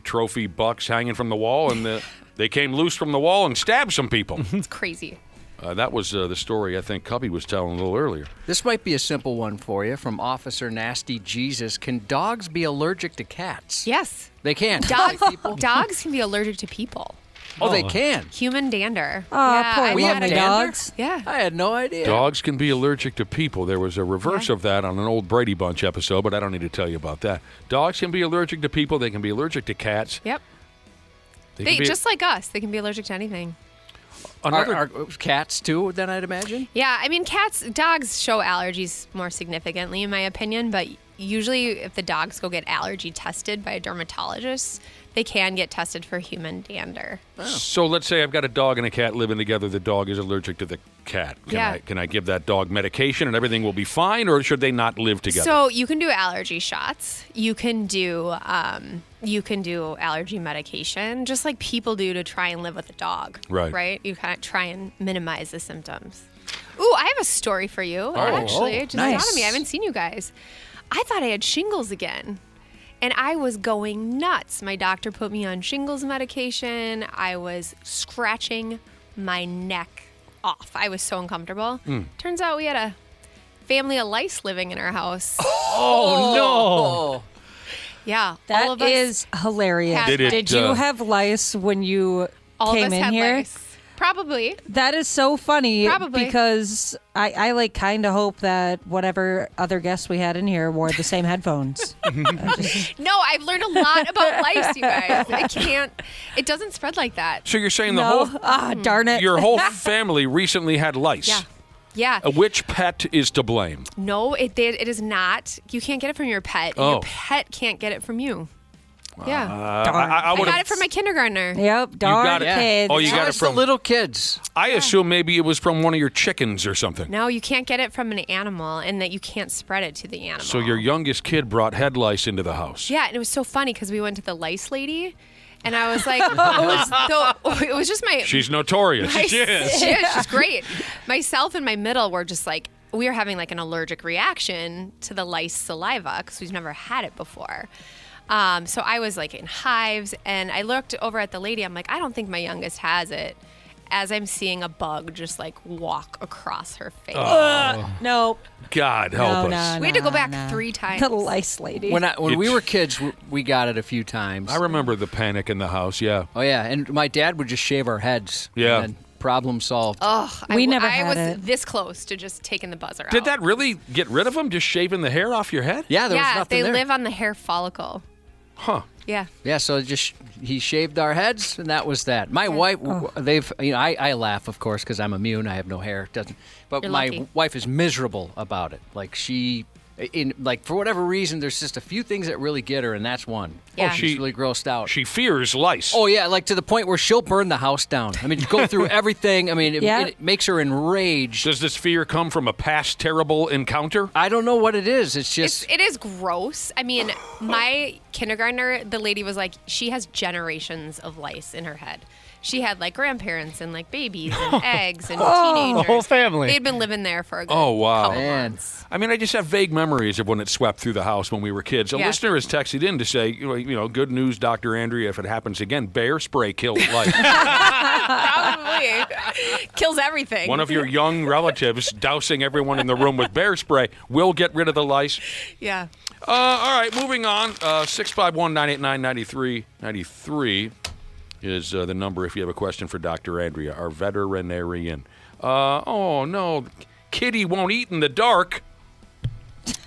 trophy bucks hanging from the wall, and they came loose from the wall and stabbed some people. It's crazy. That was the story I think Cubby was telling a little earlier. This might be a simple one for you from Officer Nasty Jesus. Can dogs be allergic to cats? Yes. They can. Dogs can be allergic to people. Oh, they can. Human dander. Poor we have had a dogs. Yeah. I had no idea. Dogs can be allergic to people. There was a reverse of that on an old Brady Bunch episode, but I don't need to tell you about that. Dogs can be allergic to people. They can be allergic to cats. Yep. They just like us. They can be allergic to anything. Are cats too, then I'd imagine? Yeah, I mean, dogs show allergies more significantly, in my opinion, but usually if the dogs go get allergy tested by a dermatologist, they can get tested for human dander. So let's say I've got a dog and a cat living together. The dog is allergic to the cat. Can I give that dog medication and everything will be fine, or should they not live together? So you can do allergy shots. You can do allergy medication, just like people do to try and live with a dog. Right. You kind of try and minimize the symptoms. Ooh, I have a story for you. Actually, it just dawned on me. I haven't seen you guys. I thought I had shingles again. And I was going nuts. My doctor put me on shingles medication. I was scratching my neck off. I was so uncomfortable. Turns out we had a family of lice living in our house. Oh, no. Yeah. That all of us is hilarious. Did you have lice when you all came of us in had here? lice. Probably. That is so funny. Probably. Because I like kind of hope that whatever other guests we had in here wore the same headphones. No, I've learned a lot about lice, you guys. It doesn't spread like that. So you're saying darn it. your whole family recently had lice? Yeah. Yeah. Which pet is to blame? No, it is not. You can't get it from your pet. And your pet can't get it from you. Yeah. I got it from my kindergartner. Yep, darn kids. Oh, you got it from the little kids. I assume maybe it was from one of your chickens or something. No, you can't get it from an animal, and that you can't spread it to the animal. So your youngest kid brought head lice into the house. Yeah, and it was so funny because we went to the lice lady, and I was like, it was just my... She's notorious. She is. She's great. Myself and my middle were just like, we were having like an allergic reaction to the lice saliva because we've never had it before. So I was like in hives, and I looked over at the lady. I'm like, I don't think my youngest has it. as I'm seeing a bug just like walk across her face. Nope. God help us. We had to go back 3 times. The lice lady. When we were kids, we got it a few times. I remember the panic in the house, yeah. Oh, yeah. And my dad would just shave our heads. Yeah. And then problem solved. Oh, We never I had was it. this close to just taking the buzzer out. Did that really get rid of them, just shaving the hair off your head? Yeah, there was Yeah, nothing they there. live on the hair follicle. Huh. Yeah. Yeah, so he shaved our heads, and that was that. My wife, I laugh, of course, because I'm immune. I have no hair. But You're my lucky. wife is miserable about it. Like for whatever reason, there's just a few things that really get her, and that's one. Yeah. She's really grossed out. She fears lice. Oh, yeah, like to the point where she'll burn the house down. I mean, go through everything. I mean, it makes her enraged. Does this fear come from a past terrible encounter? I don't know what it is. It's just... It is gross. I mean, my kindergartner, the lady was like, she has generations of lice in her head. She had like grandparents and like babies and eggs and teenagers. The whole family. They'd been living there for a good Oh, wow. couple months. I mean, I just have vague memories of when it swept through the house when we were kids. A Yeah. listener has texted in to say, good news, Dr. Andrea, if it happens again, bear spray kills lice. Probably. Kills everything. One of your young relatives dousing everyone in the room with bear spray will get rid of the lice. Yeah. All right, moving on. 651-989-9393 is the number if you have a question for Dr. Andrea, our veterinarian. Oh, no. Kitty won't eat in the dark.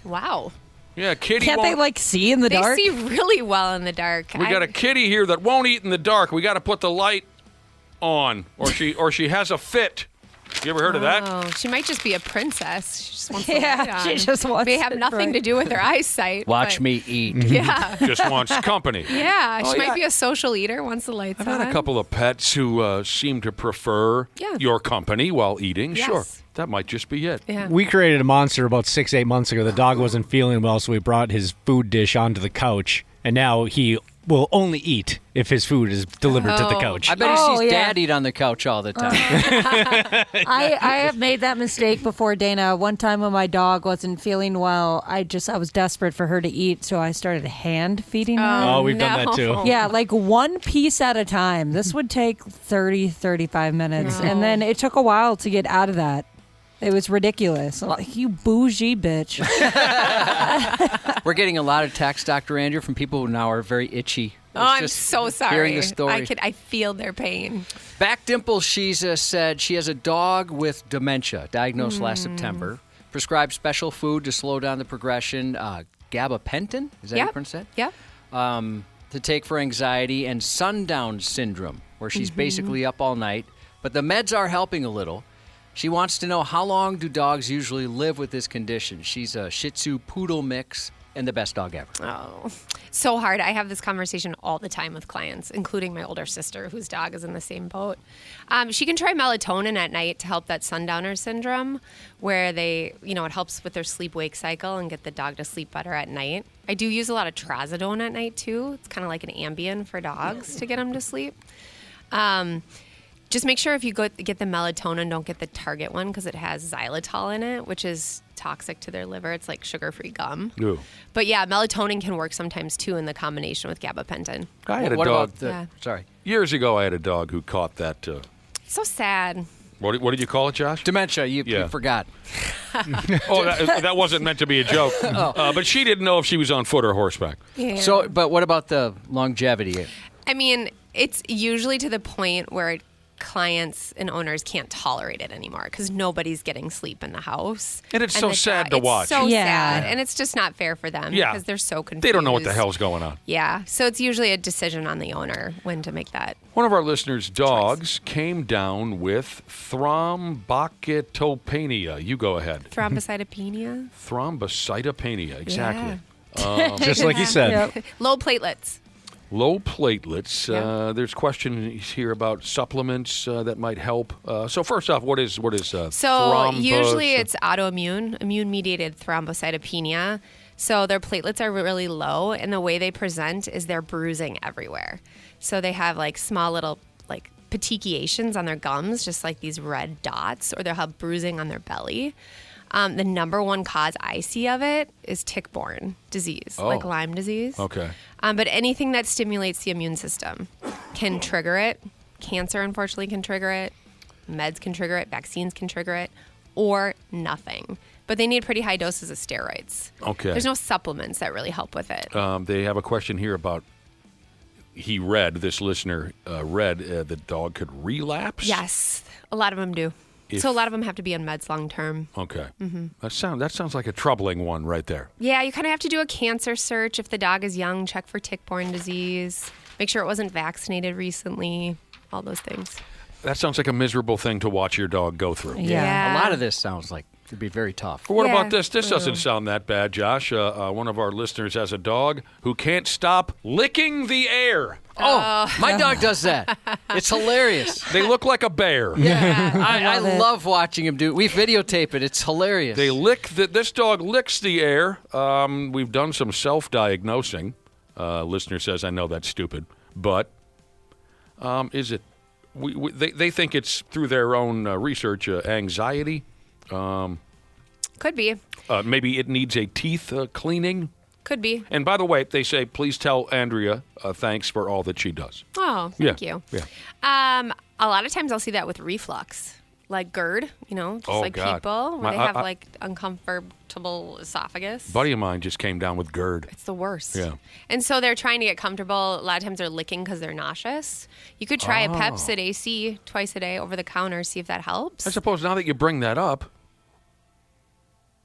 Wow. Yeah, Kitty Can't won't. they like see in the dark? They see really well in the dark. We got a kitty here that won't eat in the dark. We got to put the light on, or she has a fit. You ever heard of that? Oh, she might just be a princess. She just wants the light Yeah, on. she just wants May have it nothing bright. to do with her eyesight. Watch but- me eat. Yeah. Just wants company. Yeah, Oh, she yeah. might be a social eater once the lights I've on. had a couple of pets who seem to prefer Yeah. your company while eating. Yes. Sure, that might just be it. Yeah. We created a monster about 6-8 months ago. The dog wasn't feeling well, so we brought his food dish onto the couch, and now he will only eat if his food is delivered to the couch. I bet he Oh, sees yeah. Dad eat on the couch all the time. I have made that mistake before, Dana. One time when my dog wasn't feeling well, I was desperate for her to eat, so I started hand feeding her. Oh, we've done that too. Yeah, like one piece at a time. This would take 35 minutes. And then it took a while to get out of that. It was ridiculous. Like, you bougie bitch. We're getting a lot of texts, Dr. Andrew, from people who now are very itchy. Oh, It's I'm just so sorry. Hearing the story. I feel their pain. Back Dimple, she's said she has a dog with dementia, diagnosed last September. Prescribed special food to slow down the progression. Gabapentin, is that how you pronounce that? Yep. To take for anxiety, and sundown syndrome, where she's basically up all night. But the meds are helping a little. She wants to know, how long do dogs usually live with this condition? She's a Shih Tzu Poodle mix and the best dog ever. Oh, so hard. I have this conversation all the time with clients, including my older sister, whose dog is in the same boat. She can try melatonin at night to help that sundowner syndrome, where it helps with their sleep-wake cycle and get the dog to sleep better at night. I do use a lot of trazodone at night, too. It's kind of like an Ambien for dogs to get them to sleep. Just make sure if you get the melatonin, don't get the Target one because it has xylitol in it, which is toxic to their liver. It's like sugar-free gum. Ooh. But yeah, melatonin can work sometimes too in the combination with gabapentin. I had a What dog. about the, sorry. Years ago, I had a dog who caught that. So sad. What did you call it, Josh? Dementia, you forgot. Oh, that wasn't meant to be a joke. But she didn't know if she was on foot or horseback. Yeah. So, but what about the longevity? I mean, it's usually to the point where clients and owners can't tolerate it anymore because nobody's getting sleep in the house. And it's so the sad to watch. It's so Yeah. sad. And it's just not fair for them Yeah. because they're so confused. They don't know what the hell's going on. Yeah. So it's usually a decision on the owner when to make that. One of our listeners' dogs came down with thrombocytopenia. You go ahead. Thrombocytopenia. Thrombocytopenia, exactly. Just like you said. Yep. Low platelets. Low platelets. Yeah. There's questions here about supplements that might help. So first off, what is So usually it's autoimmune, immune-mediated thrombocytopenia. So their platelets are really low, and the way they present is they're bruising everywhere. So they have like small little like petechiations on their gums, just like these red dots, or they'll have bruising on their belly. The number one cause I see of it is tick-borne disease, like Lyme disease. Okay. But anything that stimulates the immune system can trigger it. Cancer, unfortunately, can trigger it. Meds can trigger it, vaccines can trigger it, or nothing. But they need pretty high doses of steroids. Okay. There's no supplements that really help with it. They have a question here about, this listener read the dog could relapse? Yes, a lot of them do. So a lot of them have to be on meds long term. Okay. Mm-hmm. That sounds like a troubling one right there. Yeah, you kind of have to do a cancer search. If the dog is young, check for tick-borne disease. Make sure it wasn't vaccinated recently. All those things. That sounds like a miserable thing to watch your dog go through. Yeah. A lot of this sounds like it'd be very tough. What about this? This doesn't sound that bad, Josh. One of our listeners has a dog who can't stop licking the air. Oh, my dog does that. It's hilarious. They look like a bear. Yeah, I love watching him do it. We videotape it. It's hilarious. They lick this dog licks the air. We've done some self-diagnosing. Listener says, I know that's stupid, but is it? They think it's through their own research, anxiety. Could be. Maybe it needs a teeth cleaning. Could be. And by the way, they say, please tell Andrea thanks for all that she does. Oh, thank you. Yeah. A lot of times I'll see that with reflux, like GERD, just like God. people, where they have like uncomfortable esophagus. A buddy of mine just came down with GERD. It's the worst. Yeah. And so they're trying to get comfortable. A lot of times they're licking because they're nauseous. You could try a Pepcid AC twice a day over the counter, see if that helps. I suppose now that you bring that up,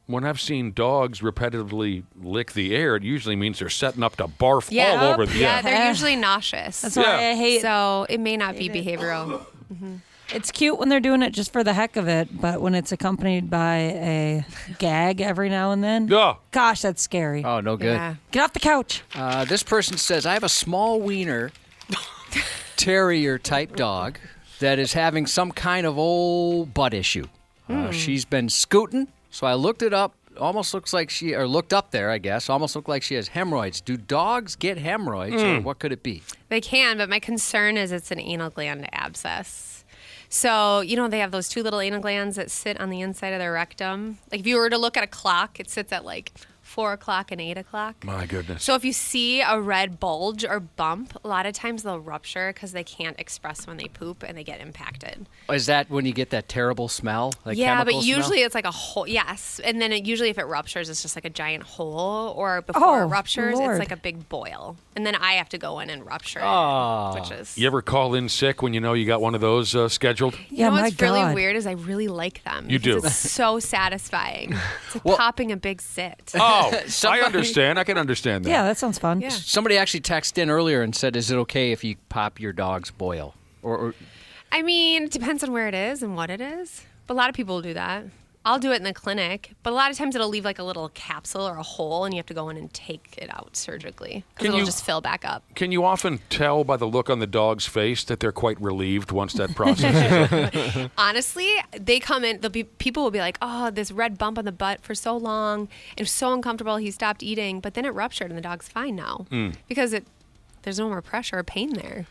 when I've seen dogs repetitively lick the air, it usually means they're setting up to barf all over the air. Yeah, they're usually nauseous. That's why I hate. So it may not be behavioral. Mm-hmm. It's cute when they're doing it just for the heck of it, but when it's accompanied by a gag every now and then, gosh, that's scary. Oh, no good. Yeah. Get off the couch. This person says, I have a small wiener terrier type dog that is having some kind of old butt issue. She's been scooting. So I looked it up. Almost looks like looked up there, I guess. Almost looked like she has hemorrhoids. Do dogs get hemorrhoids, or what could it be? They can, but my concern is it's an anal gland abscess. So, they have those two little anal glands that sit on the inside of their rectum. Like if you were to look at a clock, it sits at like 4 o'clock and 8 o'clock. My goodness. So if you see a red bulge or bump, a lot of times they'll rupture because they can't express when they poop and they get impacted. Is that when you get that terrible smell? Like yeah, but chemical usually smell? it's like a hole. Yes. And then usually if it ruptures, it's just like a giant hole. Or before it ruptures, Lord. it's like a big boil. And then I have to go in and rupture it, which is... You ever call in sick when you know you got one of those scheduled? Yeah, what's really weird is I really like them. You do. It's so satisfying. It's like popping a big zit. Oh, I understand. I can understand that. Yeah, that sounds fun. Yeah. Somebody actually texted in earlier and said, is it okay if you pop your dog's boil? Or I mean, it depends on where it is and what it is. But a lot of people will do that. I'll do it in the clinic, but a lot of times it'll leave like a little capsule or a hole, and you have to go in and take it out surgically because it'll just fill back up. Can you often tell by the look on the dog's face that they're quite relieved once that process is over? Honestly, they come in, people will be like, oh, this red bump on the butt for so long. It was so uncomfortable, he stopped eating, but then it ruptured and the dog's fine now because there's no more pressure or pain there.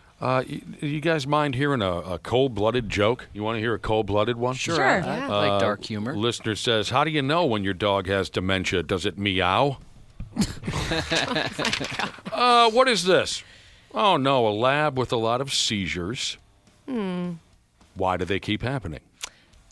You guys mind hearing a cold-blooded joke? You want to hear a cold-blooded one? Sure. I like dark humor. Listener says, how do you know when your dog has dementia? Does it meow? What is this? Oh, no, a lab with a lot of seizures. Why do they keep happening?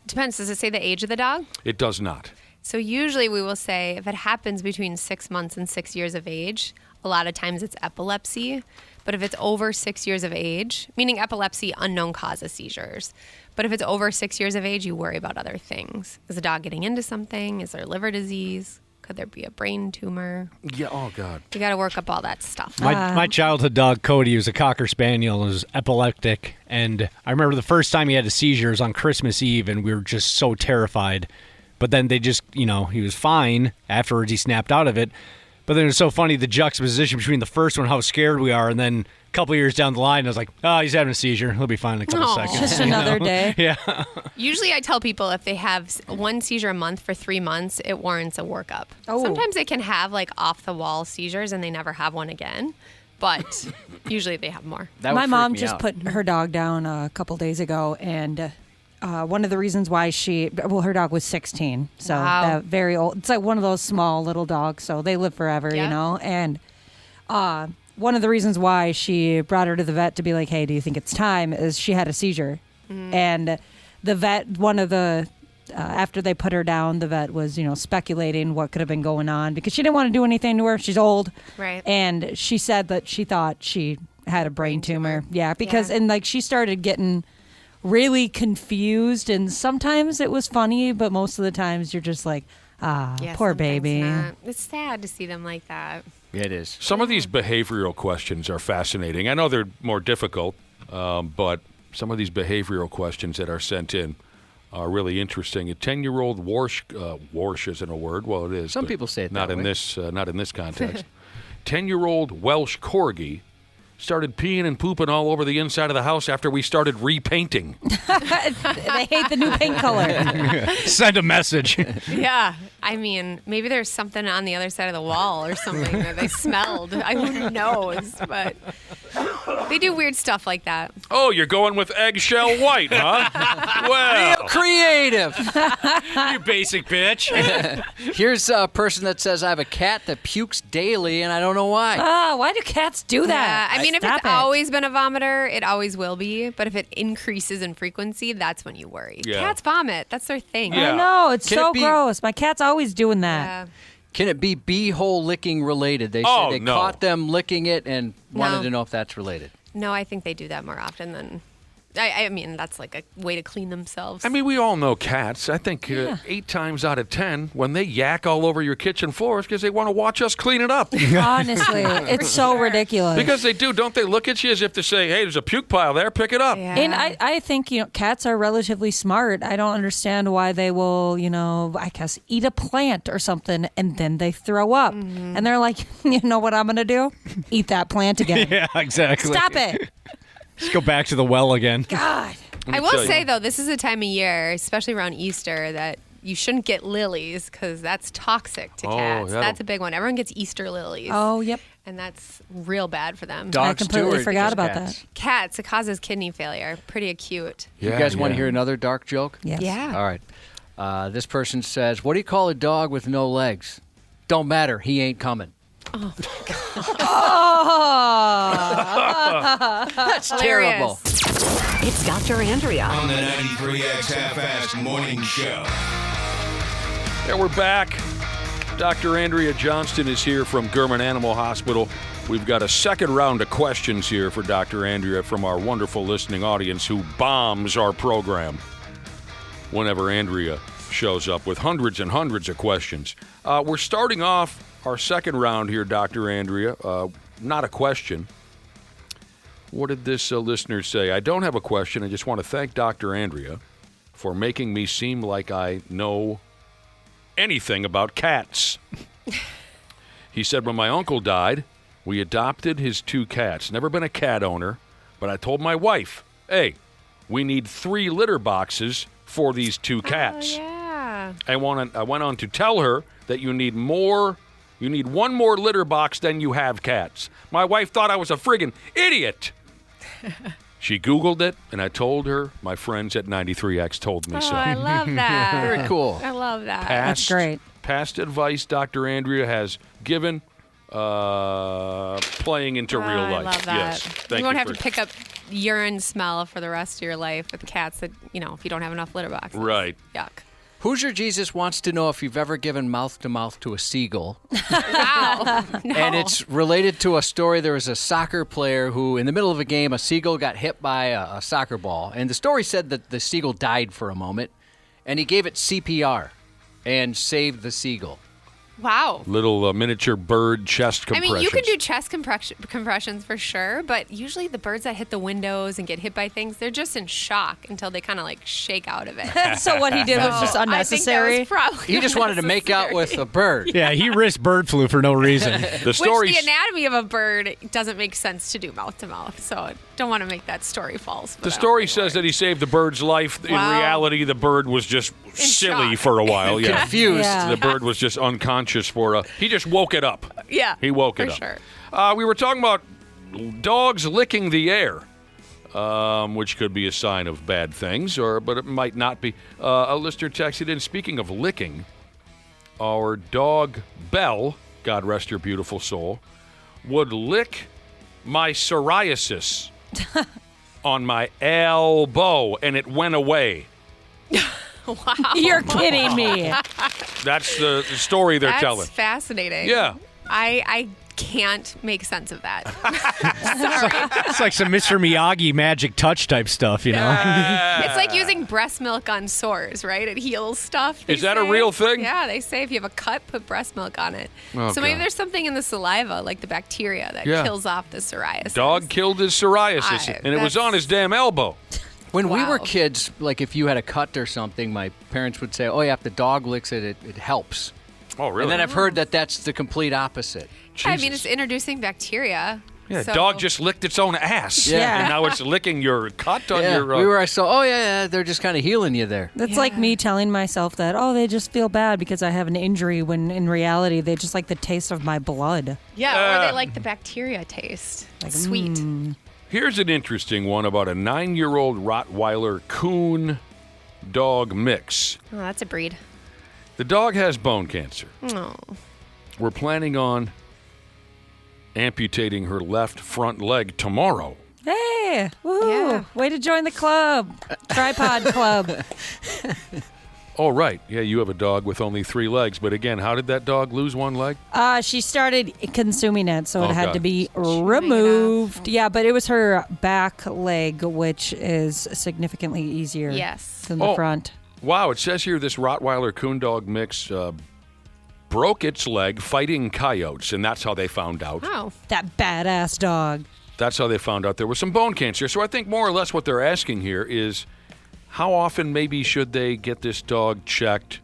Depends. Does it say the age of the dog? It does not. So usually we will say if it happens between 6 months and 6 years of age, a lot of times it's epilepsy. But if it's over 6 years of age, meaning epilepsy, unknown cause of seizures. But if it's over 6 years of age, you worry about other things. Is the dog getting into something? Is there liver disease? Could there be a brain tumor? Yeah, oh, God. You got to work up all that stuff. My childhood dog, Cody, was a Cocker Spaniel and was epileptic. And I remember the first time he had a seizure was on Christmas Eve, and we were just so terrified. But then they just, he was fine. Afterwards, he snapped out of it. But then it was so funny, the juxtaposition between the first one, how scared we are, and then a couple years down the line, I was like, oh, he's having a seizure. He'll be fine in a couple seconds. Just another day. Yeah. Usually I tell people if they have one seizure a month for 3 months, it warrants a workup. Oh. Sometimes they can have like off-the-wall seizures and they never have one again. But usually they have more. My mom just put her dog down a couple days ago, and one of the reasons why her dog was 16, so very old. It's like one of those small little dogs, so they live forever, And one of the reasons why she brought her to the vet to be like, hey, do you think it's time, is she had a seizure. And the vet, one of the, after they put her down, the vet was, speculating what could have been going on because she didn't want to do anything to her. She's old. Right. And she said that she thought she had a brain tumor. Yeah, because, and like she started getting really confused, and sometimes it was funny, but most of the times you're just like, poor baby. It's sad to see them like that. It is. Some of these behavioral questions are fascinating. I know they're more difficult, but some of these behavioral questions that are sent in are really interesting. A 10-year-old Warsh isn't a word. Well, it is. Some people say it not that in way. not in this context. 10-year-old Welsh Corgi started peeing and pooping all over the inside of the house after we started repainting. They hate the new paint color. Send a message. Yeah. I mean, maybe there's something on the other side of the wall or something that they smelled. Who knows? But they do weird stuff like that. Oh, you're going with eggshell white, huh? Well. Creative. You basic bitch. Here's a person that says, I have a cat that pukes daily, and I don't know why. Why do cats do that? Yeah. I mean, if Stop it's it. always been a vomiter, it always will be. But if it increases in frequency, that's when you worry. Yeah. Cats vomit. That's their thing. Yeah. I know. It's Can so it be- gross. My cat's always doing that. Can it be beehole licking related? They Oh, said they no. caught them licking it and wanted No. to know if that's related. No, I think they do that more often than... I mean, that's like a way to clean themselves. I mean, we all know cats. I think 8 times out of 10, when they yak all over your kitchen floors because they want to watch us clean it up. Honestly, it's so ridiculous. Because they do. Don't they look at you as if to say, hey, there's a puke pile there, pick it up. And I think, cats are relatively smart. I don't understand why they will, I guess, eat a plant or something, and then they throw up. Mm-hmm. And they're like, you know what I'm going to do? Eat that plant again. Yeah, exactly. Stop it. Just go back to the well again. God. I will say, though, this is a time of year, especially around Easter, that you shouldn't get lilies because that's toxic to cats. That's a big one. Everyone gets Easter lilies. Oh, yep. And that's real bad for them. Dogs I completely too, or forgot just about cats? that. Cats, it causes kidney failure. Pretty acute. You guys want to hear another dark joke? Yes. Yeah. All right. This person says, what do you call a dog with no legs? Don't matter. He ain't coming. Oh, That's hilarious. terrible. It's Dr. Andrea. On the 93X Half-Assed Morning Show. Yeah, we're back. Dr. Andrea Johnston is here from Gurman Animal Hospital. We've got a second round of questions here for Dr. Andrea from our wonderful listening audience who bombs our program whenever Andrea shows up with hundreds and hundreds of questions. We're starting off our second round here, Dr. Andrea. Not a question. What did this listener say? I don't have a question. I just want to thank Dr. Andrea for making me seem like I know anything about cats. He said, when my uncle died, we adopted his 2 cats. Never been a cat owner, but I told my wife, hey, we need 3 litter boxes for these 2 cats. Oh, yeah. I went on to tell her that you need one more litter box than you have cats. My wife thought I was a friggin' idiot. She Googled it, and I told her my friends at 93X told me so. I love that. Very cool. I love that. That's great. Past advice Dr. Andrea has given, playing into real life. I love that. Yes. Thank you won't have for- to pick up urine smell for the rest of your life with cats that, if you don't have enough litter boxes. Right. Yuck. Hoosier Jesus wants to know if you've ever given mouth-to-mouth to a seagull. Wow. No. And it's related to a story. There was a soccer player who, in the middle of a game, a seagull got hit by a soccer ball. And the story said that the seagull died for a moment, and he gave it CPR and saved the seagull. Wow. Little miniature bird chest I compressions. mean, you can do chest compressions for sure, but usually the birds that hit the windows and get hit by things, they're just in shock until they kind of shake out of it. So what he did was just unnecessary. I think that was probably He just wanted to make out with a bird. Yeah, he risked bird flu for no reason. The story. Which the anatomy of a bird doesn't make sense to do mouth to mouth, so I don't want to make that story false. The story says that he saved the bird's life. In Wow. reality, the bird was just silly shock. for a while. Yeah. Confused. Yeah. The bird was just unconscious for he just woke it up. Yeah. He woke it for up. Sure. We were talking about dogs licking the air, which could be a sign of bad things, but it might not be. A listener texted in, speaking of licking, our dog Belle, God rest her beautiful soul, would lick my psoriasis on my elbow, and it went away. Wow. You're kidding me. That's the story they're telling. That's fascinating. Yeah. I can't make sense of that. It's like some Mr. Miyagi magic touch type stuff, you know? It's like using breast milk on sores, right? It heals stuff. Is that a real thing? Yeah, they say if you have a cut, put breast milk on it. Oh, so maybe God. there's something in the saliva, like the bacteria, that kills off the psoriasis. Dog killed his psoriasis, and it was on his damn elbow. When we were kids, like if you had a cut or something, my parents would say, "Oh yeah, if the dog licks it, it helps." Oh, really? And then I've heard that that's the complete opposite. I mean, it's introducing bacteria. Yeah, so- dog just licked its own ass. Yeah. And now it's licking your cut on Yeah, your... I saw, they're just kind of healing you there. That's like me telling myself that, they just feel bad because I have an injury, when in reality, they just like the taste of my blood. Yeah, or they like the bacteria taste. Like sweet. Here's an interesting one about a 9-year-old Rottweiler coon dog mix. Oh, that's a breed. The dog has bone cancer. Oh. We're planning on amputating her left front leg tomorrow. Hey, woohoo! Way to join the club, tripod club. Oh, right. Yeah, you have a dog with only 3 legs. But again, how did that dog lose one leg? She started consuming it, so it Oh, had God. to be removed. Yeah, but it was her back leg, which is significantly easier than the front. Wow, it says here this Rottweiler coon dog mix broke its leg fighting coyotes, and that's how they found out. Oh. That badass dog. That's how they found out there was some bone cancer. So I think more or less what they're asking here is how often maybe should they get this dog checked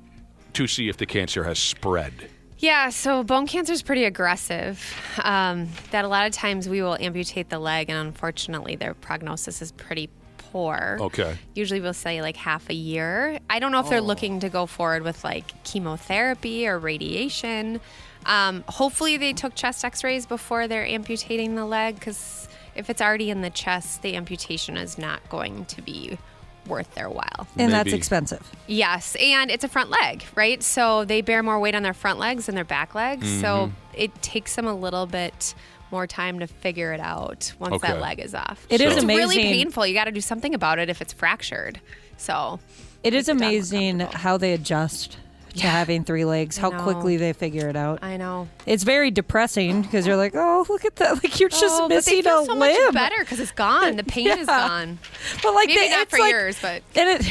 to see if the cancer has spread? Yeah, so bone cancer is pretty aggressive. That a lot of times we will amputate the leg, and unfortunately their prognosis is pretty poor. Okay. Usually we'll say like half a year. I don't know if they're looking to go forward with like chemotherapy or radiation. Hopefully they took chest x-rays before they're amputating the leg, because if it's already in the chest, the amputation is not going to be worth their while. And that's expensive. Yes, and it's a front leg, right? So they bear more weight on their front legs than their back legs. So it takes them a little bit more time to figure it out once that leg is off. It is It's amazing. really painful. You got to do something about it if it's fractured. So It is amazing how they adjust to having 3 legs, how know. quickly they figure it out. I know. It's very depressing because you're like, oh, look at that. Like, you're just but missing they feel a so limb. much better because it's gone. The pain is gone. But like, maybe not it's for like, yours, but and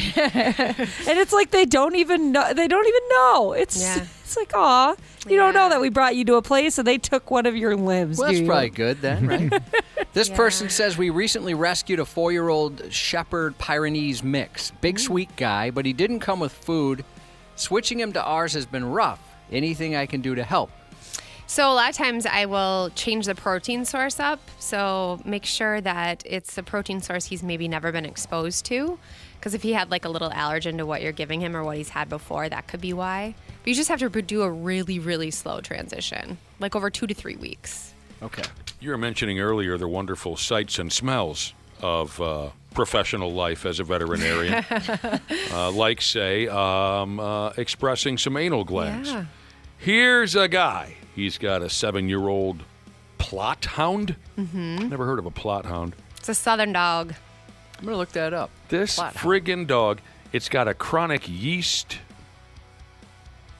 it's like they don't even know. They don't even know. It's like, aw, you don't know that we brought you to a place and they took one of your limbs. Well, do that's you? probably good then, right? This person says, we recently rescued a 4-year-old Shepherd Pyrenees mix. Big, sweet guy, but he didn't come with food. Switching him to ours has been rough. Anything I can do to help? So a lot of times I will change the protein source up. So make sure that it's a protein source he's maybe never been exposed to. Because if he had like a little allergen to what you're giving him or what he's had before, that could be why. But you just have to do a really, really slow transition, like over 2 to 3 weeks. Okay. You were mentioning earlier the wonderful sights and smells of professional life as a veterinarian. Like, say, expressing some anal glands. Yeah. Here's a guy. He's got a 7-year-old plot hound. Mm-hmm. Never heard of a plot hound. It's a southern dog. I'm going to look that up. This friggin' dog, it's got a chronic yeast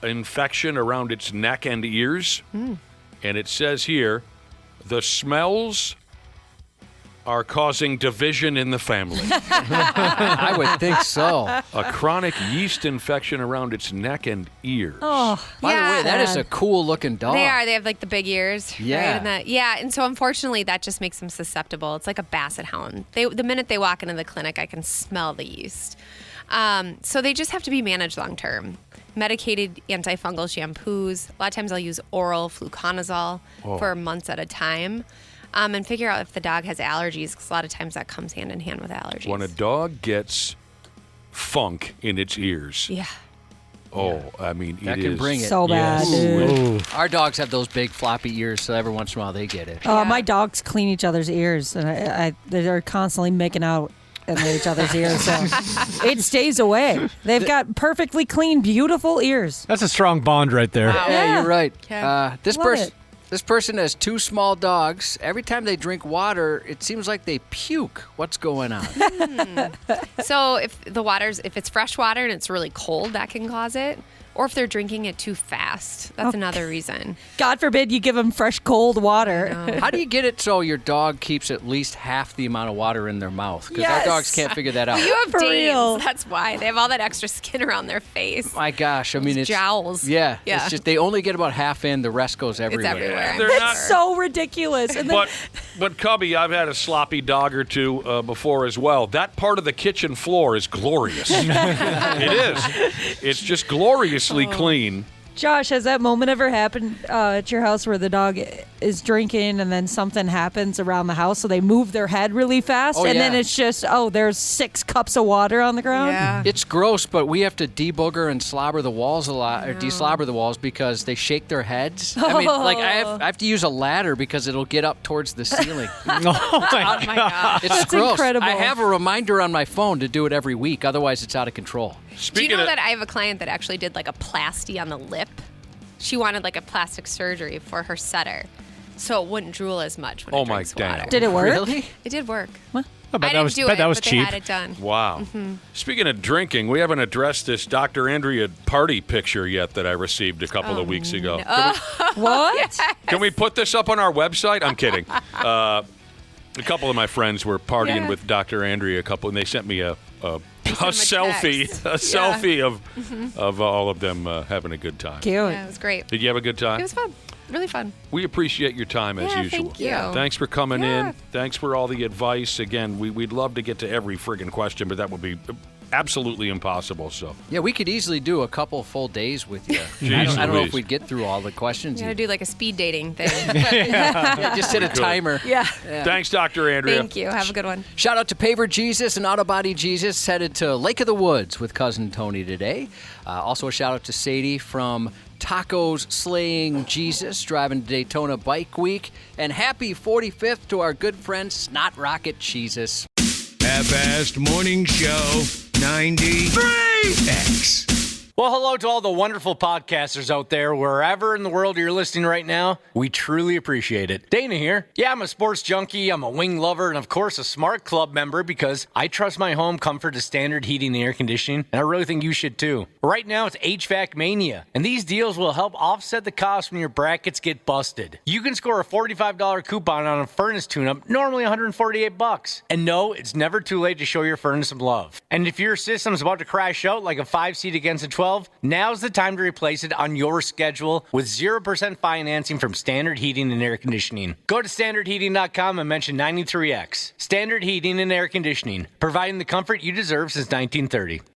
infection around its neck and ears. Mm. And it says here, the smells are causing division in the family. I would think so. A chronic yeast infection around its neck and ears. Oh, By the way, that is a cool looking dog. They are. They have like the big ears. Yeah. Right? And so unfortunately, that just makes them susceptible. It's like a basset hound. The minute they walk into the clinic, I can smell the yeast. So they just have to be managed long term. Medicated antifungal shampoos. A lot of times I'll use oral fluconazole for months at a time. And figure out if the dog has allergies, because a lot of times that comes hand in hand with allergies. When a dog gets funk in its ears. Yeah. Oh, I mean, That it can is bring it. So bad, dude. Our dogs have those big floppy ears, so every once in a while they get it. My dogs clean each other's ears, and they're constantly making out in each other's ears, so it stays away. They've got perfectly clean, beautiful ears. That's a strong bond right there. Wow. Yeah, you're right. Yeah. This Love person. it. This person has 2 small dogs. Every time they drink water, it seems like they puke. What's going on? So if it's fresh water and it's really cold, that can cause it. Or if they're drinking it too fast, that's another reason. God forbid you give them fresh, cold water. How do you get it so your dog keeps at least half the amount of water in their mouth? Because our dogs can't figure that out. Well, you have For real. Danes. That's why. They have all that extra skin around their face. My gosh, I mean, it's jowls. Yeah, Yeah. it's just they only get about half in. The rest goes everywhere. It's everywhere. They're That's not- so ridiculous. And then, But Cubby, I've had a sloppy dog or two before as well. That part of the kitchen floor is glorious. It is. It's just gloriously clean. Josh, has that moment ever happened at your house where the dog is drinking and then something happens around the house, so they move their head really fast, and then it's just, there's 6 cups of water on the ground? Yeah. It's gross, but we have to debooger and slobber the walls a lot, or deslobber the walls because they shake their heads. I mean, like I have to use a ladder because it'll get up towards the ceiling. Oh my God. It's That's gross. incredible. I have a reminder on my phone to do it every week, otherwise it's out of control. Do you know that I have a client that actually did like a plasty on the lip? She wanted like a plastic surgery for her setter, so it wouldn't drool as much when it drinks water. Did it work? Really? It did work. I bet I that didn't was, do bet it, that was but cheap. they had it done. Wow. Speaking of drinking, we haven't addressed this Dr. Andrea party picture yet that I received a couple of weeks ago. What? Can we put this up on our website? I'm kidding. A couple of my friends were partying with Dr. Andrea, and they sent me a selfie, selfie of all of them having a good time. Cute. Yeah, it was great. Did you have a good time? It was fun. Really fun. We appreciate your time as Yeah, usual. thank you. Thanks for coming Yeah. in. Thanks for all the advice. Again, we'd love to get to every friggin' question, but that would be absolutely impossible. So Yeah, we could easily do a couple full days with you. Jeez I don't know Louise. if we'd get through all the questions. You gotta do like a speed dating thing. Yeah, just hit a We could. timer. Yeah. Thanks, Dr. Andrea. Thank you. Have a good one. Shout out to Paver Jesus and Autobody Jesus, headed to Lake of the Woods with Cousin Tony today. Also a shout out to Sadie from Tacos Slaying Jesus, driving to Daytona Bike Week. And happy 45th to our good friend Snot Rocket Jesus. Half-assed morning show 93X. Well, hello to all the wonderful podcasters out there, wherever in the world you're listening right now. We truly appreciate it. Dana here. Yeah, I'm a sports junkie, I'm a wing lover, and of course a Smart Club member because I trust my home comfort to Standard Heating and Air Conditioning, and I really think you should too. Right now it's HVAC Mania, and these deals will help offset the cost when your brackets get busted. You can score a $45 coupon on a furnace tune-up, normally $148. And no, it's never too late to show your furnace some love. And if your system's about to crash out like a 5-seat against a 12, now's the time to replace it on your schedule with 0% financing from Standard Heating and Air Conditioning. Go to standardheating.com and mention 93X. Standard Heating and Air Conditioning, providing the comfort you deserve since 1930.